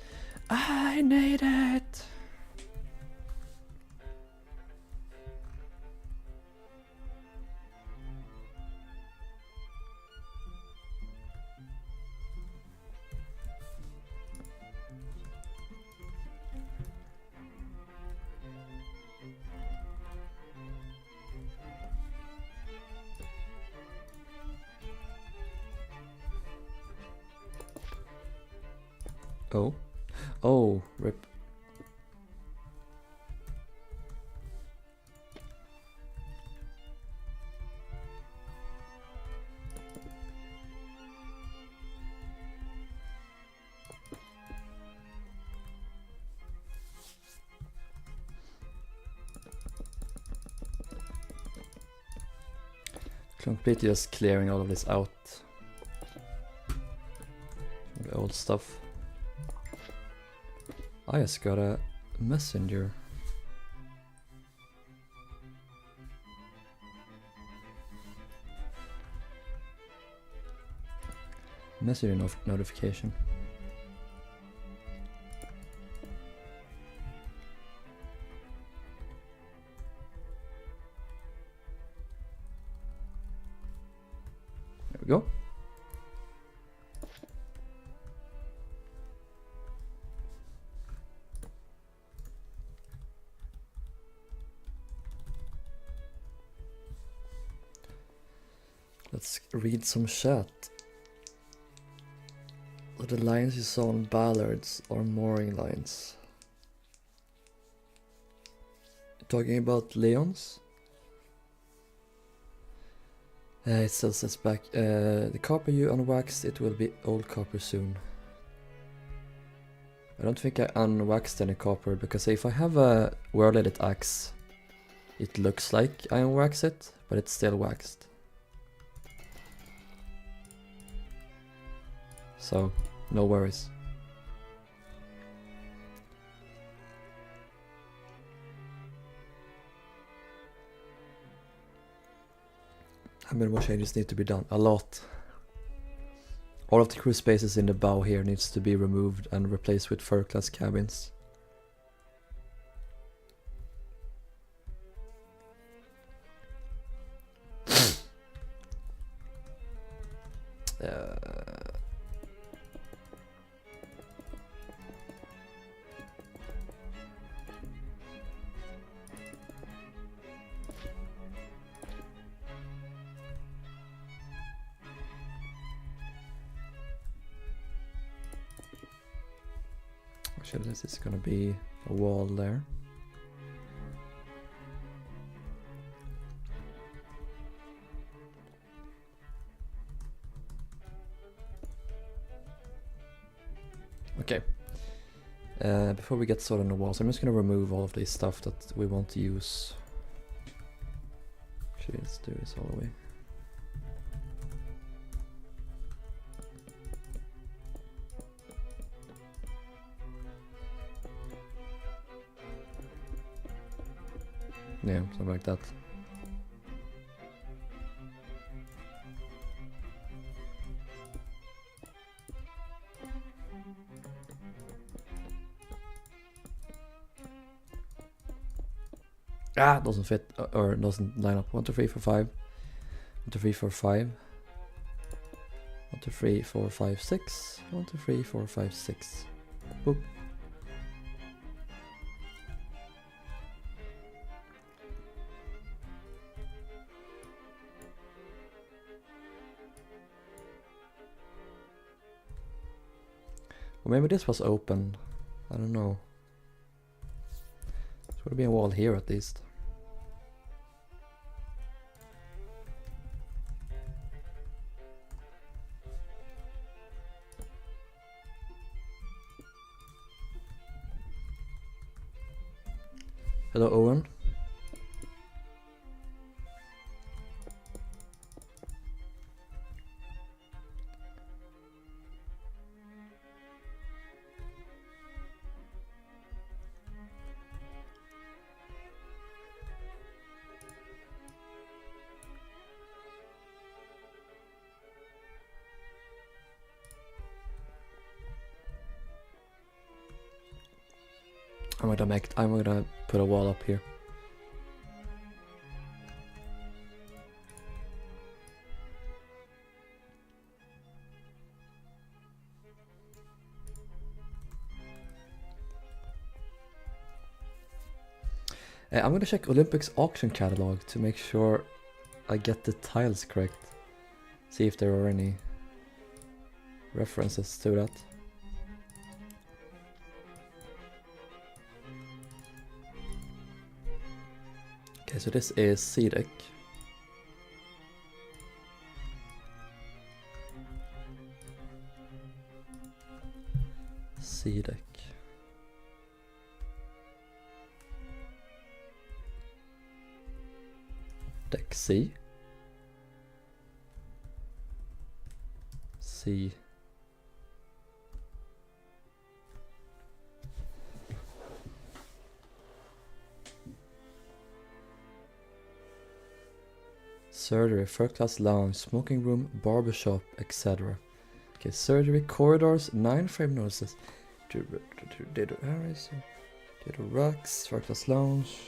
I need it. Oh. Oh, rip. Completely just clearing all of this out. The old stuff. I just got a messenger. Messenger notification. There we go. Let's read some chat. Are the lines you saw on ballards or mooring lines? Talking about Leon's? It says back, the copper you unwaxed, it will be old copper soon. I don't think I unwaxed any copper, because if I have a whirl-edit axe, it looks like I unwaxed it, but it's still waxed. So, no worries. How many more changes need to be done? A lot. All of the crew spaces in the bow here needs to be removed and replaced with first-class cabins. Actually, this is gonna be a wall there. Okay. Before we get started on the walls, I'm just gonna remove all of this stuff that we want to use. Actually, let's do this all the way. Yeah, something like that. Ah, doesn't fit or doesn't line up. 1, 2, 3, 4, 5. 1, 2, 3, 4, 5. 1, 2, 3, 4, 5, 6. 1, 2, 3, 4, 5, 6. Boop. Or maybe this was open. I don't know. There would be a wall here at least. Hello, Owen. I'm gonna put a wall up here. I'm gonna check Olympics auction catalog to make sure I get the tiles correct. See if there are any references to that. Okay, so this is C deck. C deck. Deck C. C. Surgery, first-class lounge, smoking room, barbershop, etc. Okay, surgery, corridors, 9 frame notices. Data racks, first-class lounge.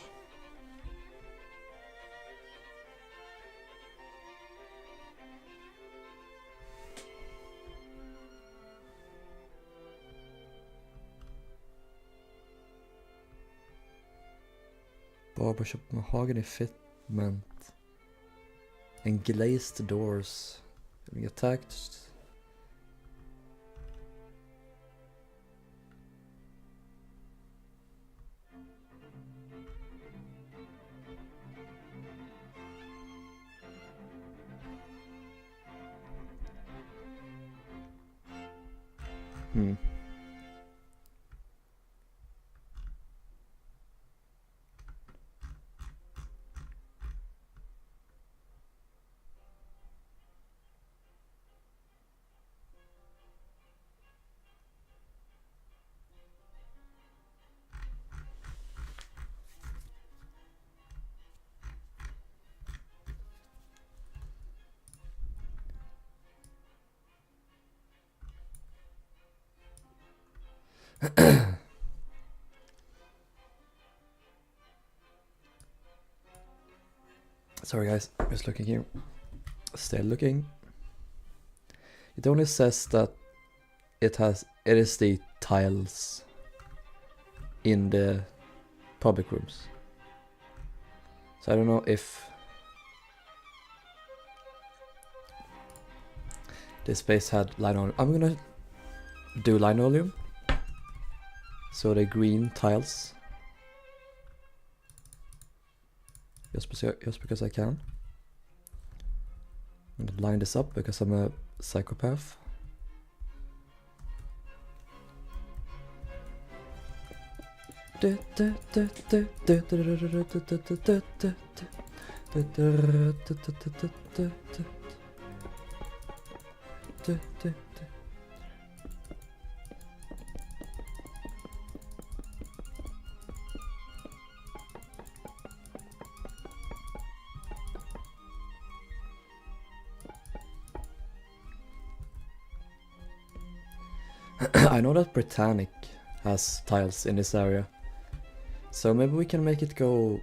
Barbershop, mahogany fitment. And glazed doors. Getting attacked. Sorry guys, just looking here. Still looking. It only says that it is the tiles in the public rooms. So I don't know if this space had linoleum. I'm gonna do linoleum. So the green tiles. Just because I can. I'm gonna line this up because I'm a psychopath. I know that Britannic has tiles in this area, so maybe we can make it go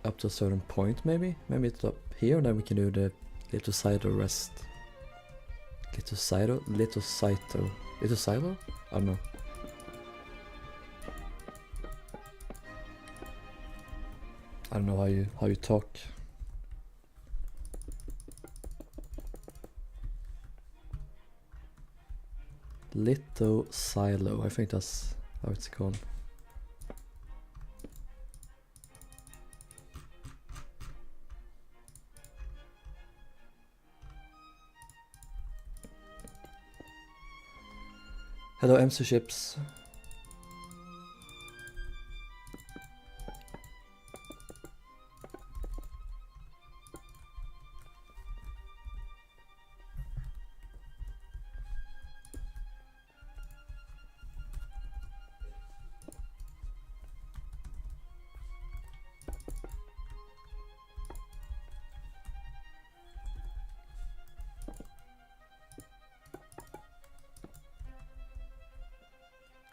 up to a certain point. Maybe it's up here, and then we can do the little silo rest. Little silo. I don't know. I don't know how you talk. Little silo, I think that's how it's called. Hello MC Ships.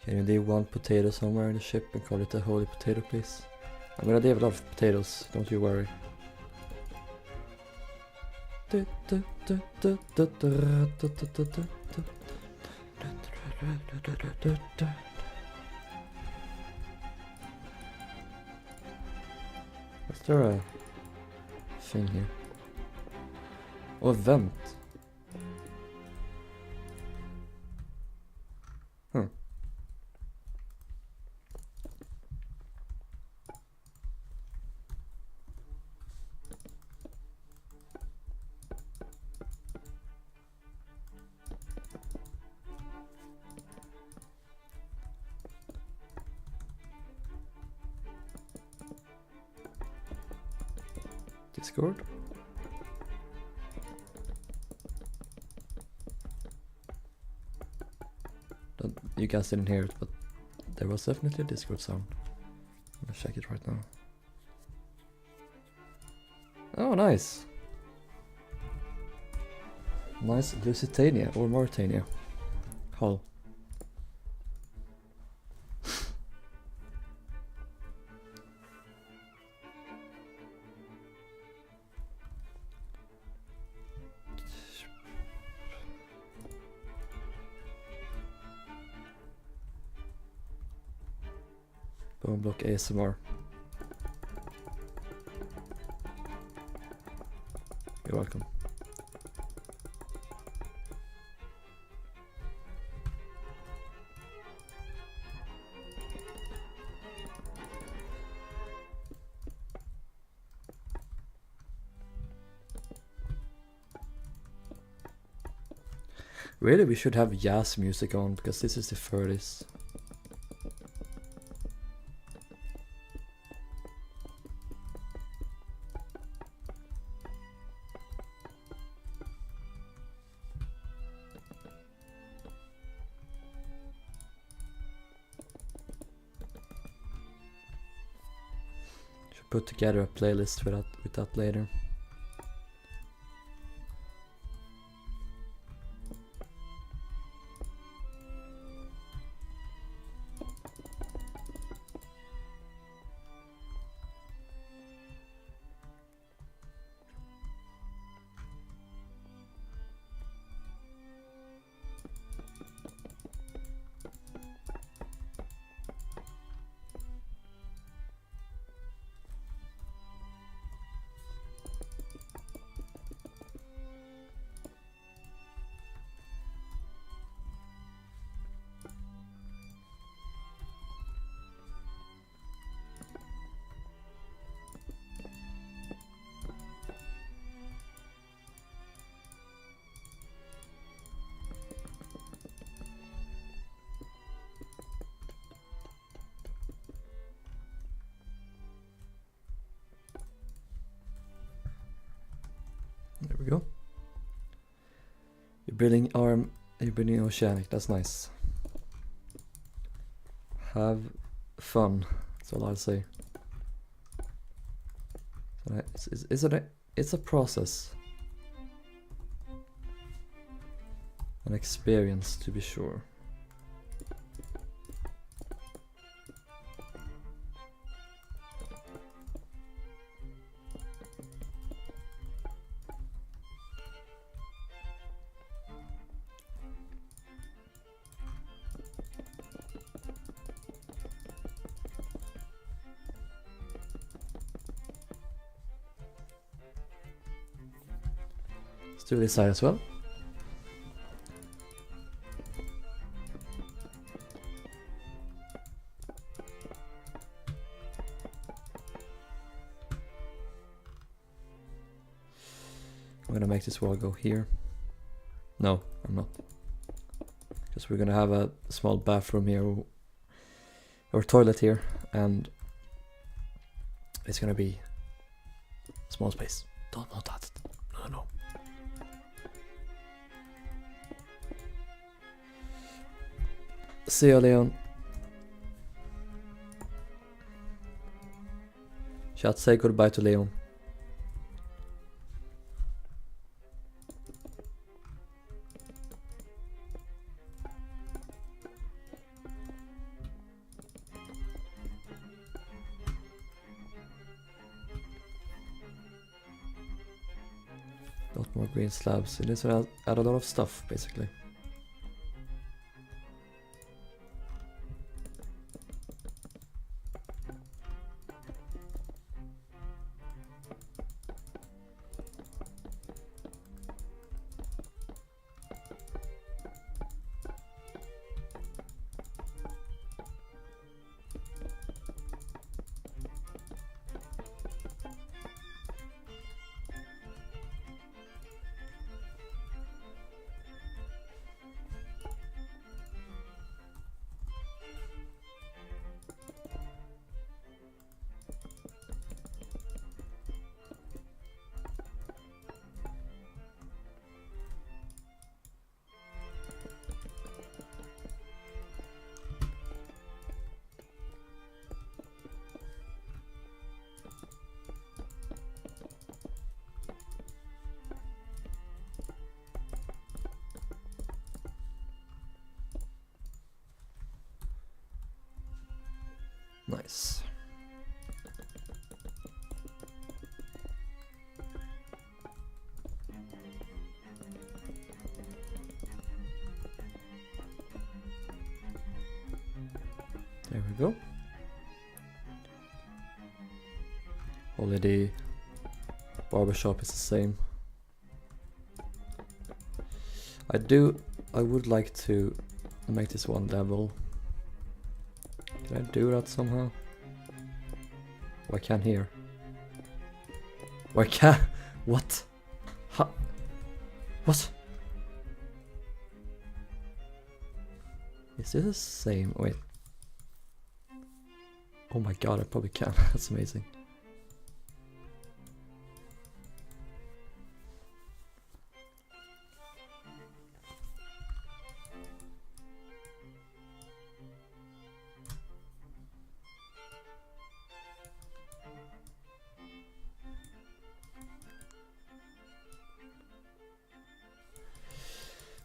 Can you leave one potato somewhere in the ship and call it a holy potato, please? I'm gonna leave a lot of potatoes, don't you worry. Is there a thing here? Oh, a vent. Huh. Discord? You guys didn't hear it, but there was definitely a Discord sound. I'm gonna check it right now. Oh, nice! Nice Lusitania or Mauritania hull. Bone block ASMR. You're welcome. Really, we should have jazz music on because this is the 30s. Put together a playlist with that later. Building arm, you're building oceanic, that's nice. Have fun, that's all I'll say. It's a process. An experience, to be sure. Let's do this side as well. I'm gonna make this wall go here. No, I'm not. Because we're gonna have a small bathroom here, or toilet here, and it's gonna be a small space. Don't know that. No. See you, Leon. Chat, say goodbye to Leon. Lot more green slabs. It is add a lot of stuff, basically. Nice. There we go. Only the barbershop is the same. I would like to make this one level. Can I do that somehow? Why can't here? Why can't? What? Ha? What? Is this the same? Wait. Oh my god, I probably can. That's amazing.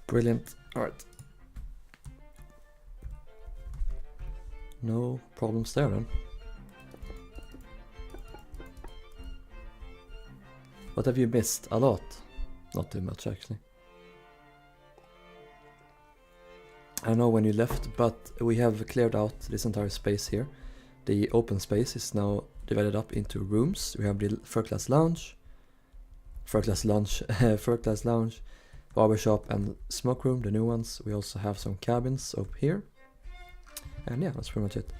Brilliant. Alright. No problems there then. What have you missed? A lot. Not too much actually. I don't know when you left, but we have cleared out this entire space here. The open space is now divided up into rooms. We have the first class lounge, barbershop and smoke room, the new ones. We also have some cabins up here. And yeah, that's pretty much it.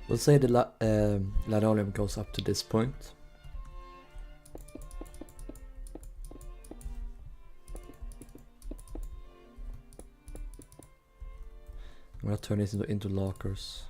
We'll say the linoleum goes up to this point. I'm gonna turn this into lockers.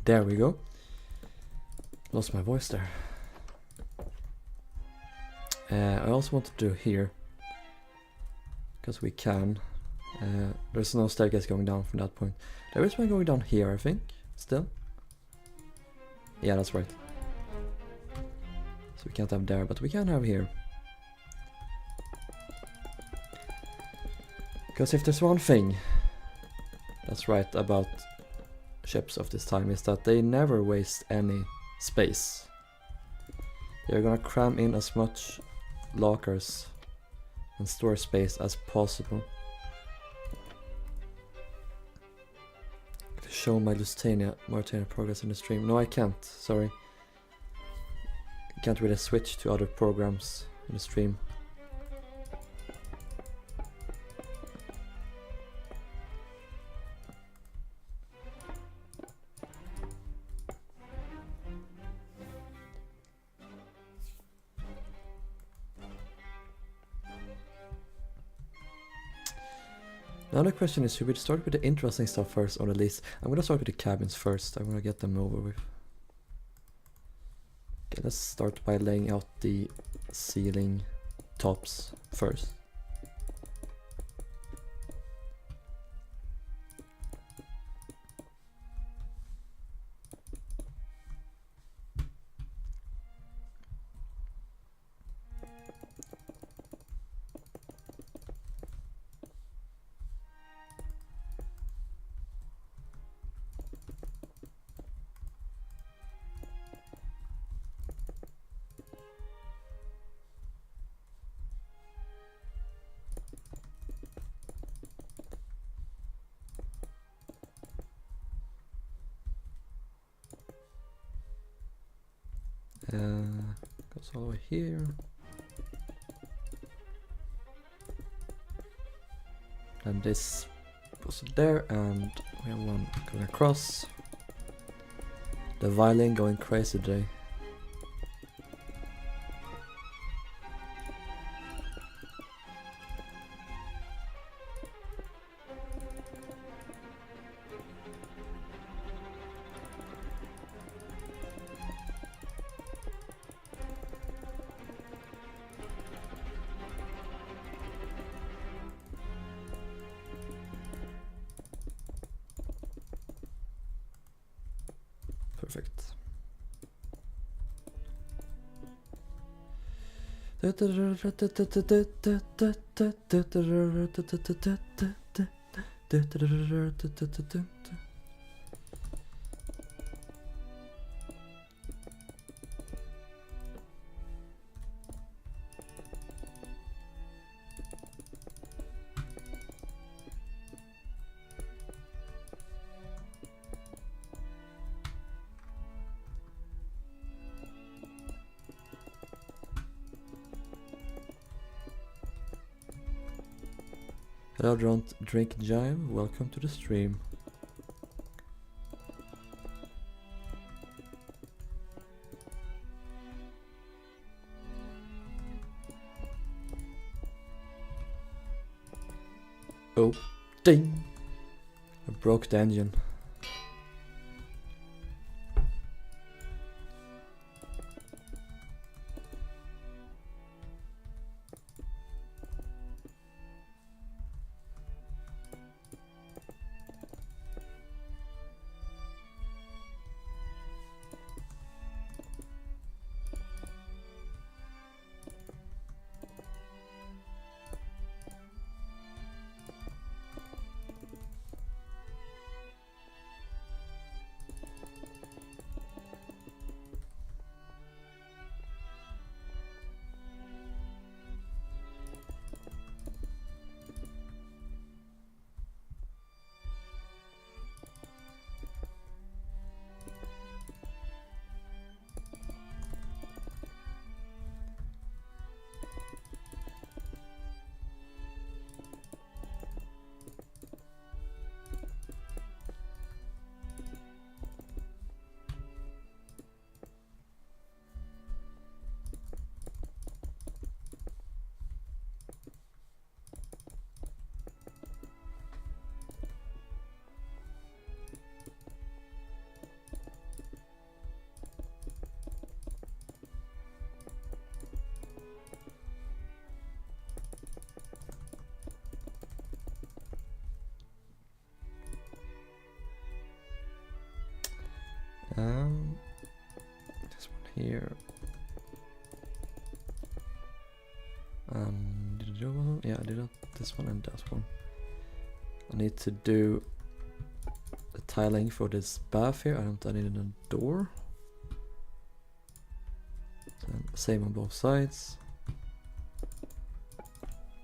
There we go. Lost my voice there. I also want to do here, because we can. There's no staircase going down from that point. There is one going down here, I think, still. Yeah, that's right. So we can't have there, but we can have here. Because if there's one thing that's right about ships of this time, is that they never waste any space. They're gonna cram in as much lockers and store space as possible. Show my Mauritania progress in the stream. No, I can't, sorry. I can't really switch to other programs in the stream. Now the question is, should we start with the interesting stuff first or the least? I'm gonna start with the cabins first. I wanna get them over with. Okay, let's start by laying out the ceiling tops first. Goes all the way here. And this goes there, and we have one going across. The violin going crazy today. Perfect. Hello, don't drink jive. Welcome to the stream. Oh, ding! I broke the engine. This one here. Did I do one? Yeah, I did this one and that one. I need to do the tiling for this bath here. I need a door. Then same on both sides.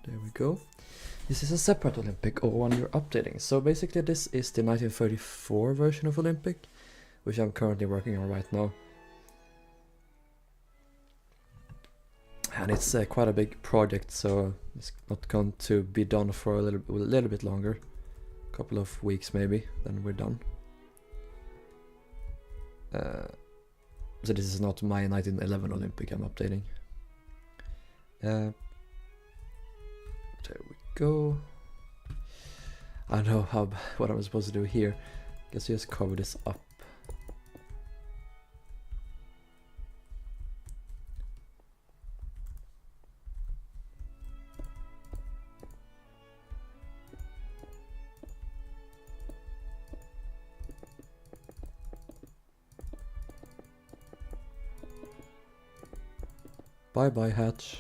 There we go. This is a separate Olympic or one you're updating. So basically this is the 1934 version of Olympic, which I'm currently working on right now. And it's quite a big project, so it's not going to be done for a little bit longer. A couple of weeks maybe, then we're done. So this is not my 1911 Olympic I'm updating. There we go. I don't know what I'm supposed to do here. Guess you just cover this up. Bye bye, hatch.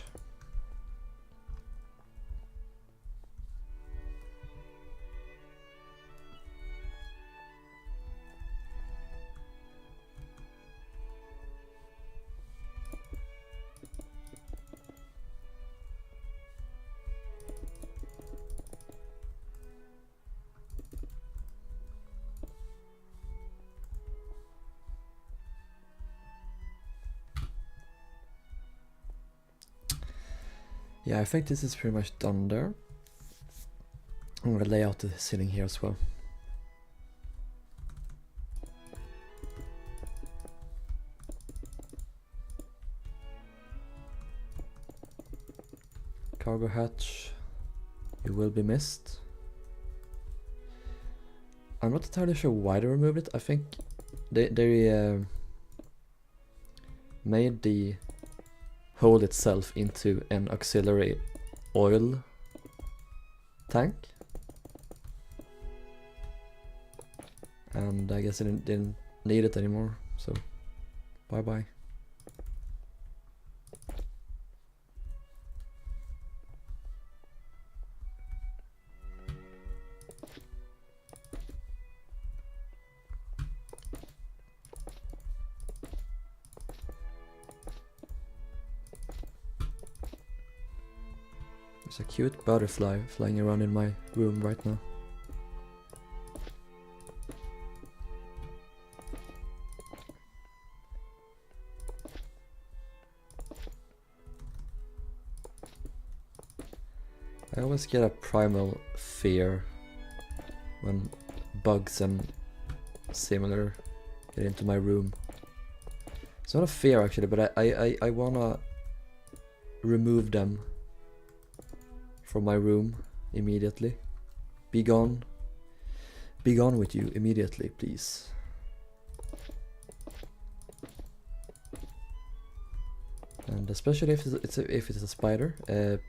Yeah, I think this is pretty much done there. I'm gonna lay out the ceiling here as well. Cargo hatch, you will be missed. I'm not entirely sure why they removed it. I think they made the hole itself into an auxiliary oil tank, and I guess it didn't need it anymore, so bye bye. There's a cute butterfly flying around in my room right now. I always get a primal fear when bugs and similar get into my room. It's not a fear actually, but I wanna remove them from my room immediately. Be gone. Be gone with you immediately, please. And especially if it's a spider,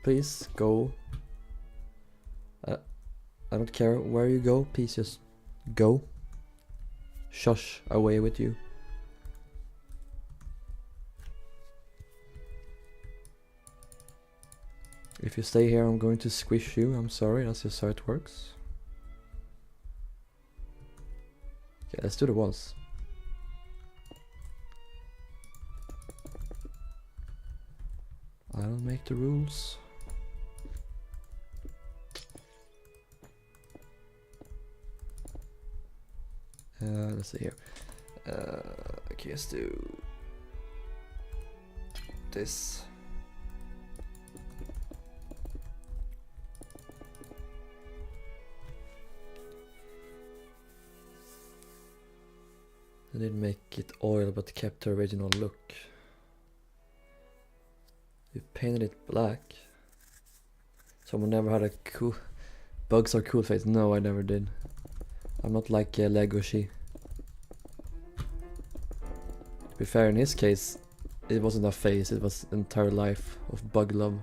please go. I don't care where you go, please just go. Shush away with you. If you stay here, I'm going to squish you. I'm sorry, that's just how it works. Okay, let's do the walls. I don't make the rules. Let's see here. Okay, let's do this. I didn't make it oil, but kept the original look. You painted it black. Someone never had a cool bugs or cool face. No, I never did. I'm not like Legoshi. To be fair, in his case, it wasn't a face, it was an entire life of bug love.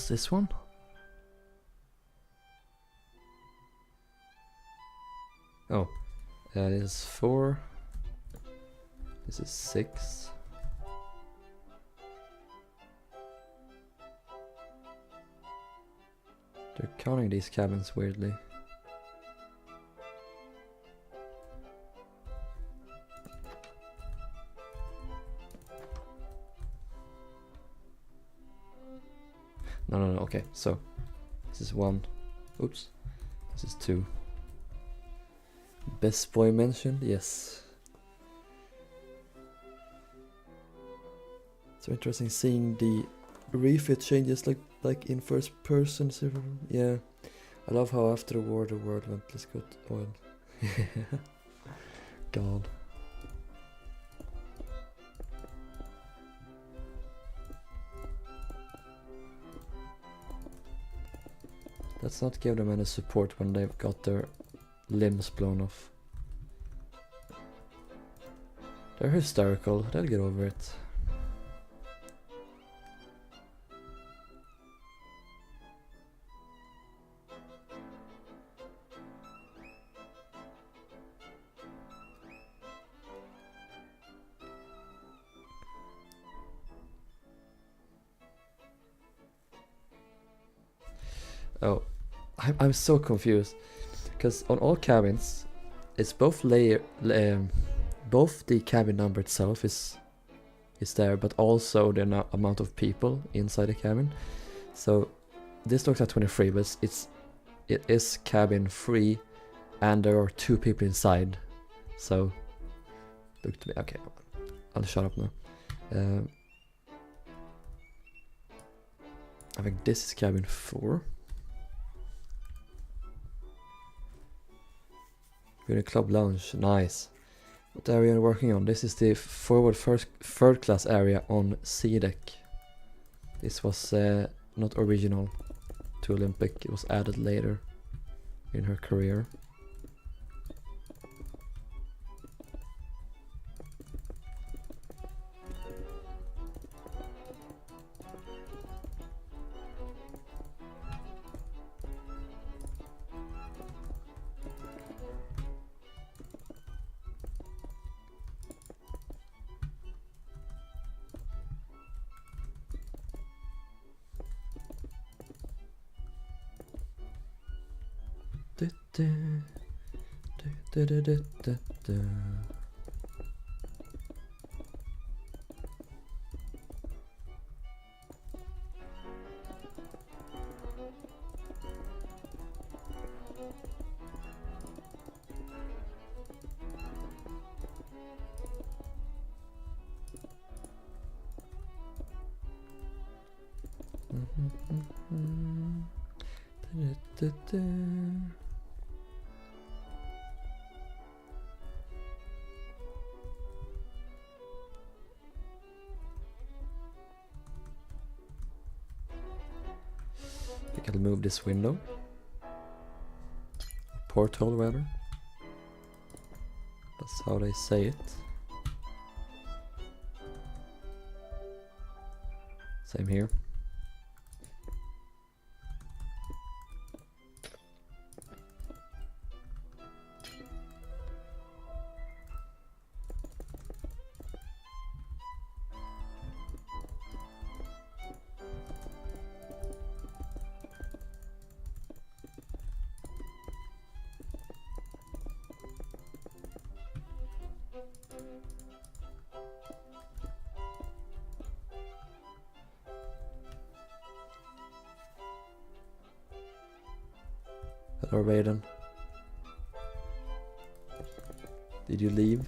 was this one? Oh, that is 4. This is 6. They're counting these cabins weirdly. No, okay, so this is 1. Oops. This is 2. Best boy mentioned, yes. So interesting seeing the refit changes like in first person. Yeah, I love how after the war the world went, let's go to oil. God. Let's not give them any support when they've got their limbs blown off. They're hysterical, they'll get over it. Oh, I'm so confused, because on all cabins, it's both both the cabin number itself is there, but also the amount of people inside the cabin. So this looks at 23, but it is cabin 3, and there are 2 people inside. So look to me. Okay, I'll shut up now. I think this is cabin 4. We're in a club lounge, nice. What area are you working on? This is the forward third class area on C deck. This was not original to Olympic, it was added later in her career. I think I'll move this window. Porthole rather. That's how they say it. Same here. Hello, Raiden. Did you leave?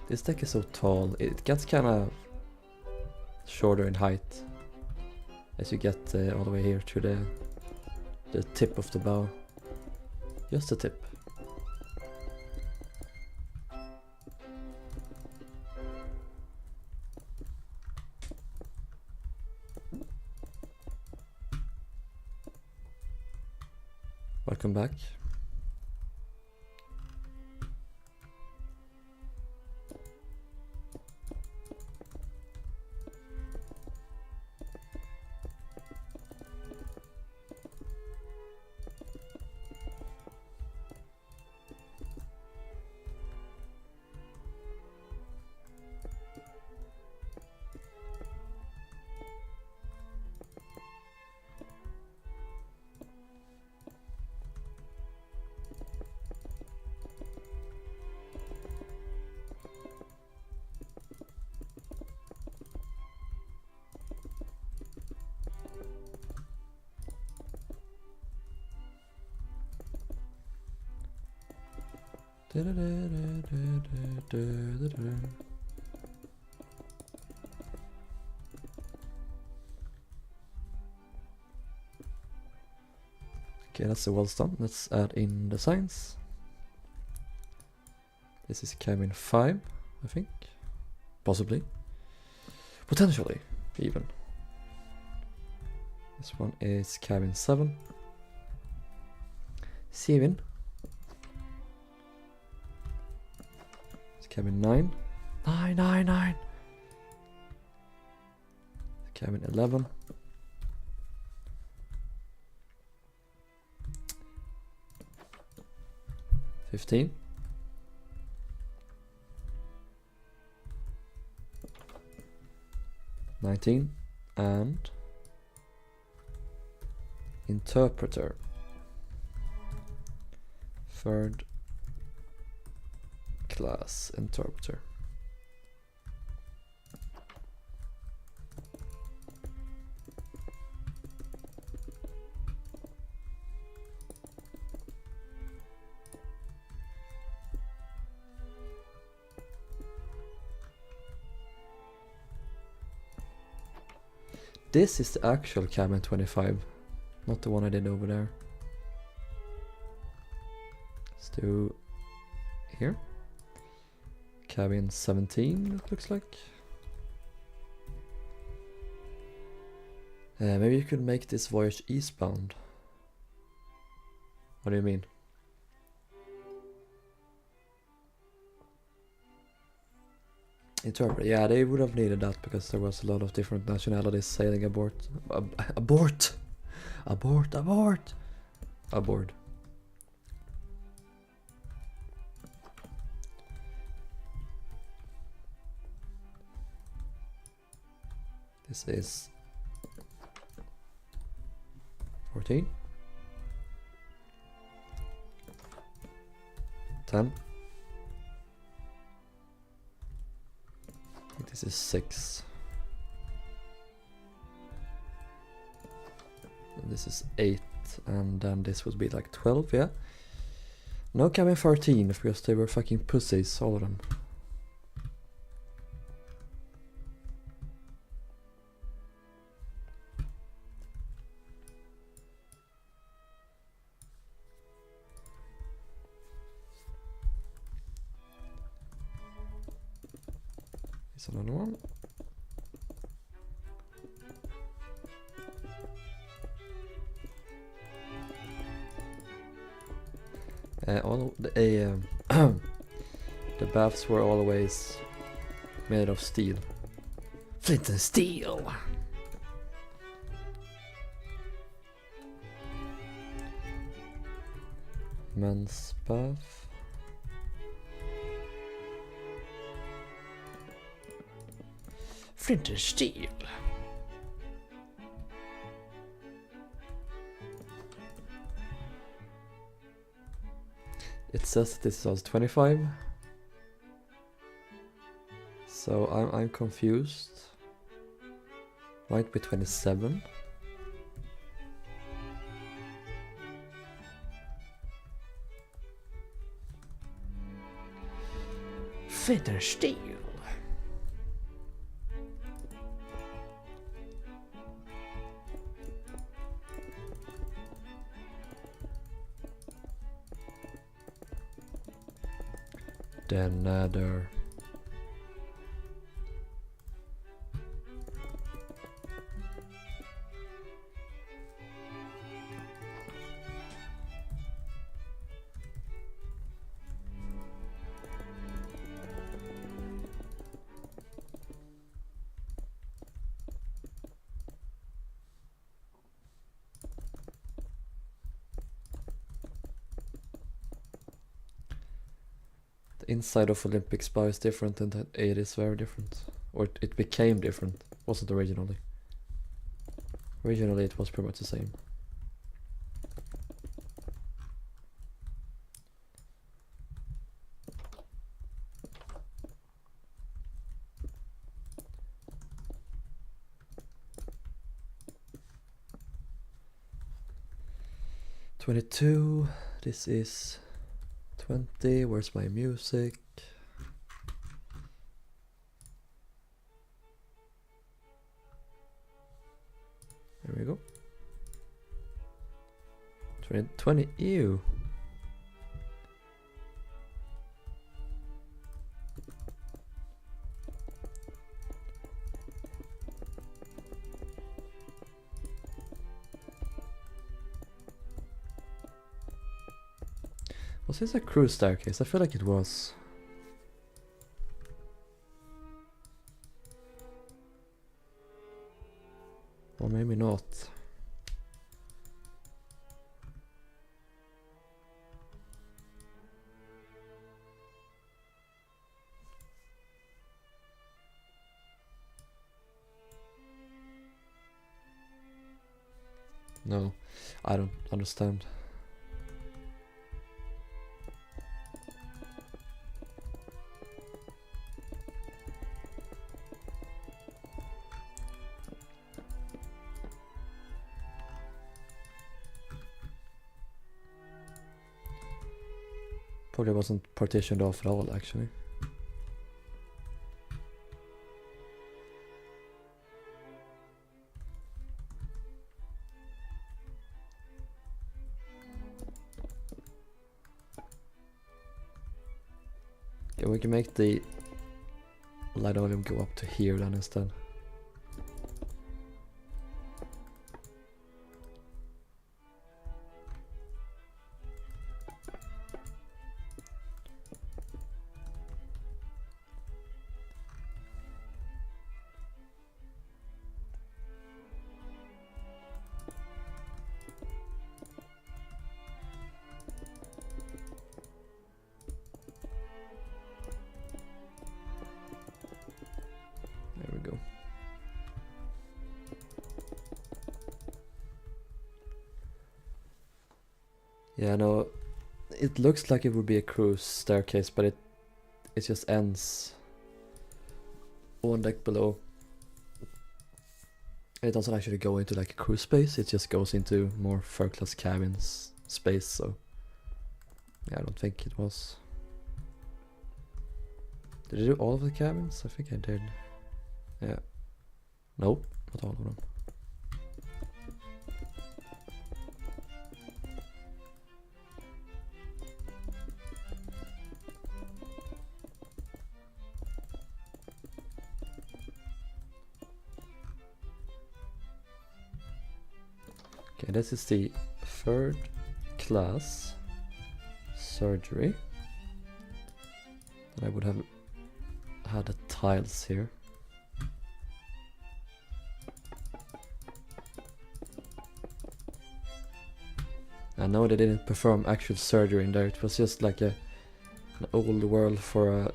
This deck is so tall, it gets kind of shorter in height as you get all the way here to the tip of the bow. Just the tip. Welcome back. Okay, that's the walls done. Let's add in the signs. This is cabin 5, I think. Possibly. Potentially, even. This one is cabin 7. 7. It's cabin 9. 9. Cabin 11. 15. 19 and interpreter. Third class interpreter. This is the actual cabin 25, not the one I did over there. Let's do here. Cabin 17, it looks like. Maybe you could make this voyage eastbound. What do you mean? Interpret. Yeah, they would have needed that because there was a lot of different nationalities sailing aboard. Abort! Aboard. This is 14. 10. I think this is 6. And this is 8, and then this would be like 12, yeah? No cabin 13, because they were fucking pussies, all of them. Here's another one. All the the baths were always made of steel. Flint and steel. Men's bath. Flint and steel. It says this was 25. So I'm confused. Might be 27. Flint and steel. The nether. The inside of Olympic Spa is different and it is very different. Or it became different. Wasn't originally. Originally it was pretty much the same. $22. This is E120, where's my music? There we go. 2020, ew. Was this a cruise staircase? I feel like it was. Or maybe not. No, I don't understand. Probably wasn't partitioned off at all, actually. Okay, we can make the light volume go up to here then instead. Yeah, no, it looks like it would be a cruise staircase, but it just ends one deck below. It doesn't actually go into like a crew space, it just goes into more third class cabins space, so yeah, I don't think it was. Did I do all of the cabins? I think I did. Yeah. Nope, not all of them. Okay, this is the third class surgery. And I would have had the tiles here. I know they didn't perform actual surgery in there. It was just like an old word for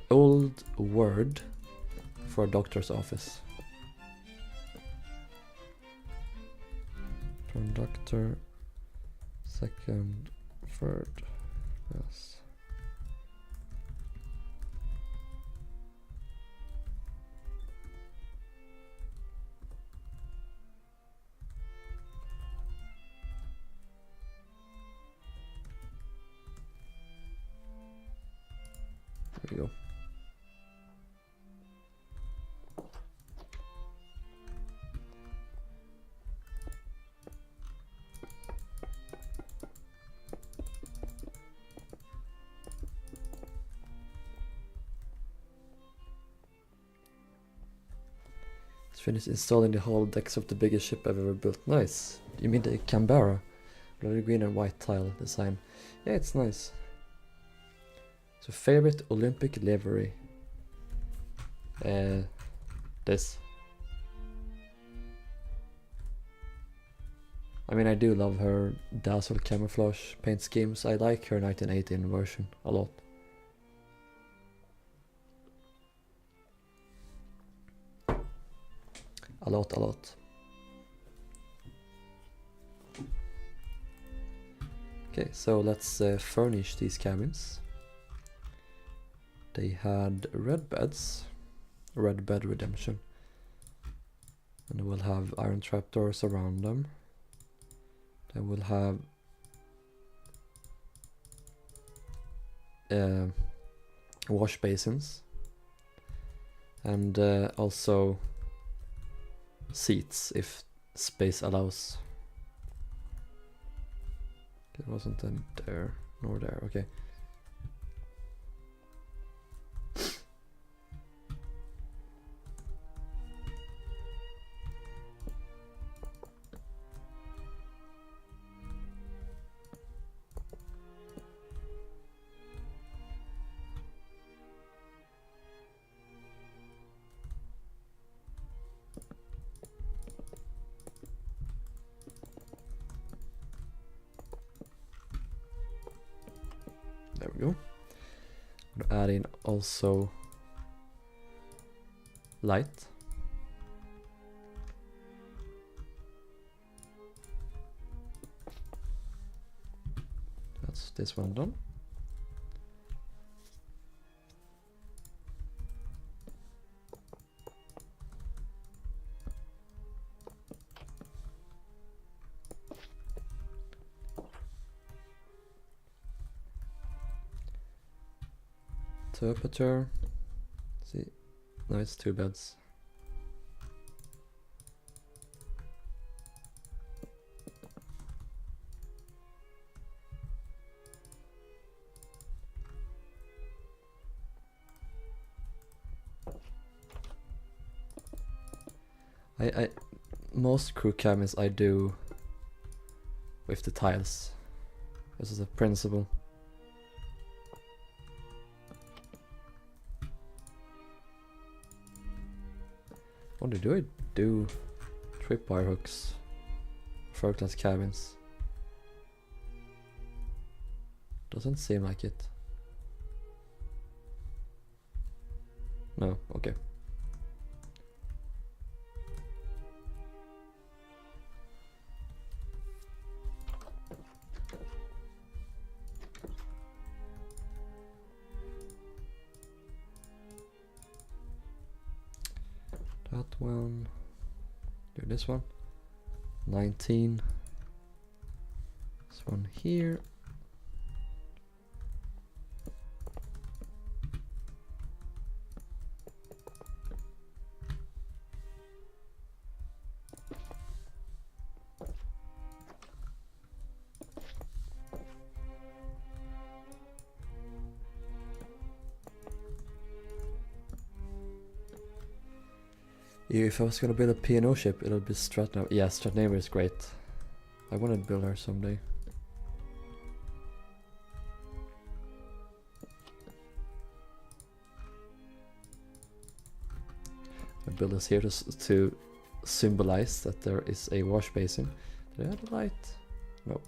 a doctor's office. From doctor, second, third, yes. There we go. Let's finish installing the whole decks of the biggest ship I've ever built. Nice. You mean the Canberra? The green and white tile design. Yeah, it's nice. So favorite Olympic livery? This. I mean, I do love her dazzle camouflage paint schemes. I like her 1918 version a lot. A lot. Okay, so let's furnish these cabins. They had red beds, red bed redemption, and we'll have iron trapdoors around them. Then we'll have wash basins, and also seats if space allows. It wasn't then there nor there. Okay. There we go. I'm gonna add in also light. That's this one done. Temperature. See, no, it's 2 beds. I most crew cabins I do with the tiles. This is a principle. What do I do? Tripwire hooks, third class cabins. Doesn't seem like it. No, okay. That one. Do this one. 19. This one here. If I was gonna build a P&O ship, it'll be Stratnaver. Yeah, Stratnaver is great. I wanna build her someday. I build this here to symbolize that there is a wash basin. Did I add a light? No.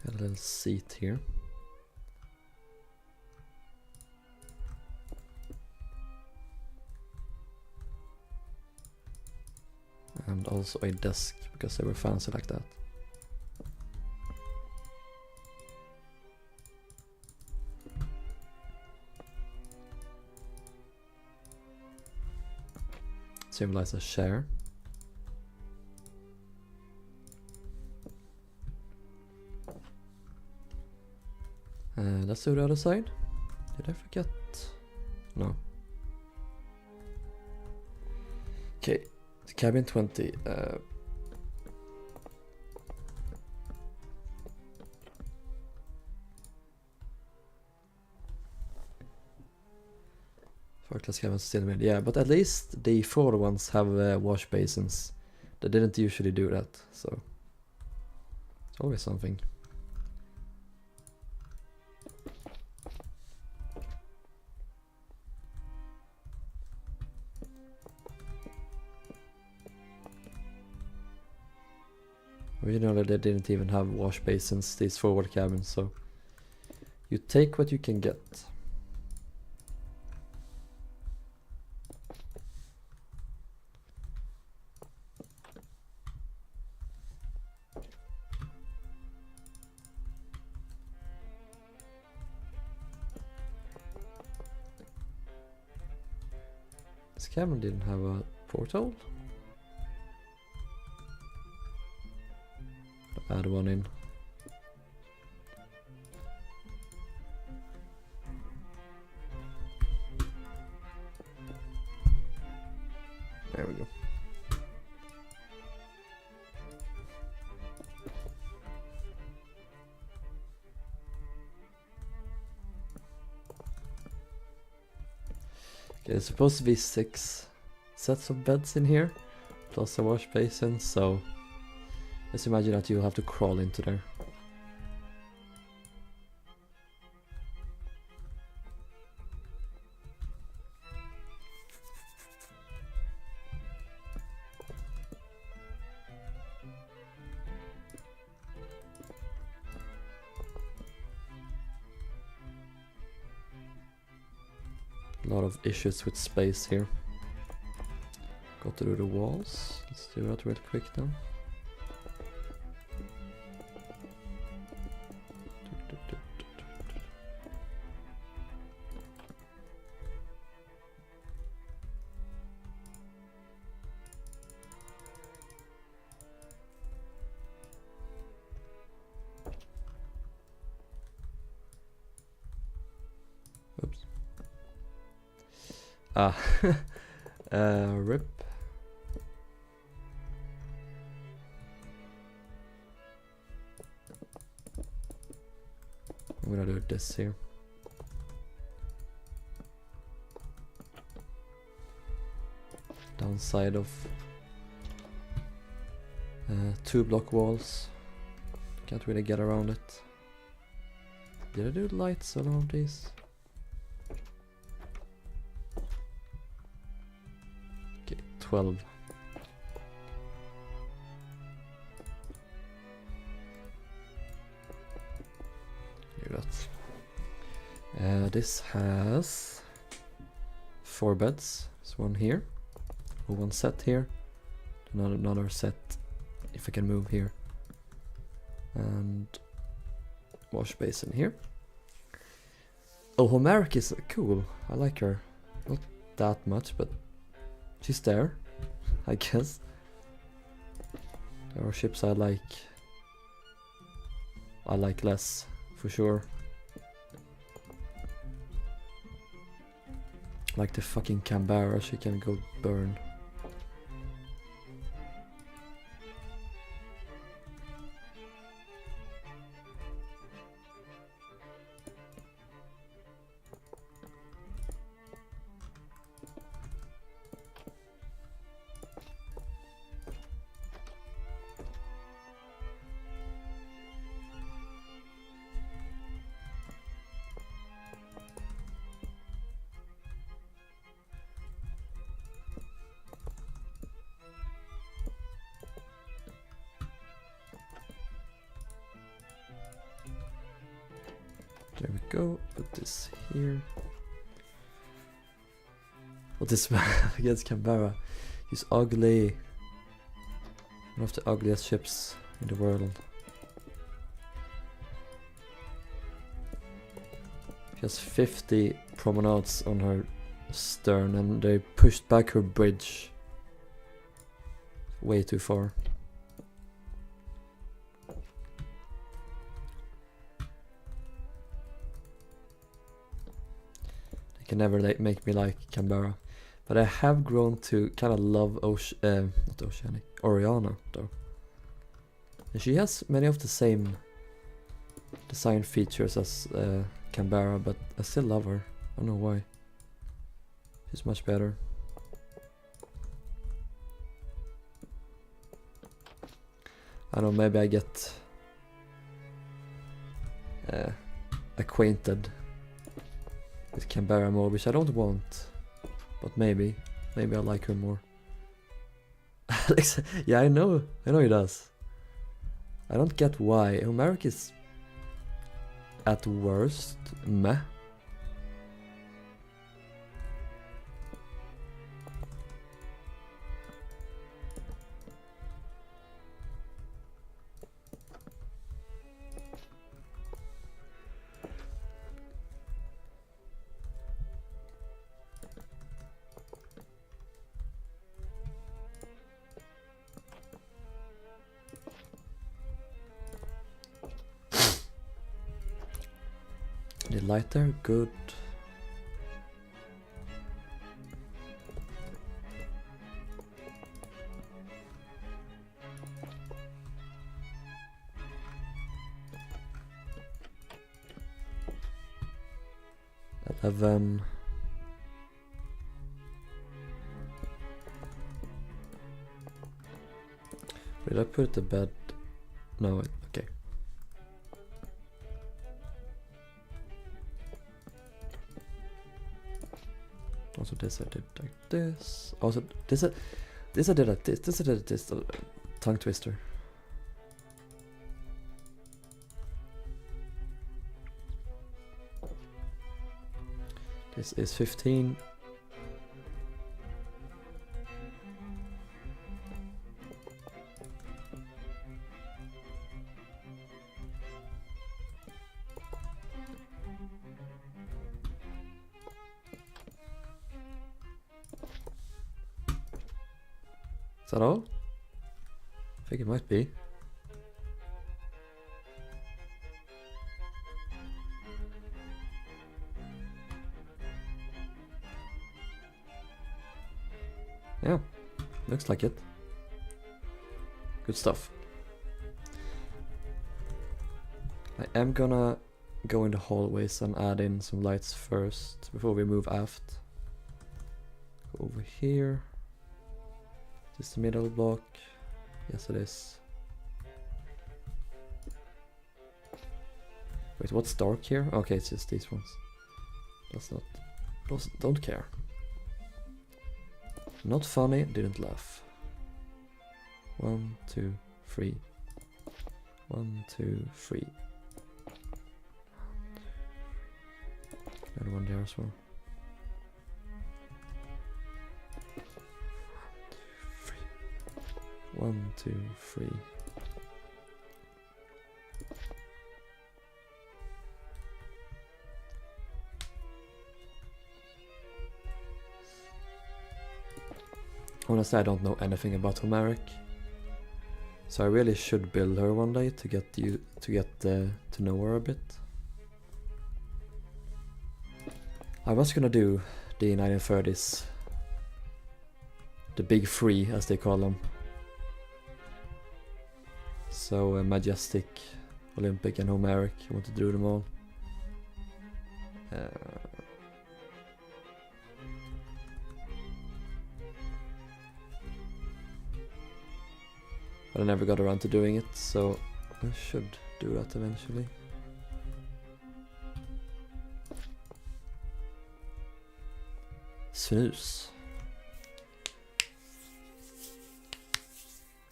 A little seat here. And also a desk, because they were fancy like that. Symbolize a chair. Let's do the other side. Did I forget? No. Okay, cabin 20. First cabin still made. Yeah, but at least the 4 ones have wash basins. They didn't usually do that, so it's always something. they didn't even have wash basins, these forward cabins, so you take what you can get. This cabin didn't have a porthole. Add one in. There we go. Okay, there's supposed to be 6 sets of beds in here, plus a wash basin, so just imagine that you'll have to crawl into there. A lot of issues with space here. Go through the walls. Let's do that real quick now. Oops. Rip. I'm gonna do this here. Downside of 2 block walls. Can't really get around it. Did I do lights on all of these? Okay, 12. Do that. This has 4 beds. There's one here, or one set here, another set if I can move here, and wash basin here. Oh, Homeric is cool. I like her. Not that much, but she's there, I guess. There are ships I like less, for sure. Like the fucking Canberra, she can go burn. There we go, put this here. What is against Canberra? He's ugly. One of the ugliest ships in the world. She has 50 promenades on her stern and they pushed back her bridge way too far. Can never make me like Canberra, but I have grown to kind of love not Oceanic, Oriana though. And she has many of the same design features as Canberra, but I still love her. I don't know why. She's much better. I don't know, maybe I get acquainted with Canberra more, which I don't want, but maybe I like her more. Alex, yeah, I know he does. I don't get why. Homeric is at worst meh. The light there, good. Wait, did I put the bed? No, okay. Also this I did like this. Also this I did like this. This I did like this. Tongue twister. This is 15. Is that all? I think it might be. Yeah, looks like it. Good stuff. I am gonna go in the hallways and add in some lights first before we move aft. Go over here. Is this the middle block? Yes, it is. Wait, what's dark here? Okay, it's just these ones. That's not... don't care. Not funny, didn't laugh. 1, 2, 3. 1, 2, 3. Another one there as well. 1, 2, 3. Honestly, I don't know anything about Homeric, so I really should build her one day to get to know her a bit. I was gonna do the 1930s, the big three as they call them. So Majestic, Olympic and Homeric, I want to do them all. But I never got around to doing it, so I should do that eventually. Snus.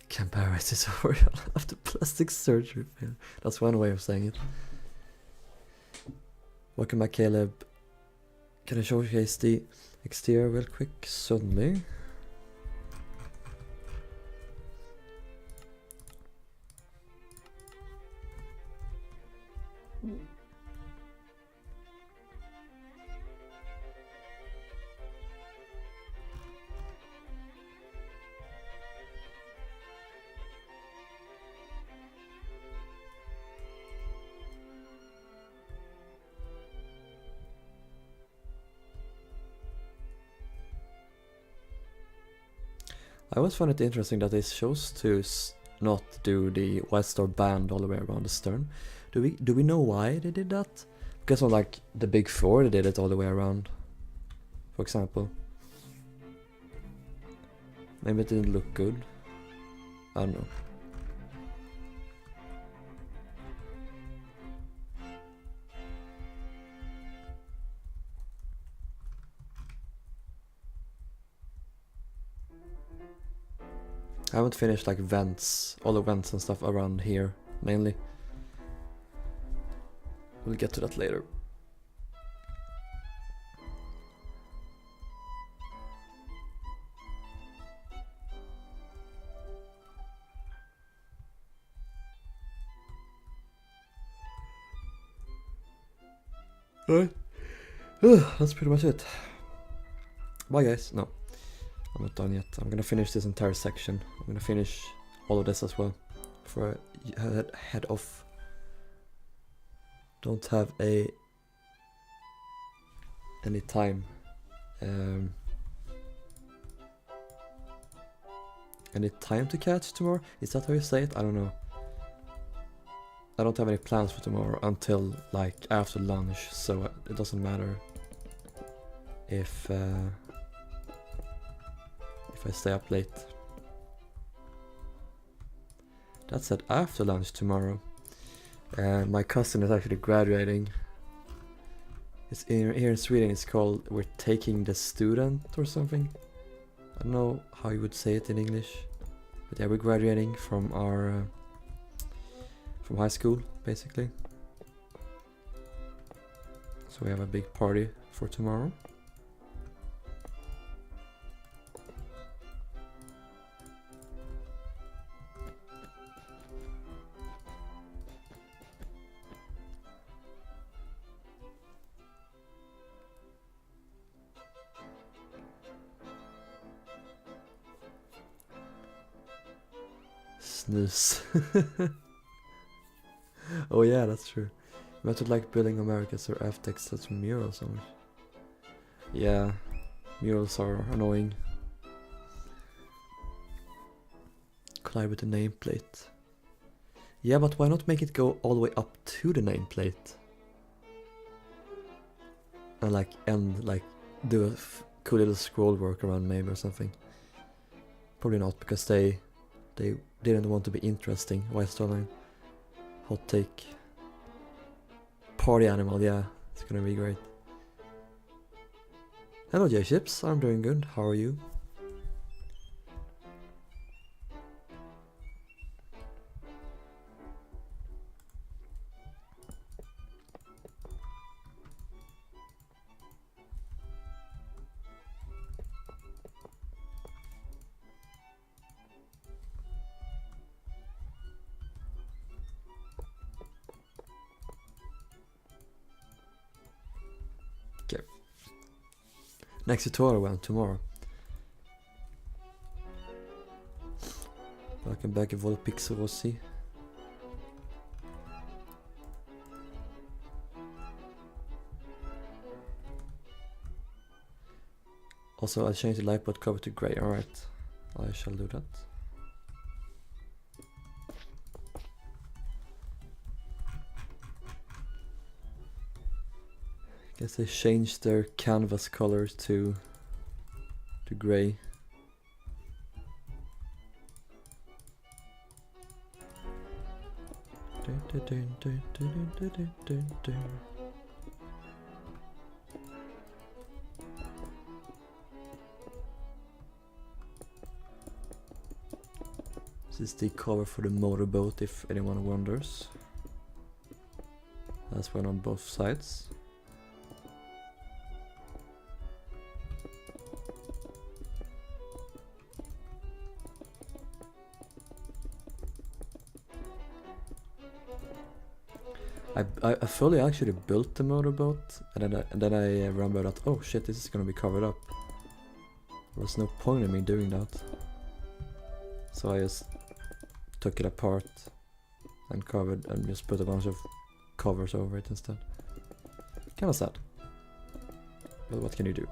Compare tutorial after plastic surgery. That's one way of saying it. Welcome back, Caleb. Can I showcase the exterior real quick? Suddenly. I always find it interesting that they chose to not do the White Star band all the way around the stern. Do we know why they did that? Because of like the big four, they did it all the way around, for example. Maybe it didn't look good. I don't know. I haven't finished like vents, all the vents and stuff around here mainly. We'll get to that later. Alright. That's pretty much it. Bye guys. No, I'm not done yet. I'm gonna finish this entire section. I'm gonna finish all of this as well before I head off. Don't have any time. Any time to catch tomorrow? Is that how you say it? I don't know. I don't have any plans for tomorrow until like after lunch, so it doesn't matter if I stay up late. That said, after lunch tomorrow, my cousin is actually graduating. It's here in Sweden. It's called "We're taking the student" or something. I don't know how you would say it in English, but yeah, we're graduating from our from high school, basically. So we have a big party for tomorrow. Snooze. Oh yeah, that's true. But to like building Americas or FTX, that's murals so much. Yeah, murals are annoying. Collide with the nameplate. Yeah, but why not make it go all the way up to the nameplate? And like do a cool little scroll work around maybe or something. Probably not, because they didn't want to be interesting. White Line. Hot take. Party animal, yeah. It's gonna be great. Hello J-Ships, I'm doing good. How are you? Next tutorial well tomorrow. Welcome back, Volpix Rossi. Also, I'll change the lightboard cover to grey. Alright, I shall do that. Guess they changed their canvas colors to grey. This is the cover for the motorboat, if anyone wonders. That's one on both sides. I fully actually built the motorboat, and then I remembered that, oh shit, this is gonna be covered up. There was no point in me doing that. So I just took it apart and covered and just put a bunch of covers over it instead. Kinda sad. But what can you do?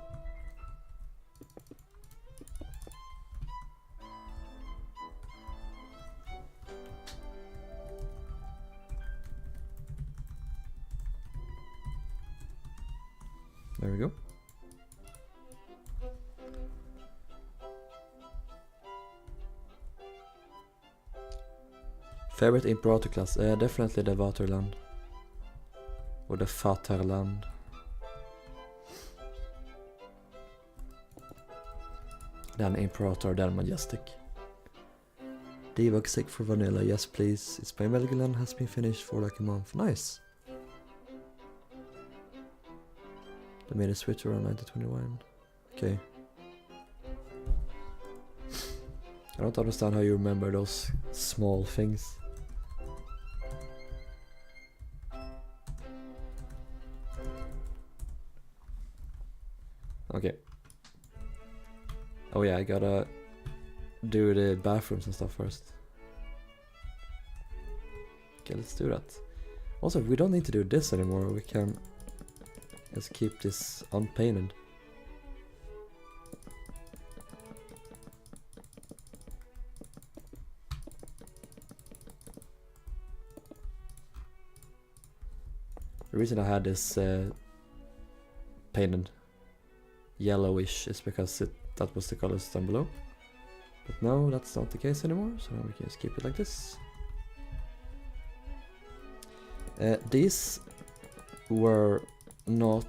There we go. Favorite Imperator class? Definitely the Vaterland. Or the Vaterland. Then Imperator, then Majestic. Debug sick for vanilla, yes please. It's by Melglan, has been finished for like a month. Nice. They made a switch around 1921. Okay. I don't understand how you remember those small things. Okay. Oh yeah, I gotta do the bathrooms and stuff first. Okay, let's do that. Also, we don't need to do this anymore. We can just keep this unpainted. The reason I had this painted yellowish is because that was the colors down below. But no, that's not the case anymore, so we can just keep it like this. These were not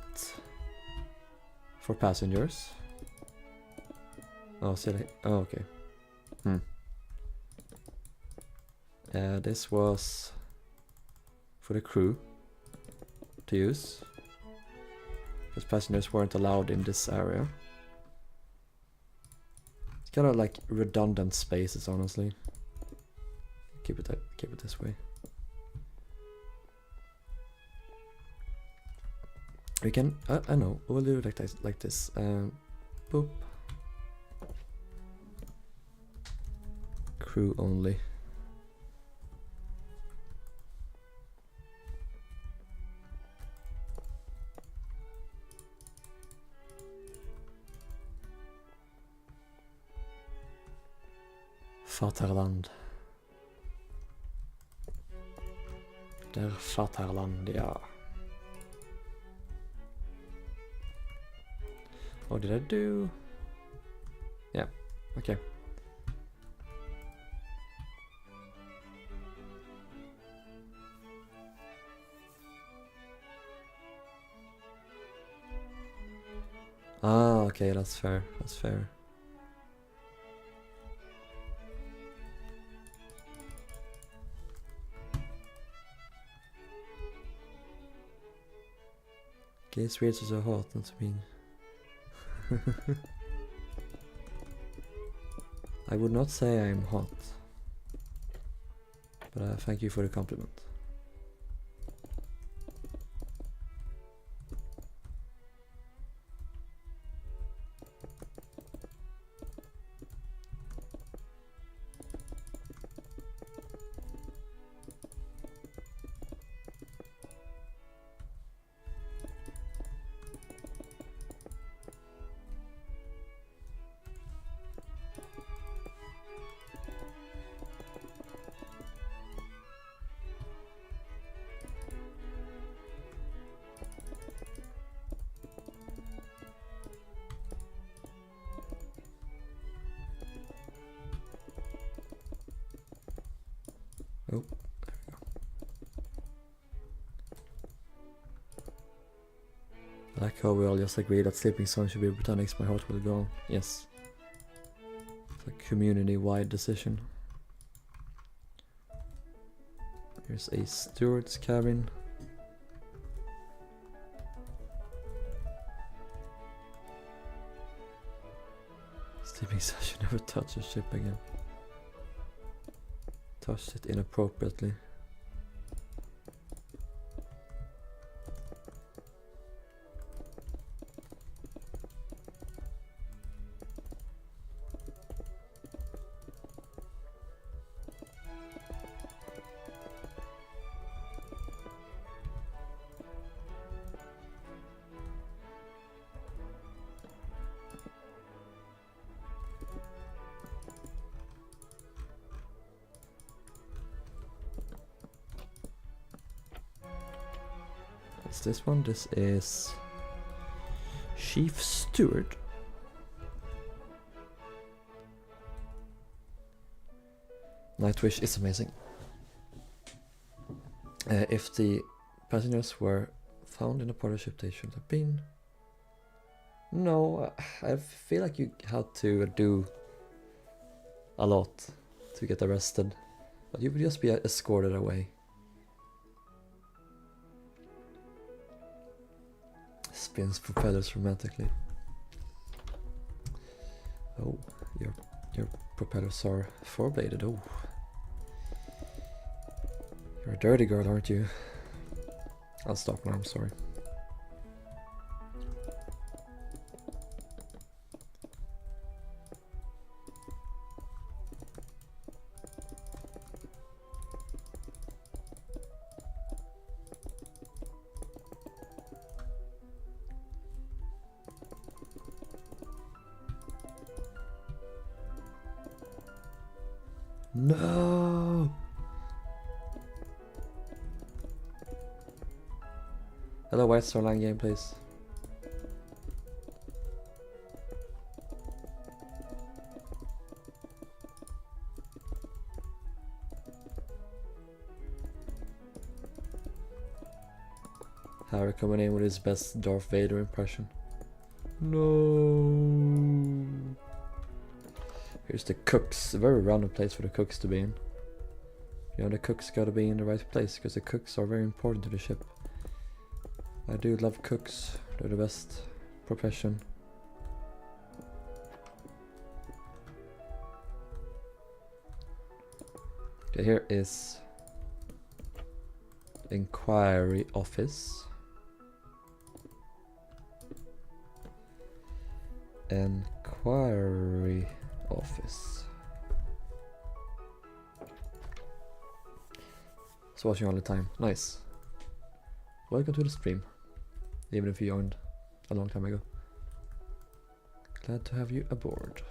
for passengers. Oh, silly. Oh, okay. This was for the crew to use, because passengers weren't allowed in this area. It's kind of like redundant spaces, honestly. Keep it this way. We can. I know. We'll do it like this. Boop. Crew only. Vaterland. Der Vaterland, ja. What did I do? Yeah, okay. Ah, okay, that's fair. That's fair. Gaze rates are so hot, that's mean. I would not say I am hot, but thank you for the compliment. Oh, there we go. I like how we all just agree that Sleeping Sun should be Britannic's My Heart Will Go On. Yes. It's a community-wide decision. Here's a steward's cabin. Sleeping Sun should never touch a ship again. Touched it inappropriately. What's this one? This is Chief Steward. Nightwish is amazing. If the passengers were found in a part of the ship, they should have been. No, I feel like you had to do a lot to get arrested, but you would just be escorted away. Spins propellers romantically. Oh, your propellers are four-bladed. Oh, you're a dirty girl, aren't you? I'll stop now, I'm sorry. No! Hello, White Star Line game, please. Harry coming in with his best Darth Vader impression. No. Here's the cooks. A very random place for the cooks to be in. You know, the cooks gotta be in the right place because the cooks are very important to the ship. I do love cooks. They're the best profession. Okay, here is inquiry office. Inquiry office. It's watching all the time. Nice. Welcome to the stream. Even if you joined a long time ago. Glad to have you aboard.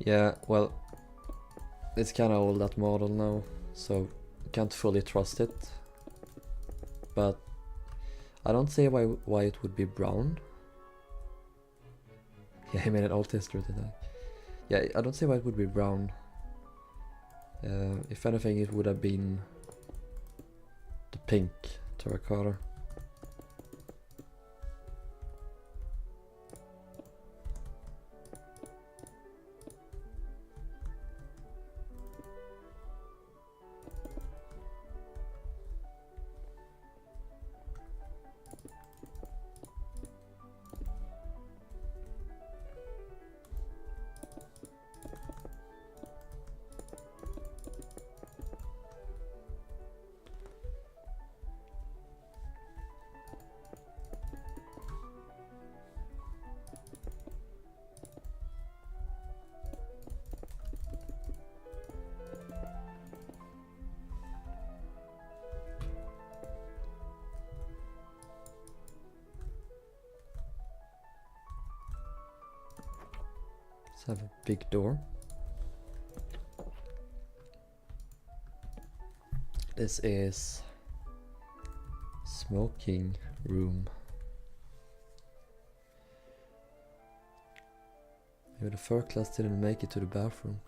Yeah, well, it's kind of old, that model now, so can't fully trust it. But I don't see why it would be brown. Yeah, he made an alt history today. Yeah, I don't see why it would be brown. If anything, it would have been the pink terracotta. Let's have a big door. This is smoking room. Maybe the fur class didn't make it to the bathroom.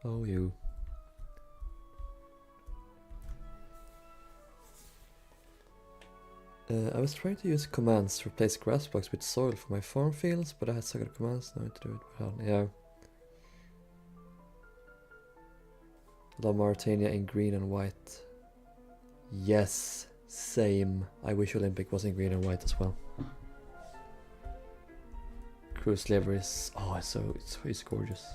Oh, you. I was trying to use commands to replace grass blocks with soil for my farm fields, but I had second commands now to do it without. Yeah. La Mauritania in green and white. Yes, same. I wish Olympic was in green and white as well. Cruise liveries. Oh, it's gorgeous.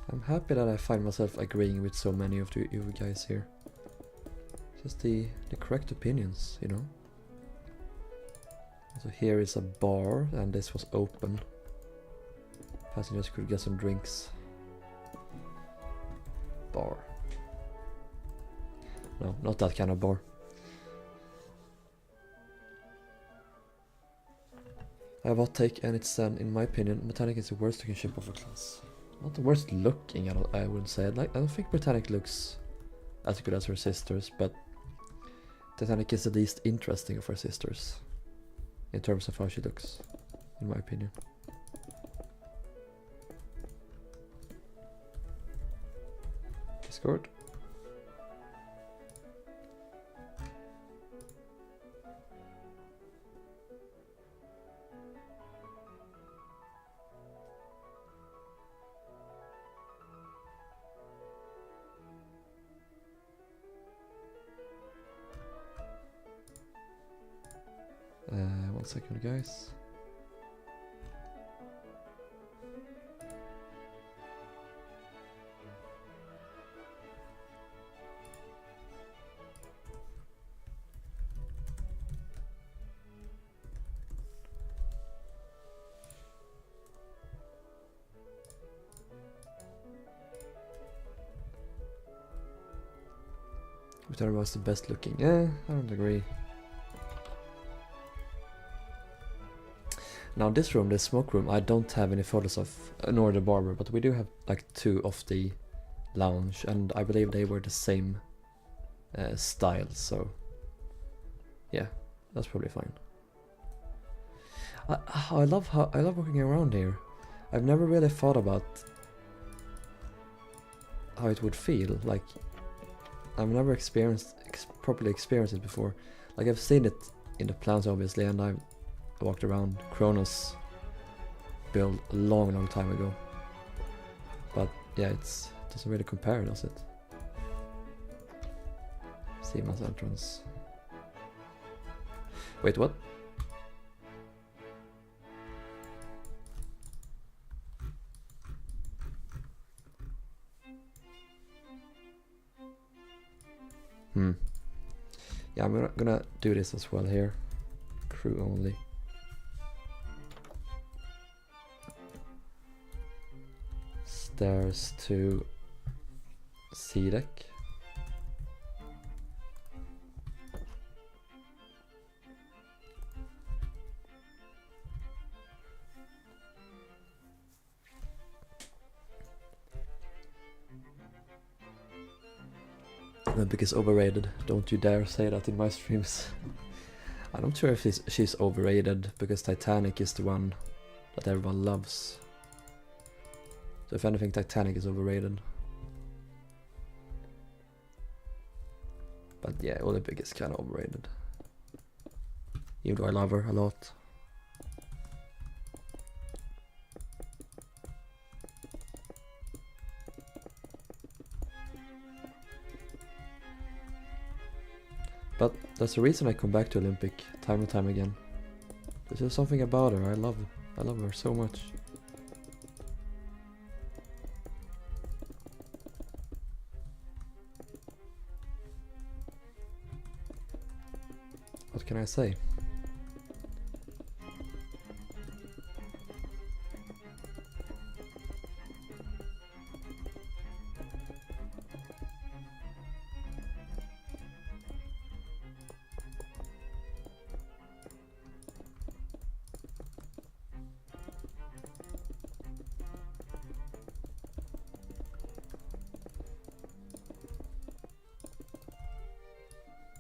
I'm happy that I find myself agreeing with so many of you guys here. Just the correct opinions, you know. So here is a bar, and this was open. Passengers could get some drinks. Bar. No, not that kind of bar. I have hot take, and it's in my opinion, Britannic is the worst looking ship of a class. Not the worst looking, I would say. Like, I don't think Britannic looks as good as her sisters, but Titanic is the least interesting of her sisters in terms of how she looks, in my opinion. Discord. One second, guys. Whichever was the best looking. Yeah, I don't agree. Now this room, the smoke room, I don't have any photos of, nor the barber, but we do have like 2 of the lounge, and I believe they were the same style, so yeah, that's probably fine. I love walking around here. I've never really thought about how it would feel. Like, I've never properly experienced it before. Like, I've seen it in the plans obviously, and I've walked around Kronos build a long time ago. But yeah, it doesn't really compare, does it? Seaman's entrance. Wait, what? Yeah, I'm gonna do this as well here. Crew only. Stairs to sea deck. Olympic is overrated. Don't you dare say that in my streams. I'm not sure if she's overrated, because Titanic is the one that everyone loves. So if anything, Titanic is overrated. But yeah, Olympic is kind of overrated. Even though I love her a lot. But that's the reason I come back to Olympic time and time again. There's just something about her. I love her so much. What can I say?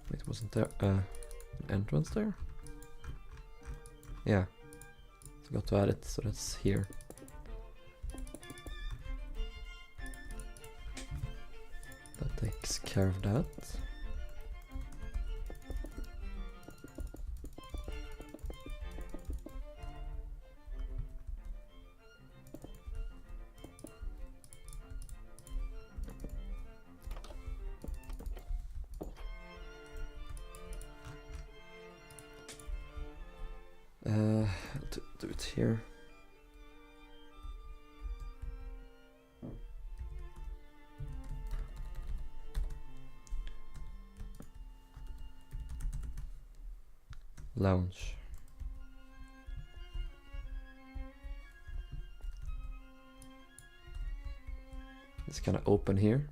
Wait, wasn't there an entrance there? Yeah. Forgot to add it, so that's here. That takes care of that. Do it here. Lounge. It's kind of open here.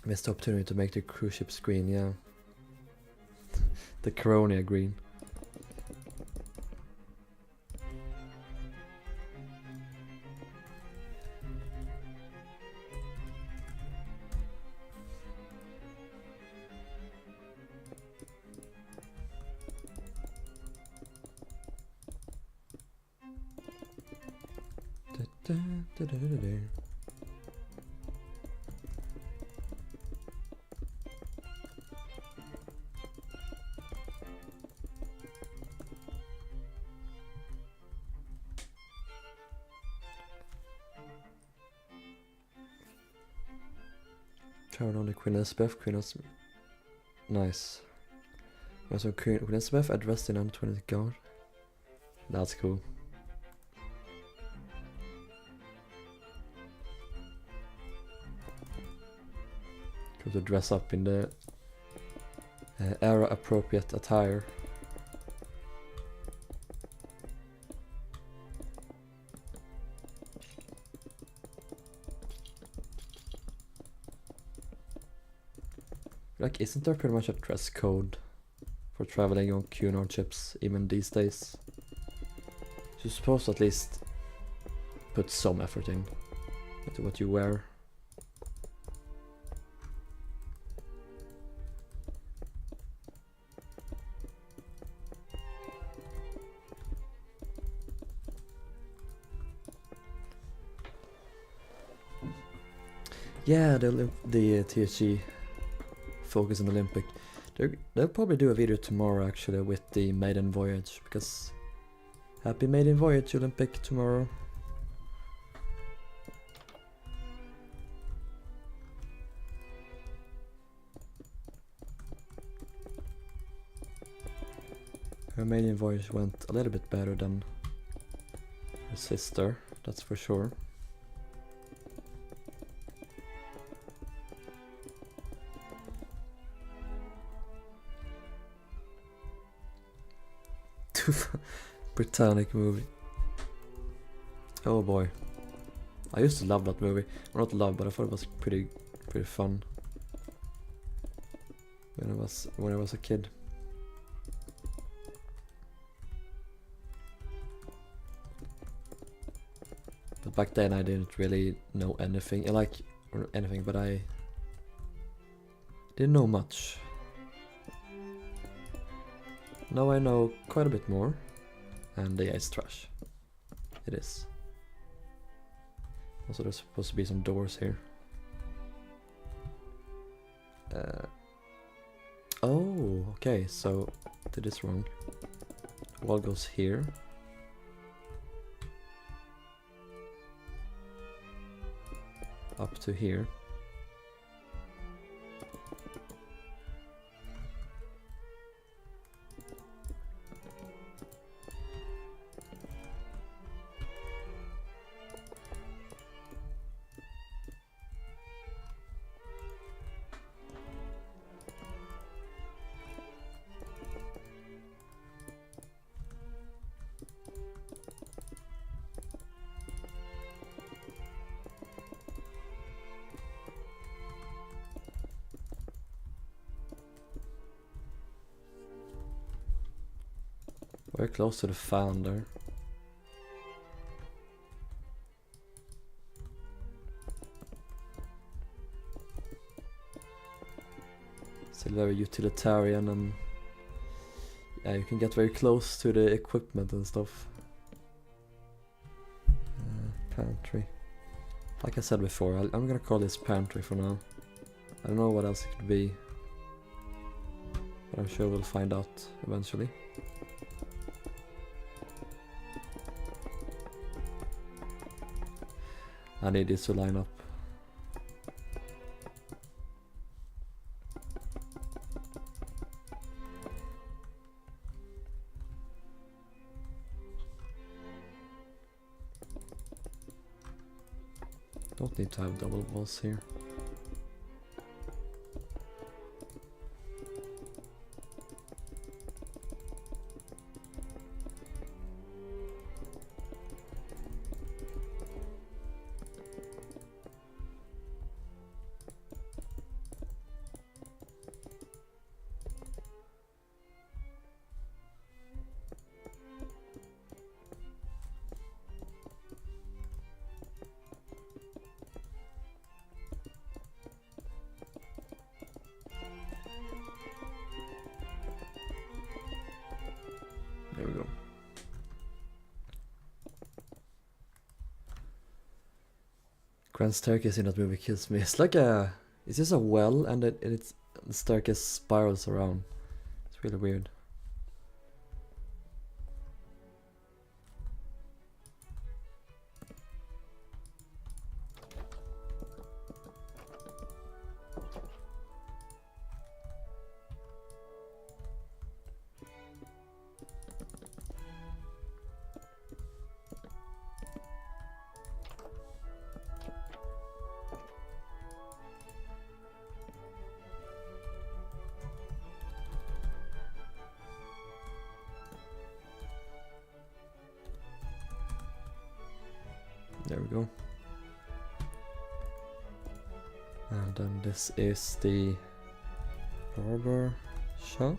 Missed the opportunity to make the cruise ships green, yeah. The Coronia green. Turn on the Queen Elizabeth, nice. Also Queen Elizabeth addressed in under 20 guard. That's cool. Cool to dress up in the era appropriate attire. Like, isn't there pretty much a dress code for traveling on Cunard ships even these days? You're supposed to at least put some effort in into what you wear. Yeah, the THG focus on Olympic. They'll probably do a video tomorrow actually with the maiden voyage, because happy maiden voyage Olympic tomorrow. Her maiden voyage went a little bit better than her sister, that's for sure. Britannic movie. Oh boy. I used to love that movie. Well, not love, but I thought it was pretty fun when I was a kid. But back then I didn't really know anything. But I didn't know much. Now I know quite a bit more, and yeah, it's trash. It is. Also, there's supposed to be some doors here. Oh, okay, so did this wrong. Wall goes here. Up to here. Very close to the fan there. Still very utilitarian, and yeah, you can get very close to the equipment and stuff. Pantry. Like I said before, I'm gonna call this pantry for now. I don't know what else it could be, but I'm sure we'll find out eventually. I need this to line up. Don't need to have double walls here. There we go. Grand staircase in that movie kills me. It's like a... It's just a well and the staircase spirals around. It's really weird. There we go. And then this is the Barber shop.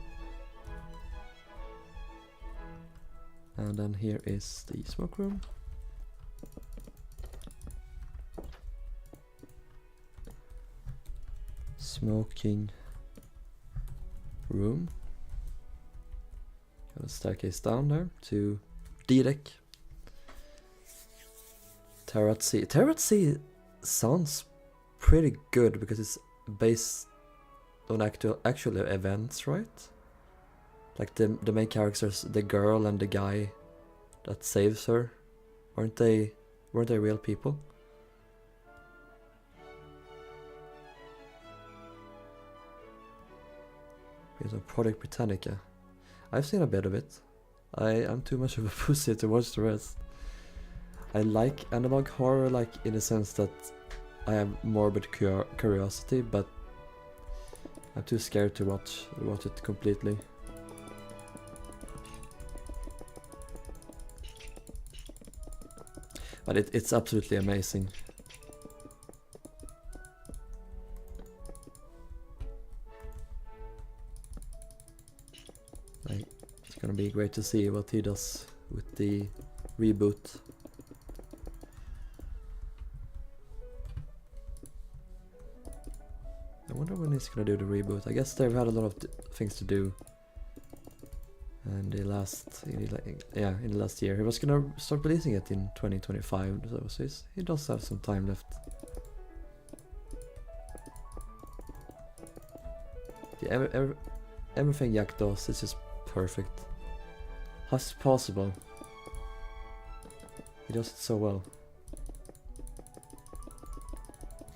And then here is the smoke room. Smoking room. Got a staircase down there to D-deck. Terrazzi. Terrazzi sounds pretty good because it's based on actual events, right? Like the main characters, the girl and the guy that saves her, weren't they real people? Here's a Project Britannica. I've seen a bit of it. I'm too much of a pussy to watch the rest. I like analog horror, like in the sense that I have morbid curiosity, but I'm too scared to watch it completely. But it's absolutely amazing. Like, it's gonna be great to see what he does with the reboot. I wonder when he's gonna do the reboot. I guess they've had a lot of things to do. And in the last year, he was gonna start releasing it in 2025. So he does have some time left. Yeah, everything Jack does is just perfect. How's it possible? He does it so well.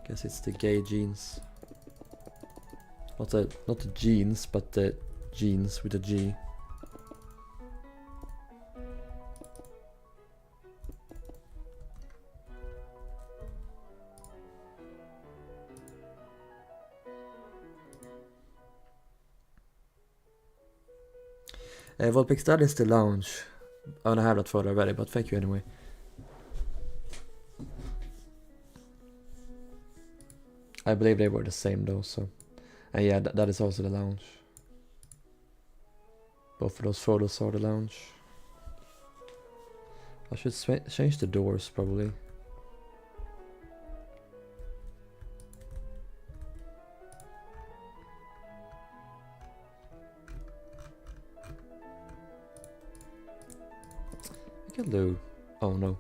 Guess it's the gay genes. Not the genes, but the genes with a G. Volpix, that is the lounge. Oh, and I have that photo already, but thank you anyway. I believe they were the same though, so... And yeah, that is also the lounge. Both of those photos are the lounge. I should change the doors, probably. I can do... Oh no.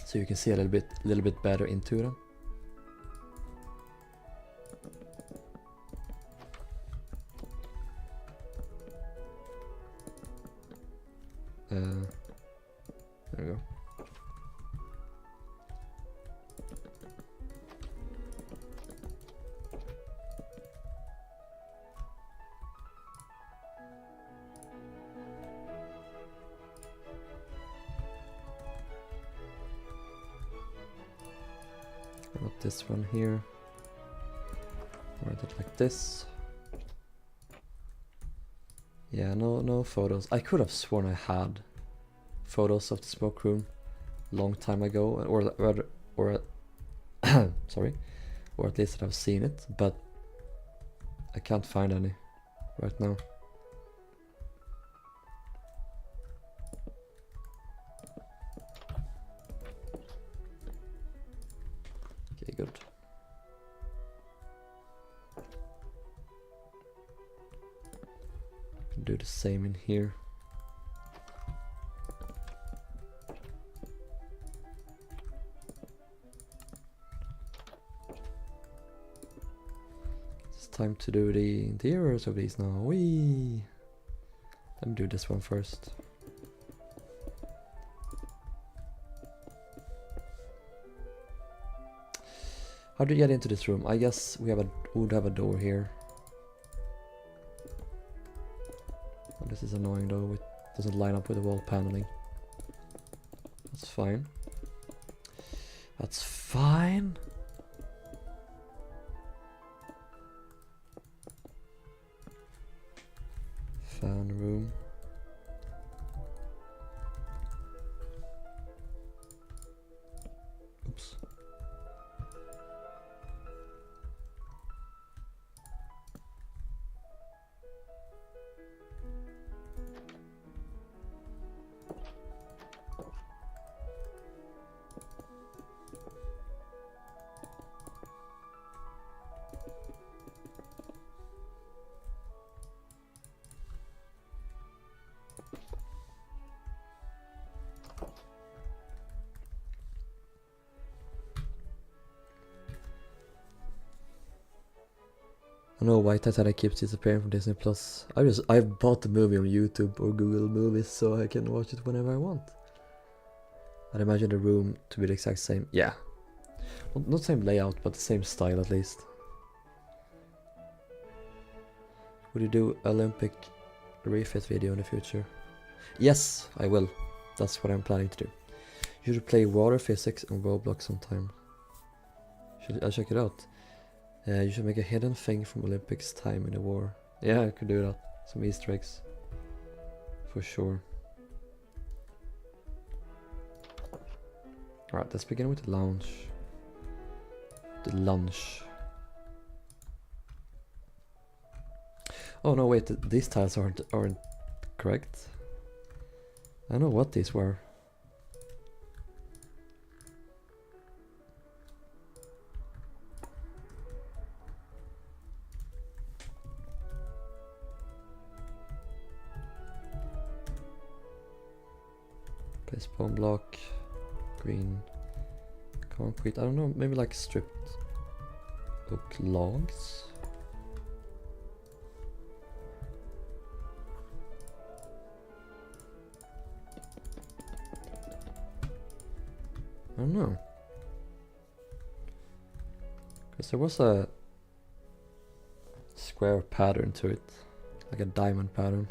So you can see a little bit better into them. There we go. Got this one here. Write it like this. Yeah, no photos. I could have sworn I had photos of the smoke room long time ago, or sorry, or at least I've seen it, but I can't find any right now. good. Do the same in here. It's time to do the interiors of these now. Whee! Let me do this one first. How do you get into this room? I guess we would have a door here. Oh, this is annoying though, it doesn't line up with the wall paneling. That's fine. That's fine. Fan room. Oops. I know why Titanic keeps disappearing from Disney Plus. I've bought the movie on YouTube or Google Movies so I can watch it whenever I want. I'd imagine the room to be the exact same. Yeah. Well, not same layout, but the same style at least. Would you do Olympic refit video in the future? Yes, I will. That's what I'm planning to do. You should play water physics on Roblox sometime. I'll check it out. You should make a hidden thing from Olympics time in the war. Yeah, I could do that. Some Easter eggs. For sure. Alright, let's begin with the lounge. The lunch. Oh no, wait, these tiles aren't correct. I know what these were. Place bone block, green concrete. I don't know, maybe like stripped oak logs. I don't know. Because there was a square pattern to it, like a diamond pattern.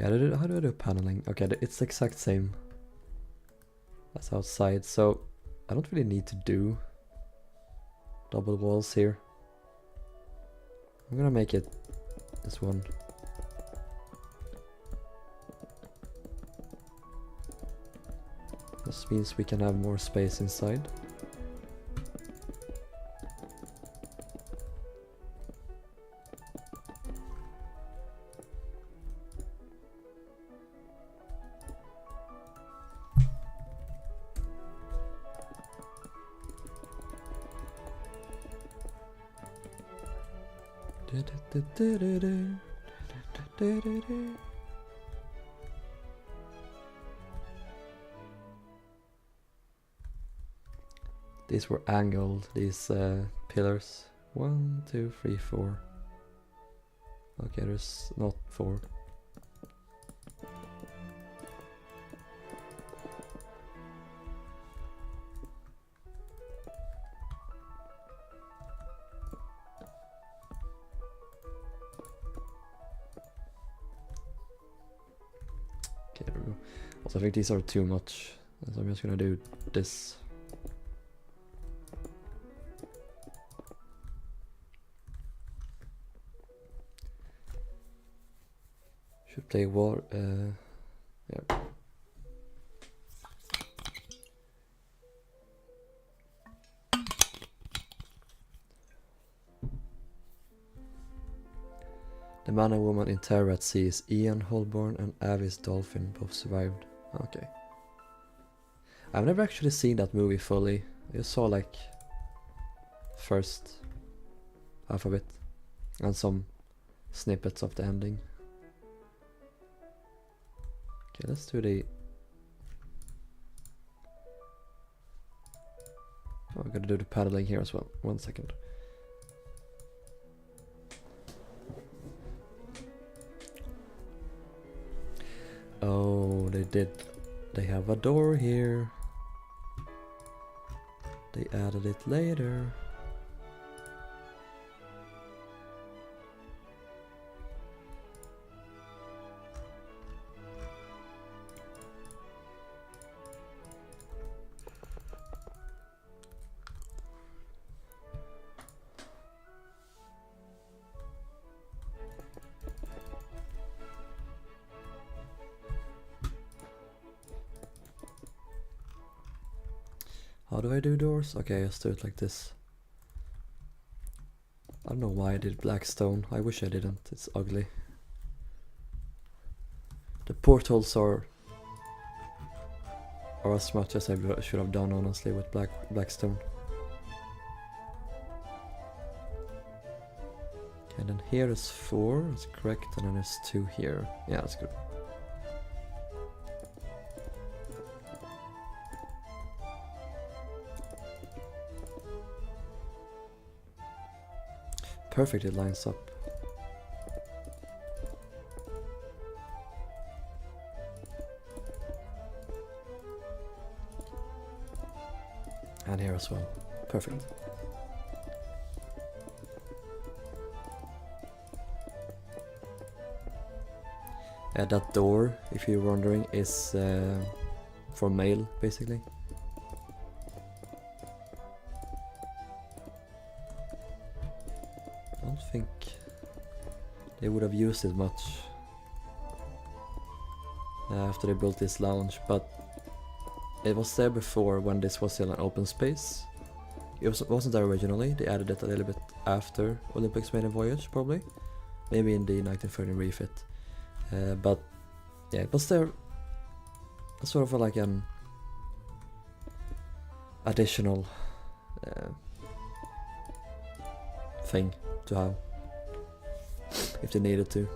Okay, how do I do paneling? Okay, it's the exact same as outside, so I don't really need to do double walls here. I'm gonna make it this one. This means we can have more space inside. These were angled, these pillars. 1, 2, 3, 4. Okay, there's not 4. Okay, there we go. Also, I think these are too much, so I'm just gonna do this. Should play war. Yeah. The man and woman in terror at sea is Ian Holborn and Avis Dolphin, both survived. Okay. I've never actually seen that movie fully. I just saw like first half of it and some snippets of the ending. Okay, let's do the... Oh, I'm gonna do the paddling here as well. 1 second. Oh, they did. They have a door here. They added it later. How do I do doors? Okay, let's do it like this. I don't know why I did black stone. I wish I didn't. It's ugly. The portholes are as much as I should have done, honestly, with black stone. Okay, then here is 4. That's correct, and then there's 2 here. Yeah, that's good. Perfect, it lines up. And here as well. Perfect. That door, if you're wondering, is for mail, basically. I don't think they would have used it much after they built this lounge, but it was there before when this was still an open space. It wasn't there originally. They added it a little bit after Olympics Maiden Voyage, probably. Maybe in the 1930 refit. But yeah, it was there sort of like an additional thing to have if they needed to.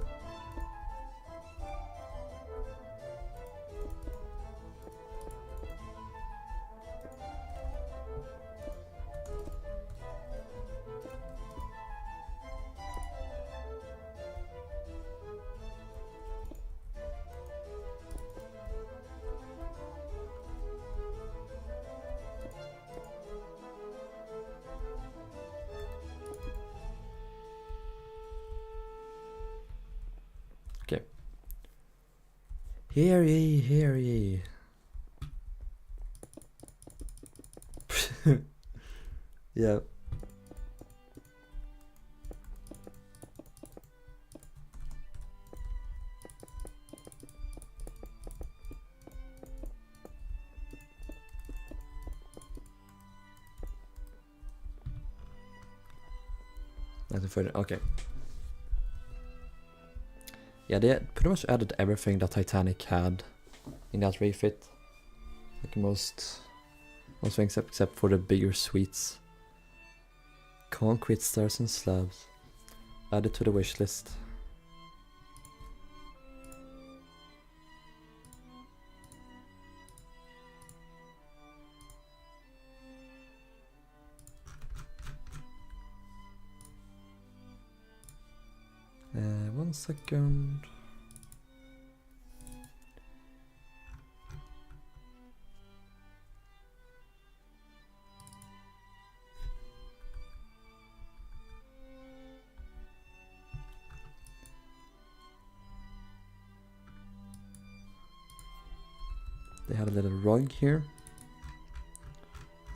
Okay. Hear ye, hear ye. Yeah. Nothing further. Okay. Yeah, they pretty much added everything that Titanic had in that refit. Like most things except for the bigger suites. Concrete stairs and slabs. Added to the wish list. One second. They had a little rug here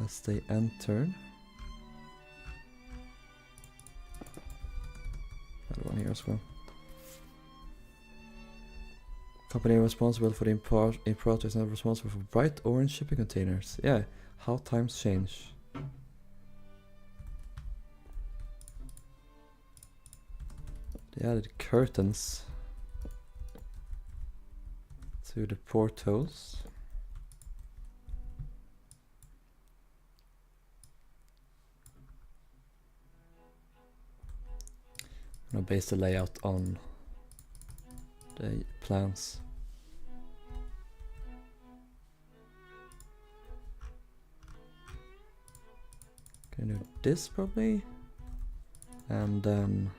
as they entered. Another one here as well. Company responsible for the import is not responsible for bright orange shipping containers. Yeah, how times change. They added curtains to the portholes. I'm gonna base the layout on the plans. Gonna do this probably, and then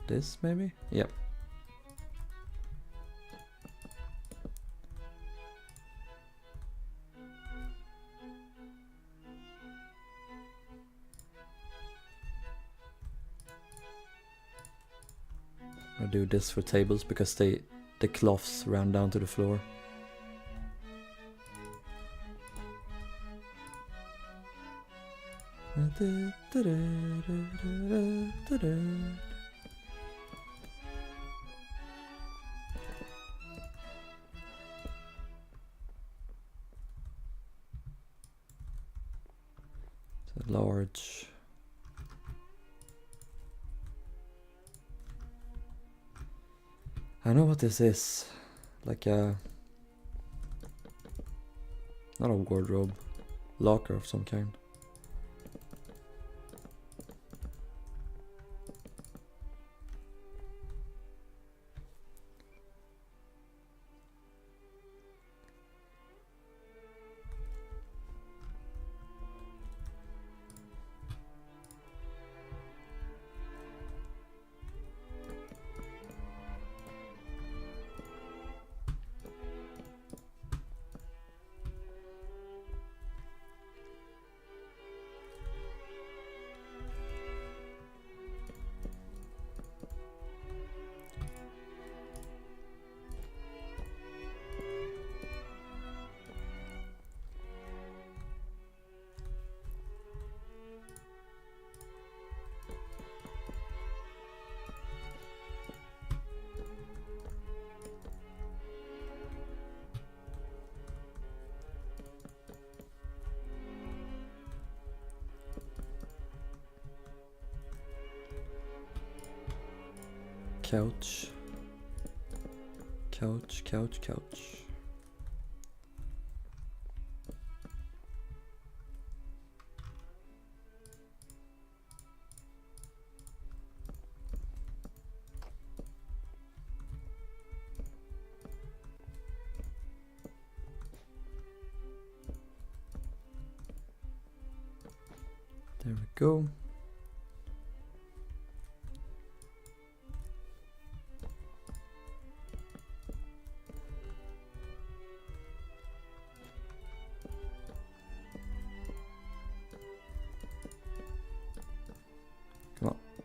this maybe? Yep. I'll do this for tables because the cloths ran down to the floor. It's a large. I know what this is, like a, not a wardrobe, locker of some kind. Couch. Couch, couch, couch. There we go.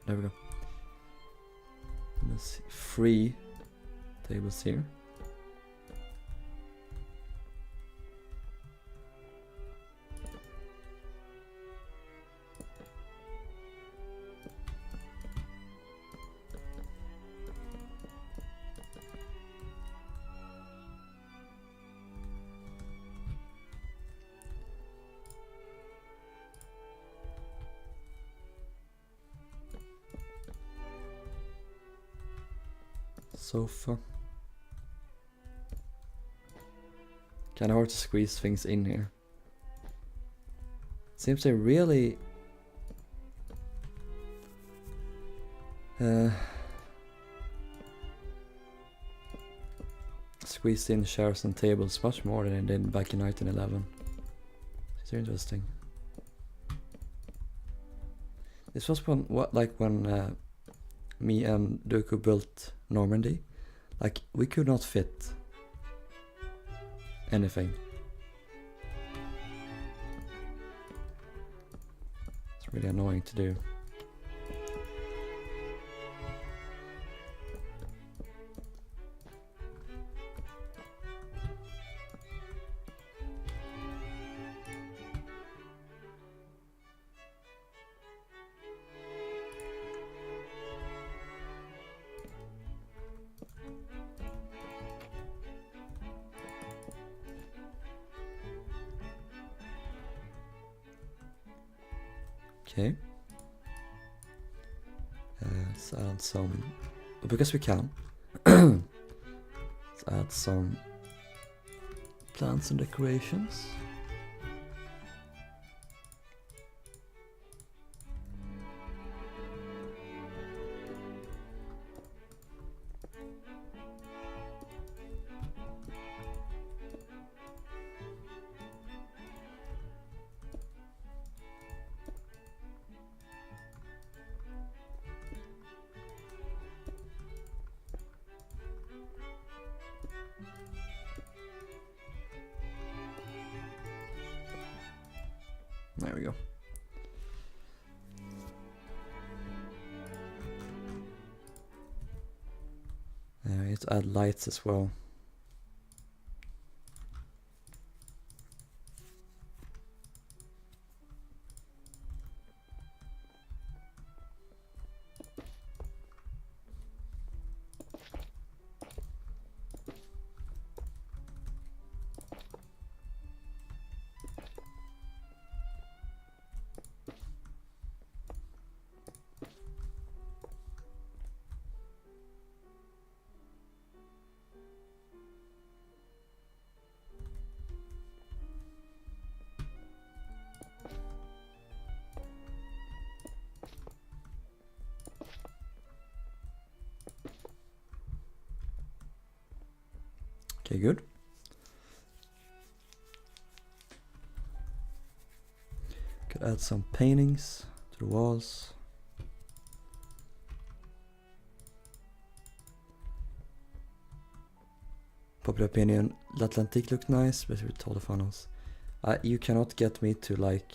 There we go. Let's see. 3 tables here. Sofa. Kinda hard to squeeze things in here. Seems they really squeezed in chairs and tables much more than they did back in 1911. It's interesting. This was when me and Duku built Normandy. Like, we could not fit anything. It's really annoying to do. Okay. Let's add some, because we can. Let's add some plants and decorations. There we go. Let's add lights as well. Okay, good. Could add some paintings to the walls. Popular opinion, L'Atlantique looked nice, but with taller funnels. You cannot get me to like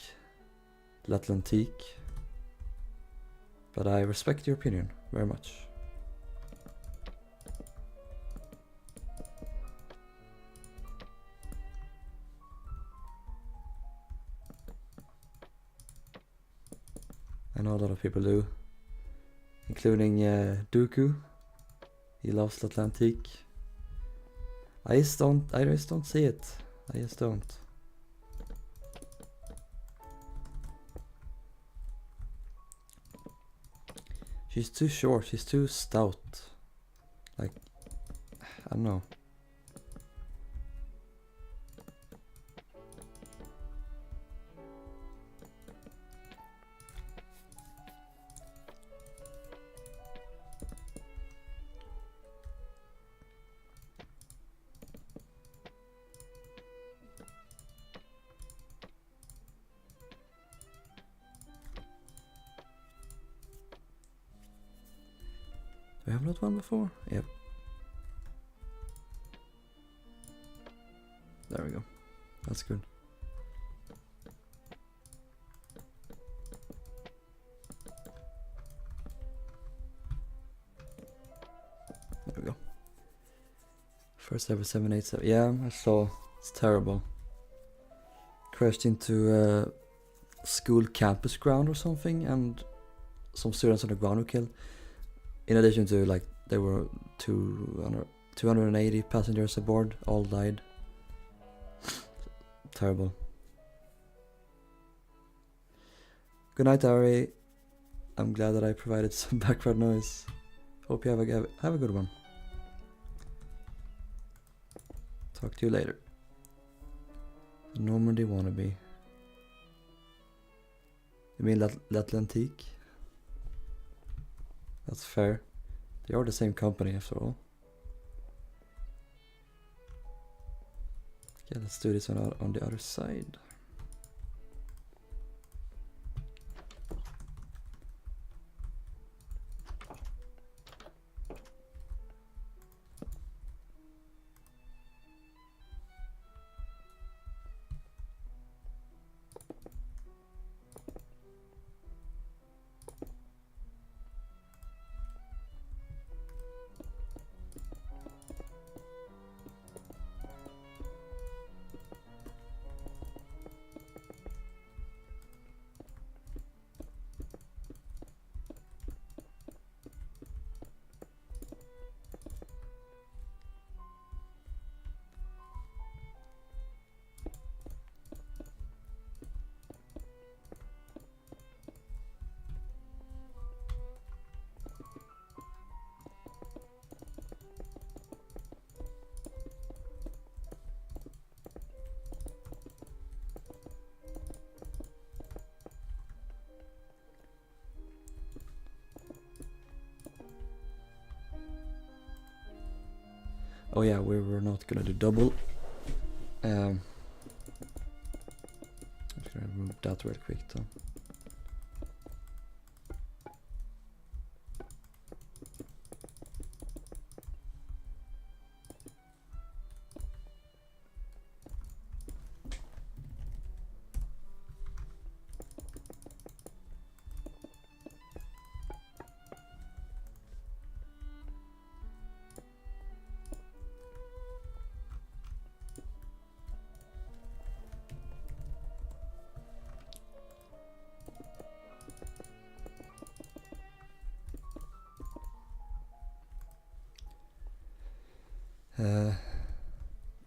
L'Atlantique, but I respect your opinion very much. I know a lot of people do, including Dooku. He loves L'Atlantique. I just don't see it. I just don't. She's too short, she's too stout. Like, I don't know. Do we have not one before? Yep. There we go. That's good. There we go. First ever 787. Yeah, I saw. It's terrible. Crashed into a school campus ground or something, and some students on the ground were killed. In addition to, like, there were 280 passengers aboard, all died. Terrible. Good night, Ari. I'm glad that I provided some background noise. Hope you have a good one. Talk to you later. Normandy wannabe. You mean L'Atlantique? That's fair. They are the same company after all. Okay, let's do this on the other side. Oh yeah, we were not gonna do double. I'm just gonna remove that real quick though.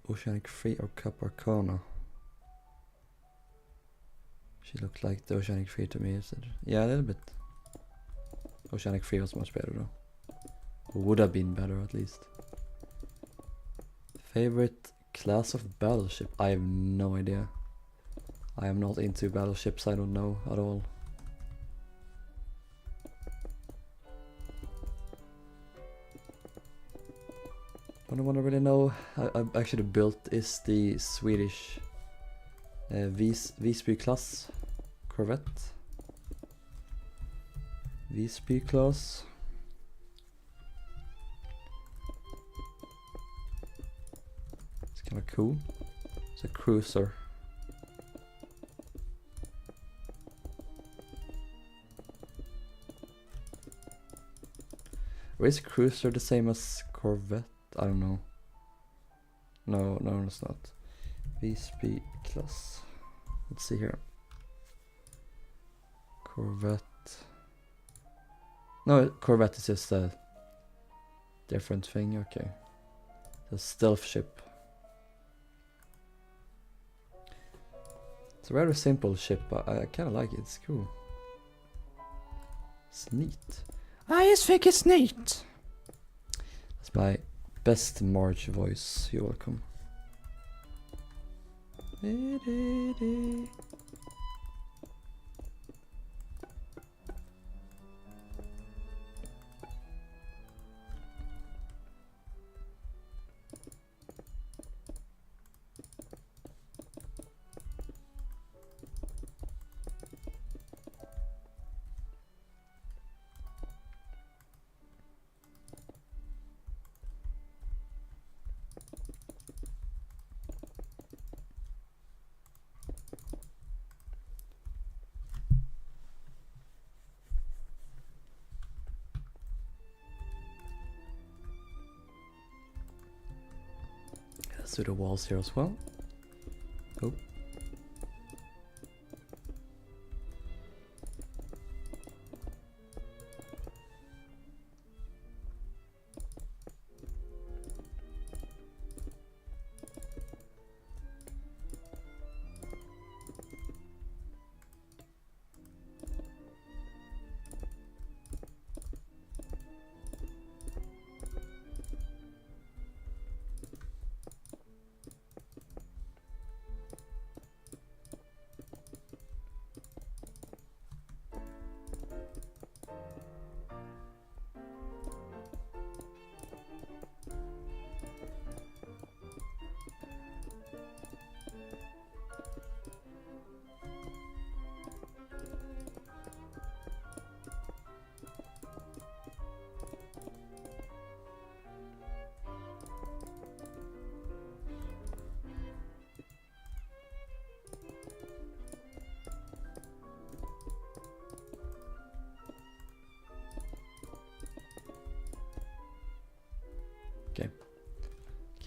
Oceanic Free or Cup Arcana? She looked like the Oceanic Free to me. Is it? Yeah, a little bit. Oceanic Free was much better though. Or would have been better at least. Favorite class of battleship? I have no idea. I am not into battleships, I don't know at all. Only one I really know I've actually built is the Swedish Visby class corvette. Visby class. It's kind of cool. It's a cruiser. Or is cruiser the same as corvette? I don't know. No, it's not. Visby class. Let's see here. Corvette. No, corvette is just a different thing. Okay. The stealth ship. It's a rather simple ship, but I kind of like it. It's cool. It's neat. I just think it's neat. That's my best March voice. You're welcome. Let's do the walls here as well. Oh.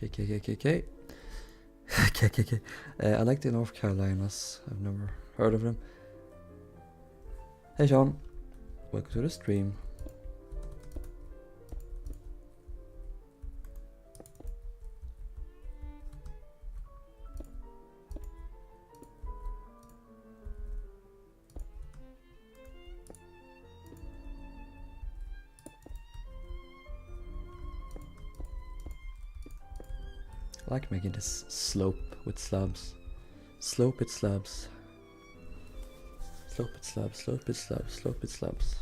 KKKKK. KKK. I like the North Carolinas. I've never heard of them. Hey Sean, welcome to the stream. I like making this slope with slabs. Slope it slabs. Slope it slabs, slope it slabs, slope it slabs.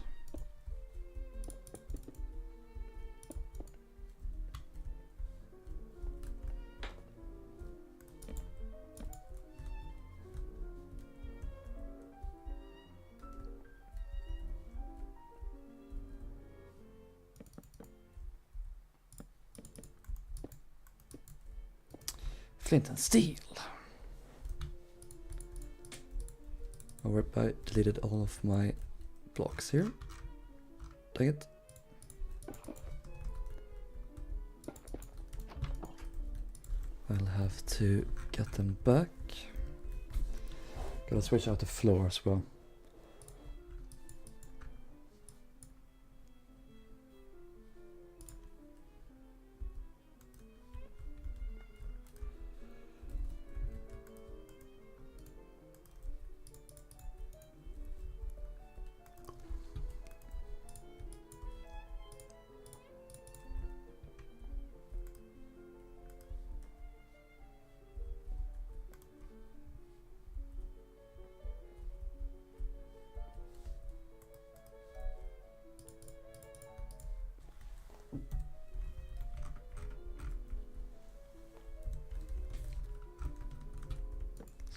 Flint and steel. Oh, rip, I deleted all of my blocks here. Dang it. I'll have to get them back. Gotta switch out the floor as well.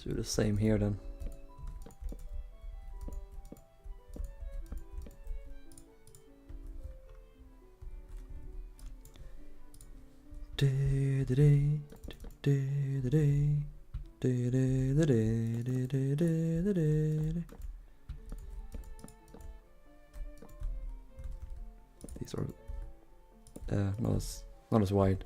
Let's do the same here then. These are not as wide.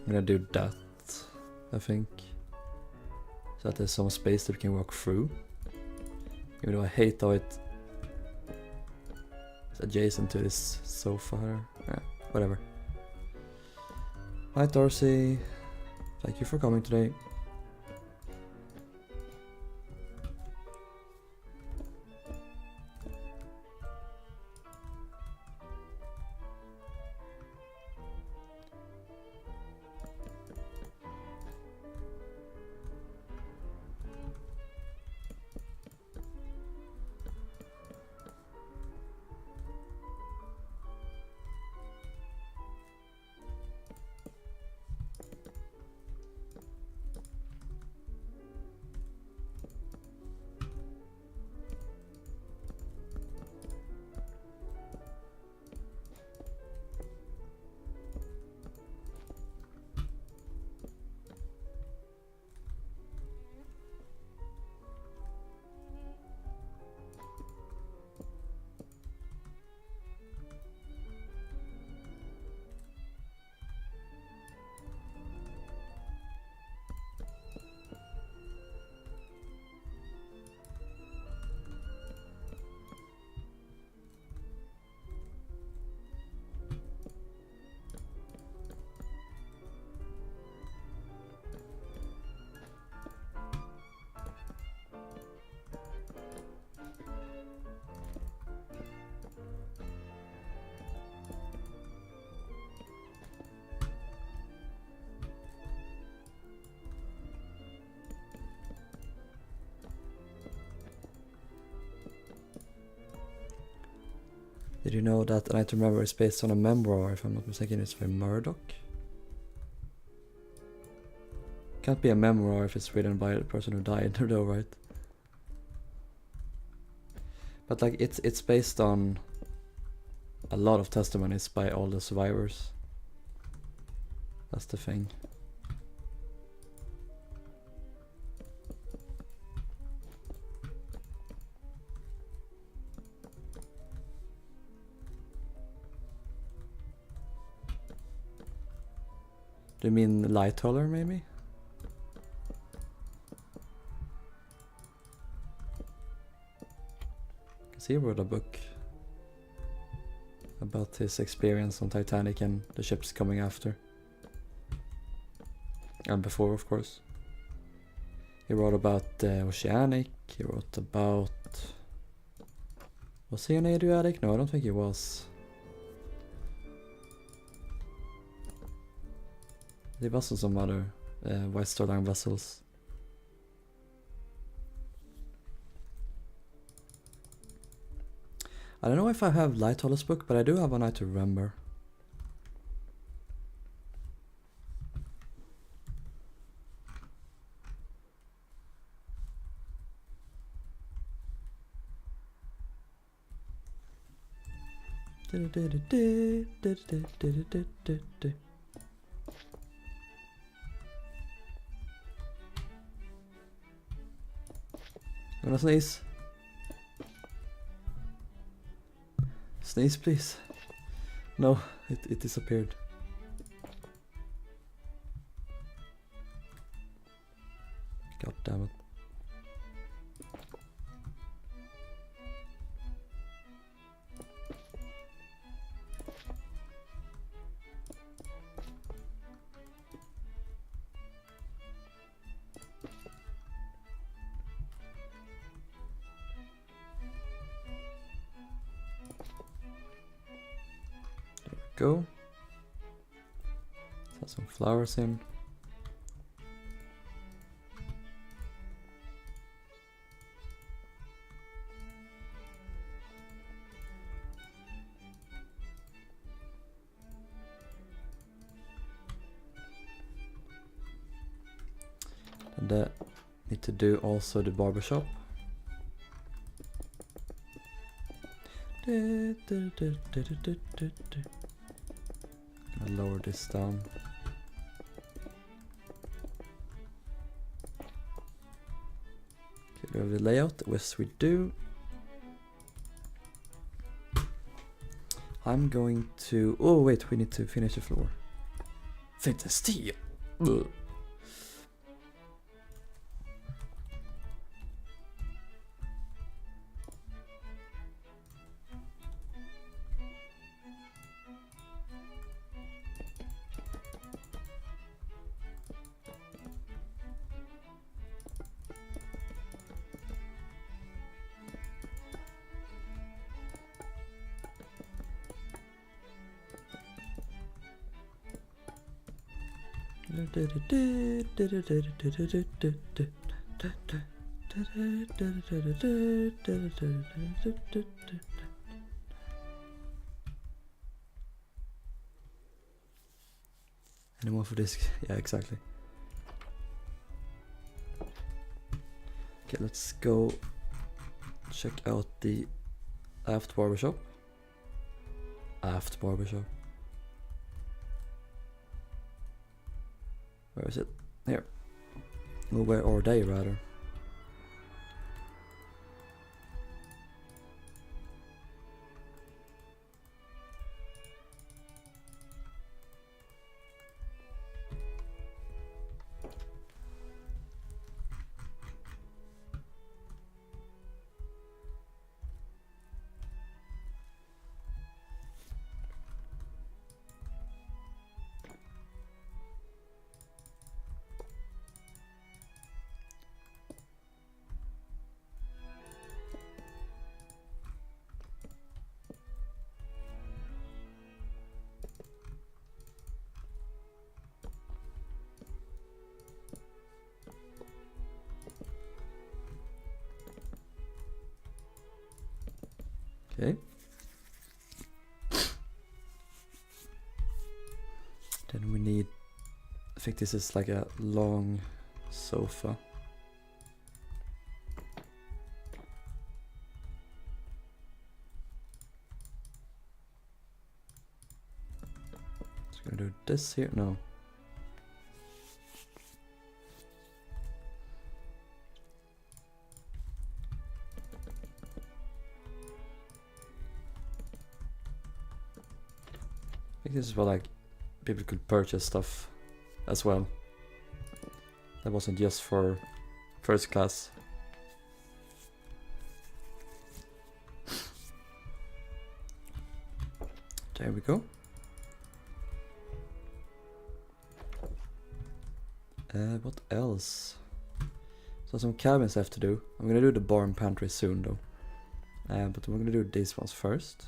I'm gonna do that, I think, so that there's some space that we can walk through. Even though I hate how it's adjacent to this sofa. Whatever. Hi Darcy, thank you for coming today. Did you know that A Night to Remember is based on a memoir, if I'm not mistaken, it's by Murdoch? Can't be a memoir if it's written by the person who died, though, right? But like, it's based on a lot of testimonies by all the survivors. That's the thing. Do you mean Lightoller, maybe? Because he wrote a book about his experience on Titanic and the ships coming after. And before, of course. He wrote about the Oceanic, he wrote about Was he an Adriatic? No, I don't think he was. There was some other West Star Line vessels. I don't know if I have Lighthall's book, but I do have A Night to Remember. Wanna sneeze? Sneeze, please. No, it disappeared. God damn it. Go. Let's have some flowers in. And need to do also the barber shop. I'll lower this down. Okay, do we have the layout? Yes, we do. I'm going to... Oh wait, we need to finish the floor. Fit the steel. Ugh. Any more for this? Yeah, exactly. Okay, let's go check out the aft barbershop. Aft barbershop. Where is it? Here. Well, where are they, rather? Okay. Then we need, I think this is like a long sofa. Just gonna do this here, no. I think this is what like people could purchase stuff as well. That wasn't just for first class. There we go. What else? So some cabins I have to do. I'm gonna do the bar and pantry soon though. But we're gonna do these ones first.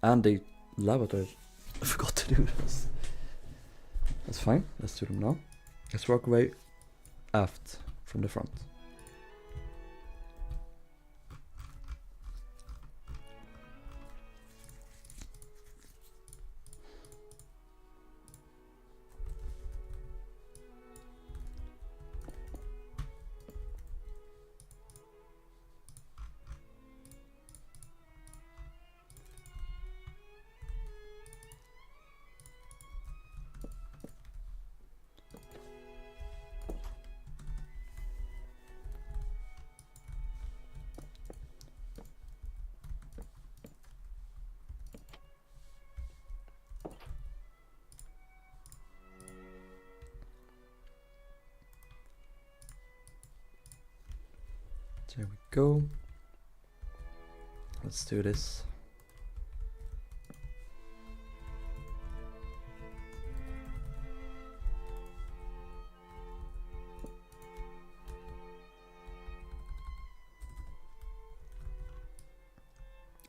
And the lavatory. I forgot to do this. That's fine, let's do them now. Let's work away aft from the front. There we go. Let's do this.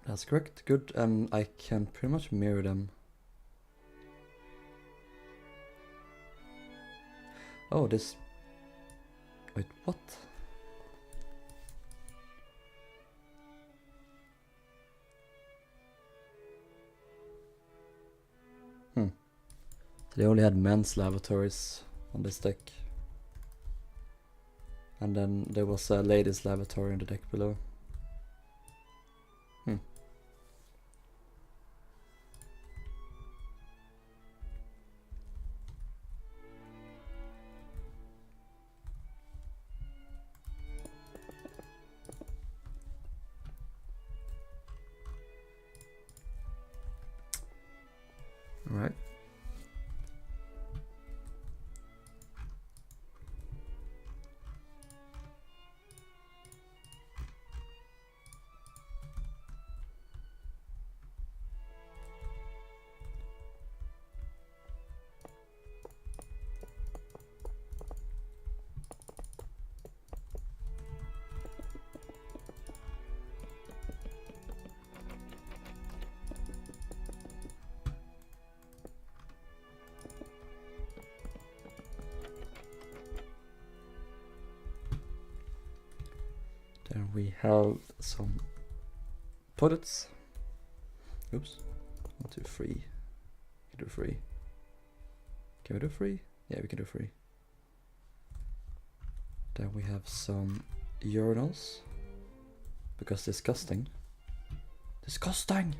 That's correct, good, and I can pretty much mirror them. Oh, this... Wait, what? So they only had men's lavatories on this deck. And then there was a ladies' lavatory on the deck below. Alright. Then we have some toilets. Oops. 1, 2, 3. We can do 3. Can we do 3? Yeah, we can do 3. Then we have some urinals. Because disgusting. Disgusting!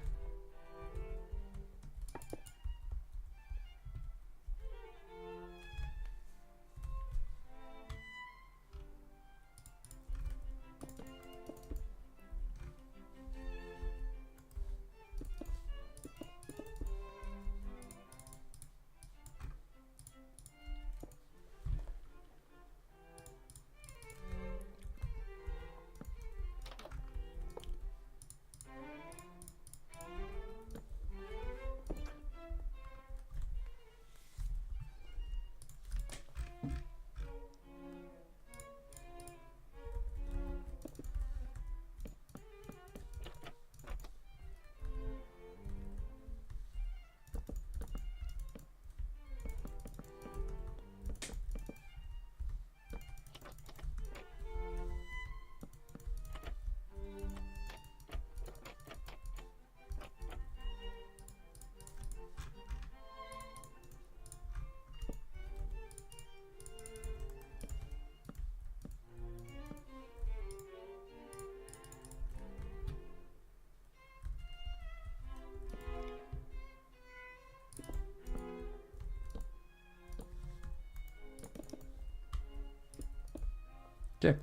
Okay.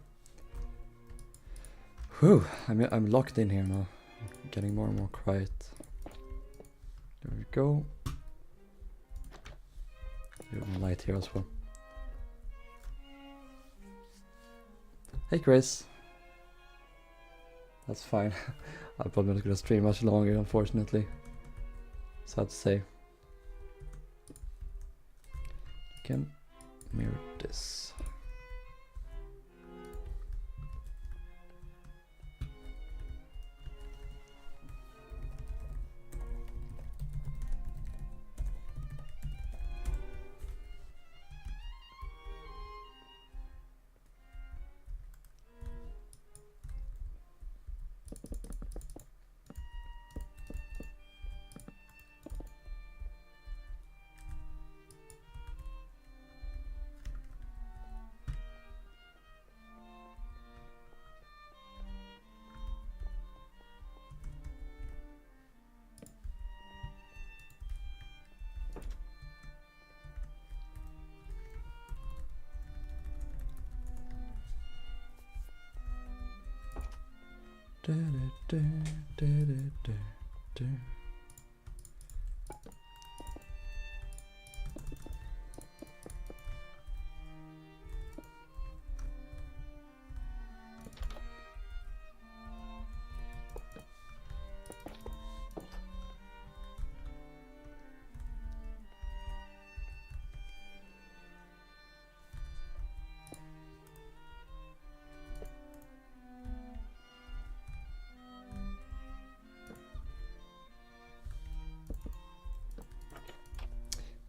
Whew, I'm locked in here now. I'm getting more and more quiet. There we go. Do a light here as well. Hey Chris. That's fine. I'm probably not gonna stream much longer, unfortunately. Sad to say. You can mirror this.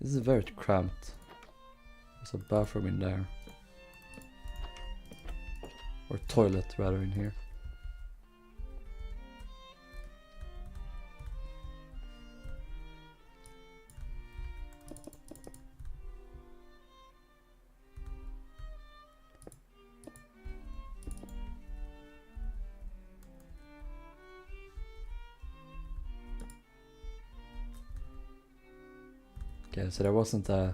This is very cramped. There's a bathroom in there. Or toilet rather in here. Okay, so there wasn't a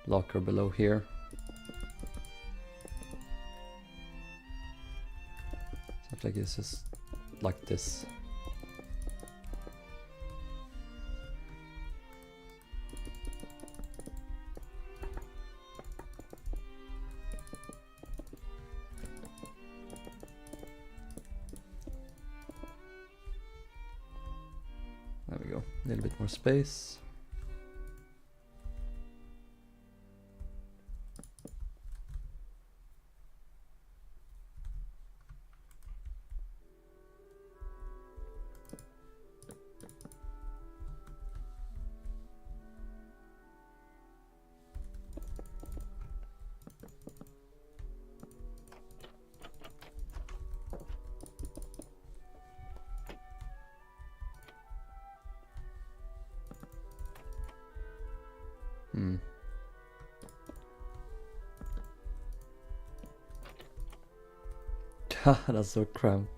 locker below here. Sounds like it's just like this. There we go, a little bit more space. That's so cramped.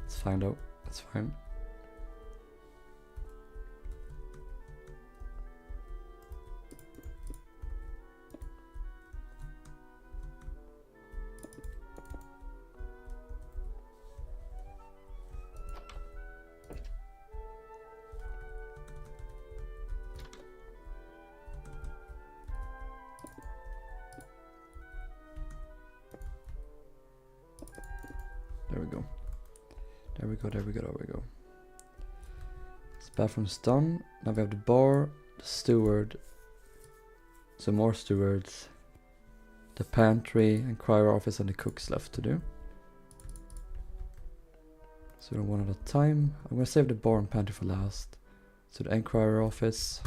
It's fine though, it's fine. There we go. There we go, there we go, there we go. This bathroom's done. Now we have the bar, the steward, some more stewards, the pantry and crier office, and the cooks left to do. So one at a time. I'm gonna save the bar and pantry for last. So the crier office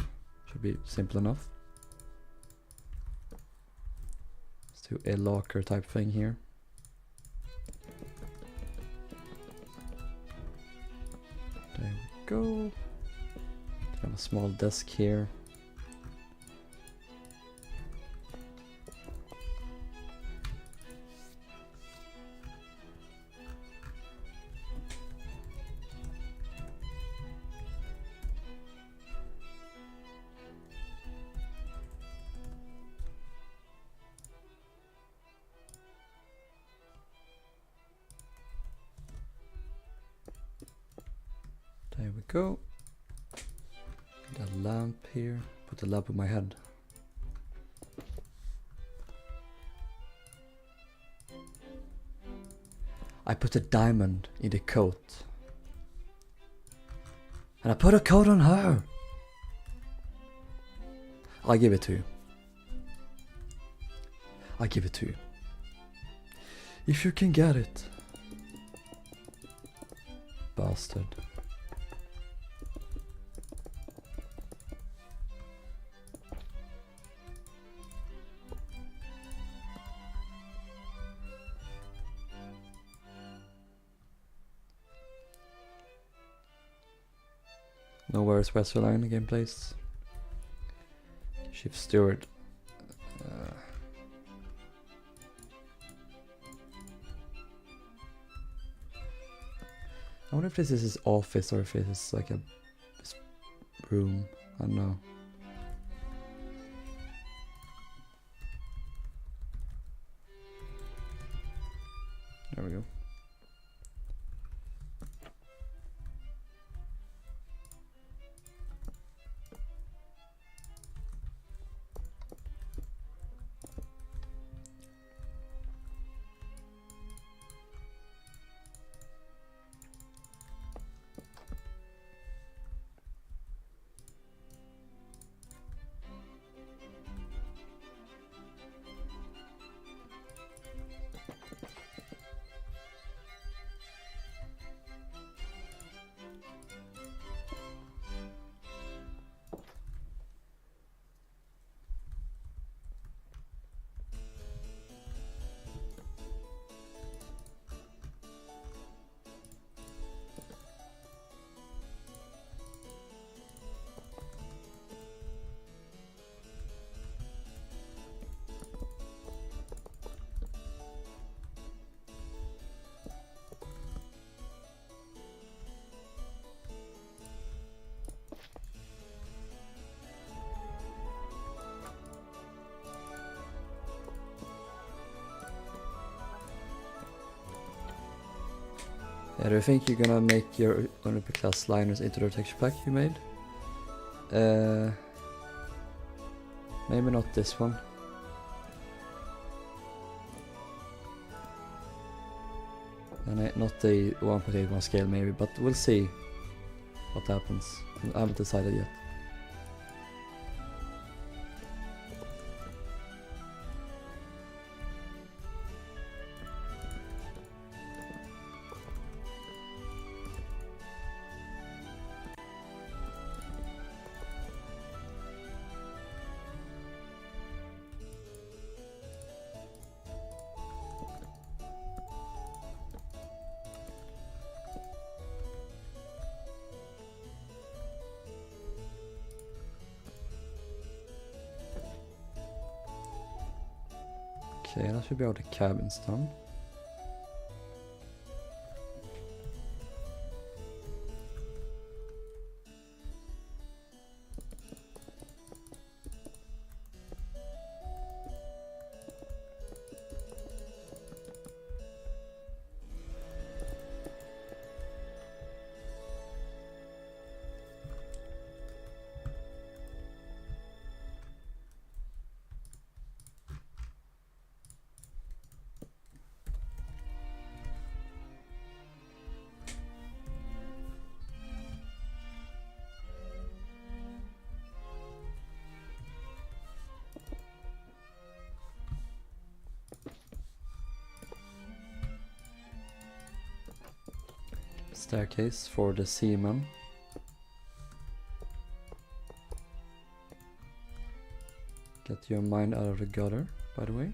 should be simple enough. Let's do a locker type thing here. There we go. Have a small desk here. There we go. That lamp here. Put the lamp on my head. I put a diamond in the coat. And I put a coat on her. I'll give it to you. I'll give it to you. If you can get it. Bastard. Know where is Rilhon again, please? Chief Steward. I wonder if this is his office or if it is like his room. I don't know. There we go. Yeah, do you think you're gonna make your Olympic class liners into the texture pack you made? Maybe not this one. And not the 1.81 scale maybe, but we'll see what happens. I haven't decided yet. Okay, that should be all the cabins done. Staircase for the seaman. Get your mind out of the gutter, by the way.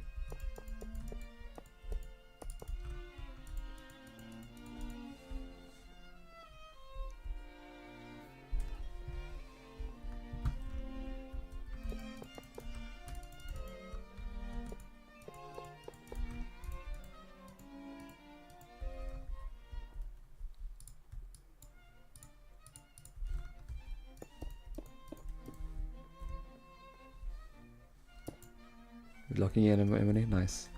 Locking in Emily, nice.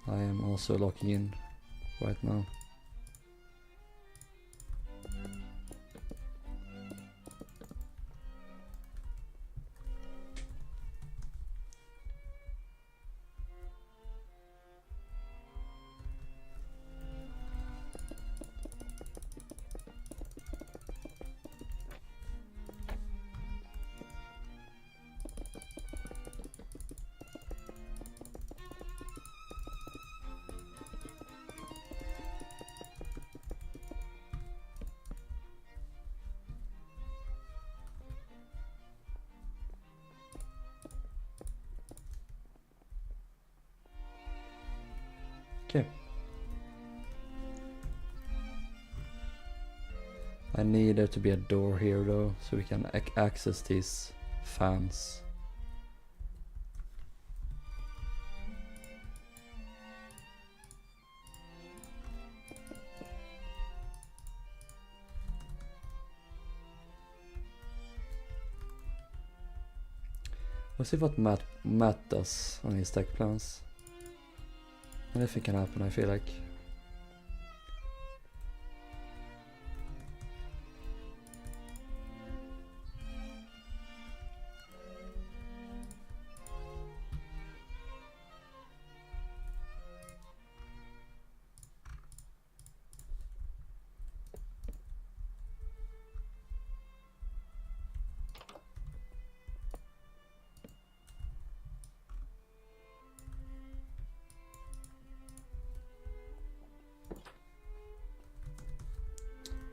I am also locking in right now. Okay. I need there to be a door here though, so we can access these fans. Let's see what Matt does on his tech plans. Anything can happen, I feel like.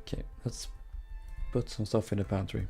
Okay, let's put some stuff in the pantry.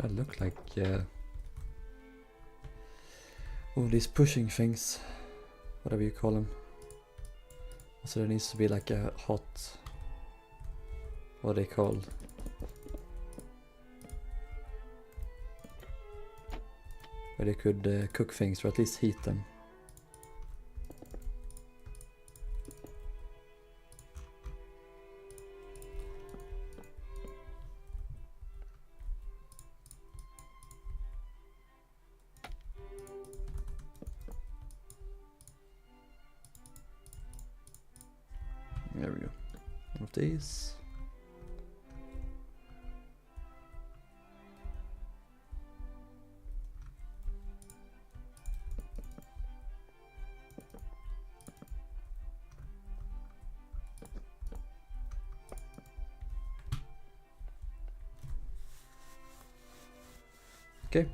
That look like oh, these pushing things, whatever you call them. So there needs to be like a hot, what are they called? Where they could cook things or at least heat them. There we go. One of these. Okay,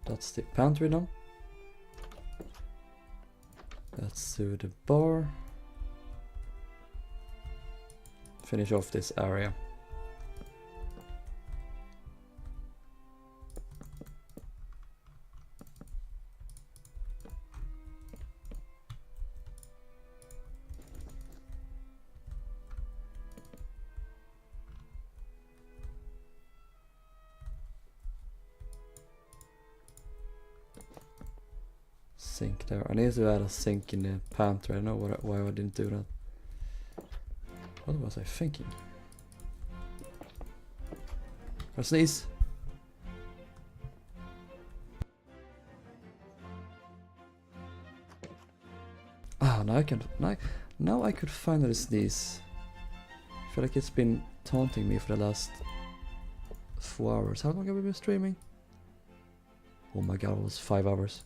that's the pantry now. Let's do the bar. Finish off this area. Sink there. I need to add a sink in the pantry. I don't know why I didn't do that. What was I thinking? I sneeze. Ah, now I can. Now I could finally sneeze. I feel like it's been taunting me for the last 4 hours. How long have we been streaming? Oh my god, it was 5 hours.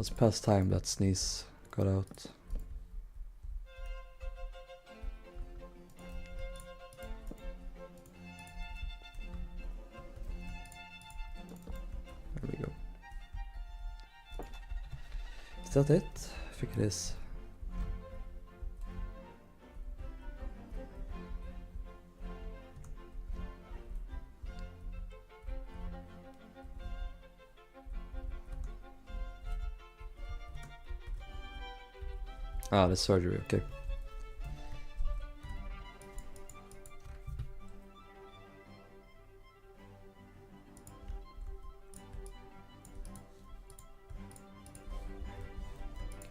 It's past time that sneeze got out. There we go. Is that it? I think it is. Ah, the surgery, okay.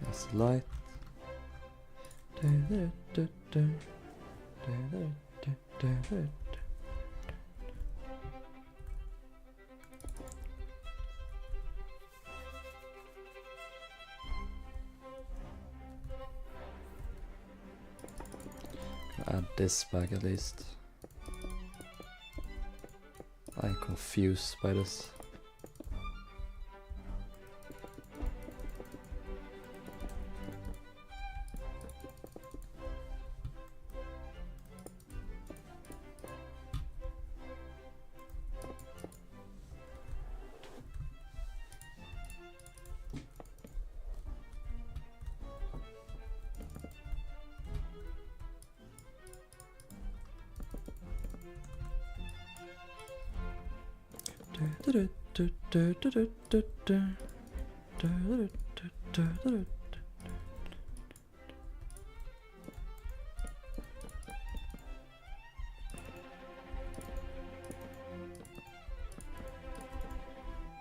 That's the light. Add this back at least. I'm confused by this.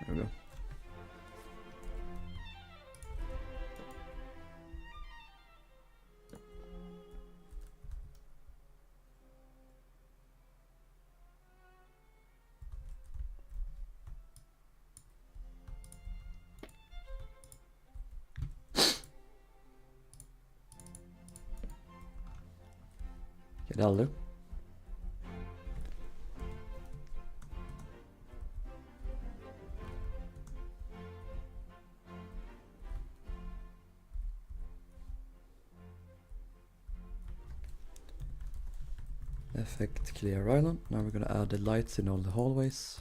There we go. Okay, that'll do. Effect clear Rilhon. Now we're gonna add the lights in all the hallways.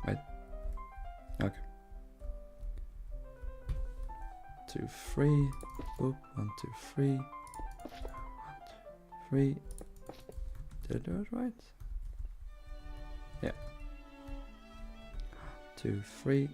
Wait. Okay. 2, 3. Oop, 1, 2, 3. 1, 2, 3. Did I do it right? Yeah. 2, 3.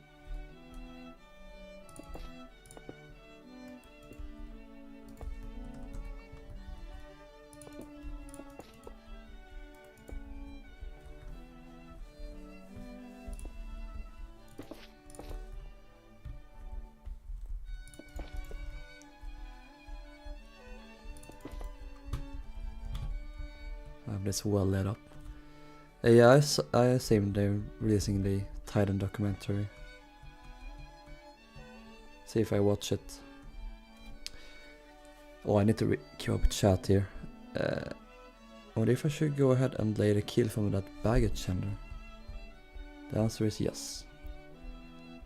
I have this well lit up. Yeah, I assume they're releasing the Titan documentary. See if I watch it. Oh, I need to keep up chat here. I wonder if I should go ahead and lay the kill from that baggage handler. The answer is yes.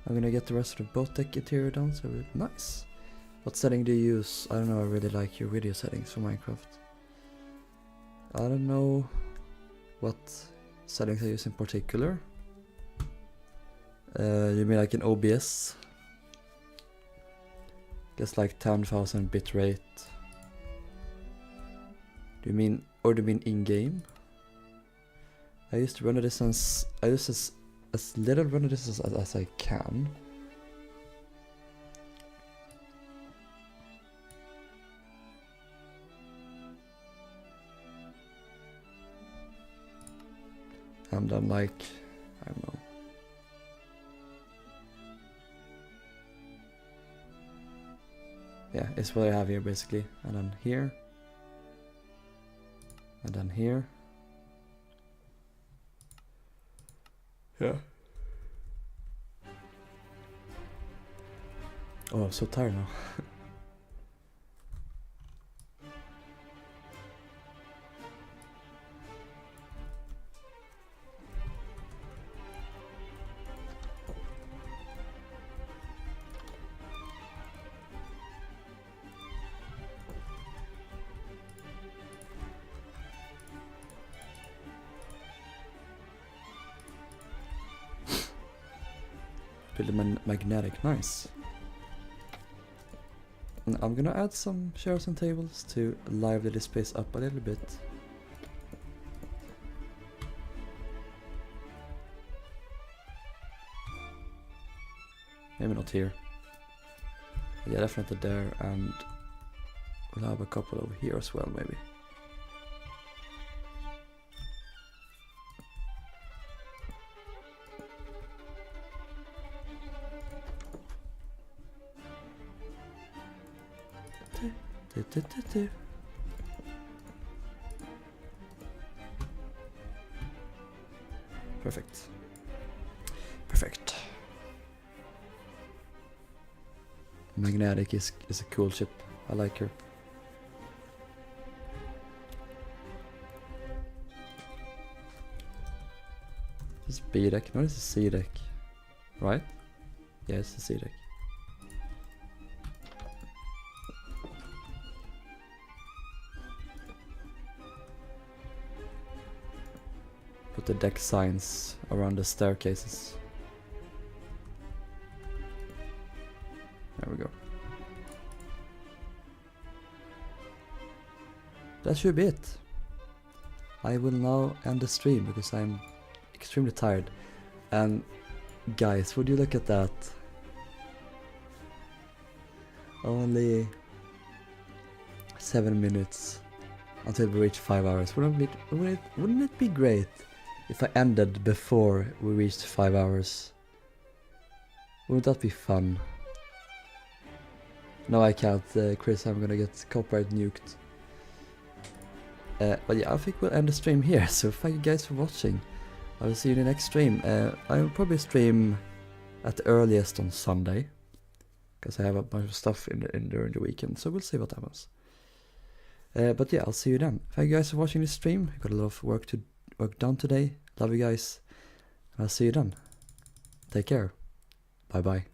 I'm gonna get the rest of the boat deck interior done, so nice. What setting do you use? I don't know, I really like your video settings for Minecraft. I don't know what settings I use in particular. You mean like in OBS? Guess like 10,000 bitrate. Do you mean in-game? I used to run a distance. I use as little run a distance as I can. And then like, I don't know. Yeah, it's what I have here basically. And then here. And then here. Yeah. Oh, I'm so tired now. Really magnetic, nice. And I'm gonna add some chairs and tables to lively this space up a little bit. Maybe not here. Yeah, definitely there, and we'll have a couple over here as well, maybe. Perfect. Perfect. Magnetic is a cool ship. I like her. This is B deck. No, this is C deck. Right? Yeah, it's the C deck. Put the deck signs around the staircases. There we go. That should be it. I will now end the stream because I'm extremely tired. And guys, would you look at that? Only 7 minutes until we reach 5 hours. Wouldn't it be great if I ended before we reached 5 hours? Wouldn't that be fun? No, I can't, Chris, I'm gonna get copyright nuked. But yeah, I think we'll end the stream here, so thank you guys for watching. I will see you in the next stream. I will probably stream at the earliest on Sunday. because I have a bunch of stuff in during the weekend, so we'll see what happens. But yeah, I'll see you then. Thank you guys for watching this stream. Got a lot of work done today. Love you guys. And I'll see you then. Take care. Bye bye.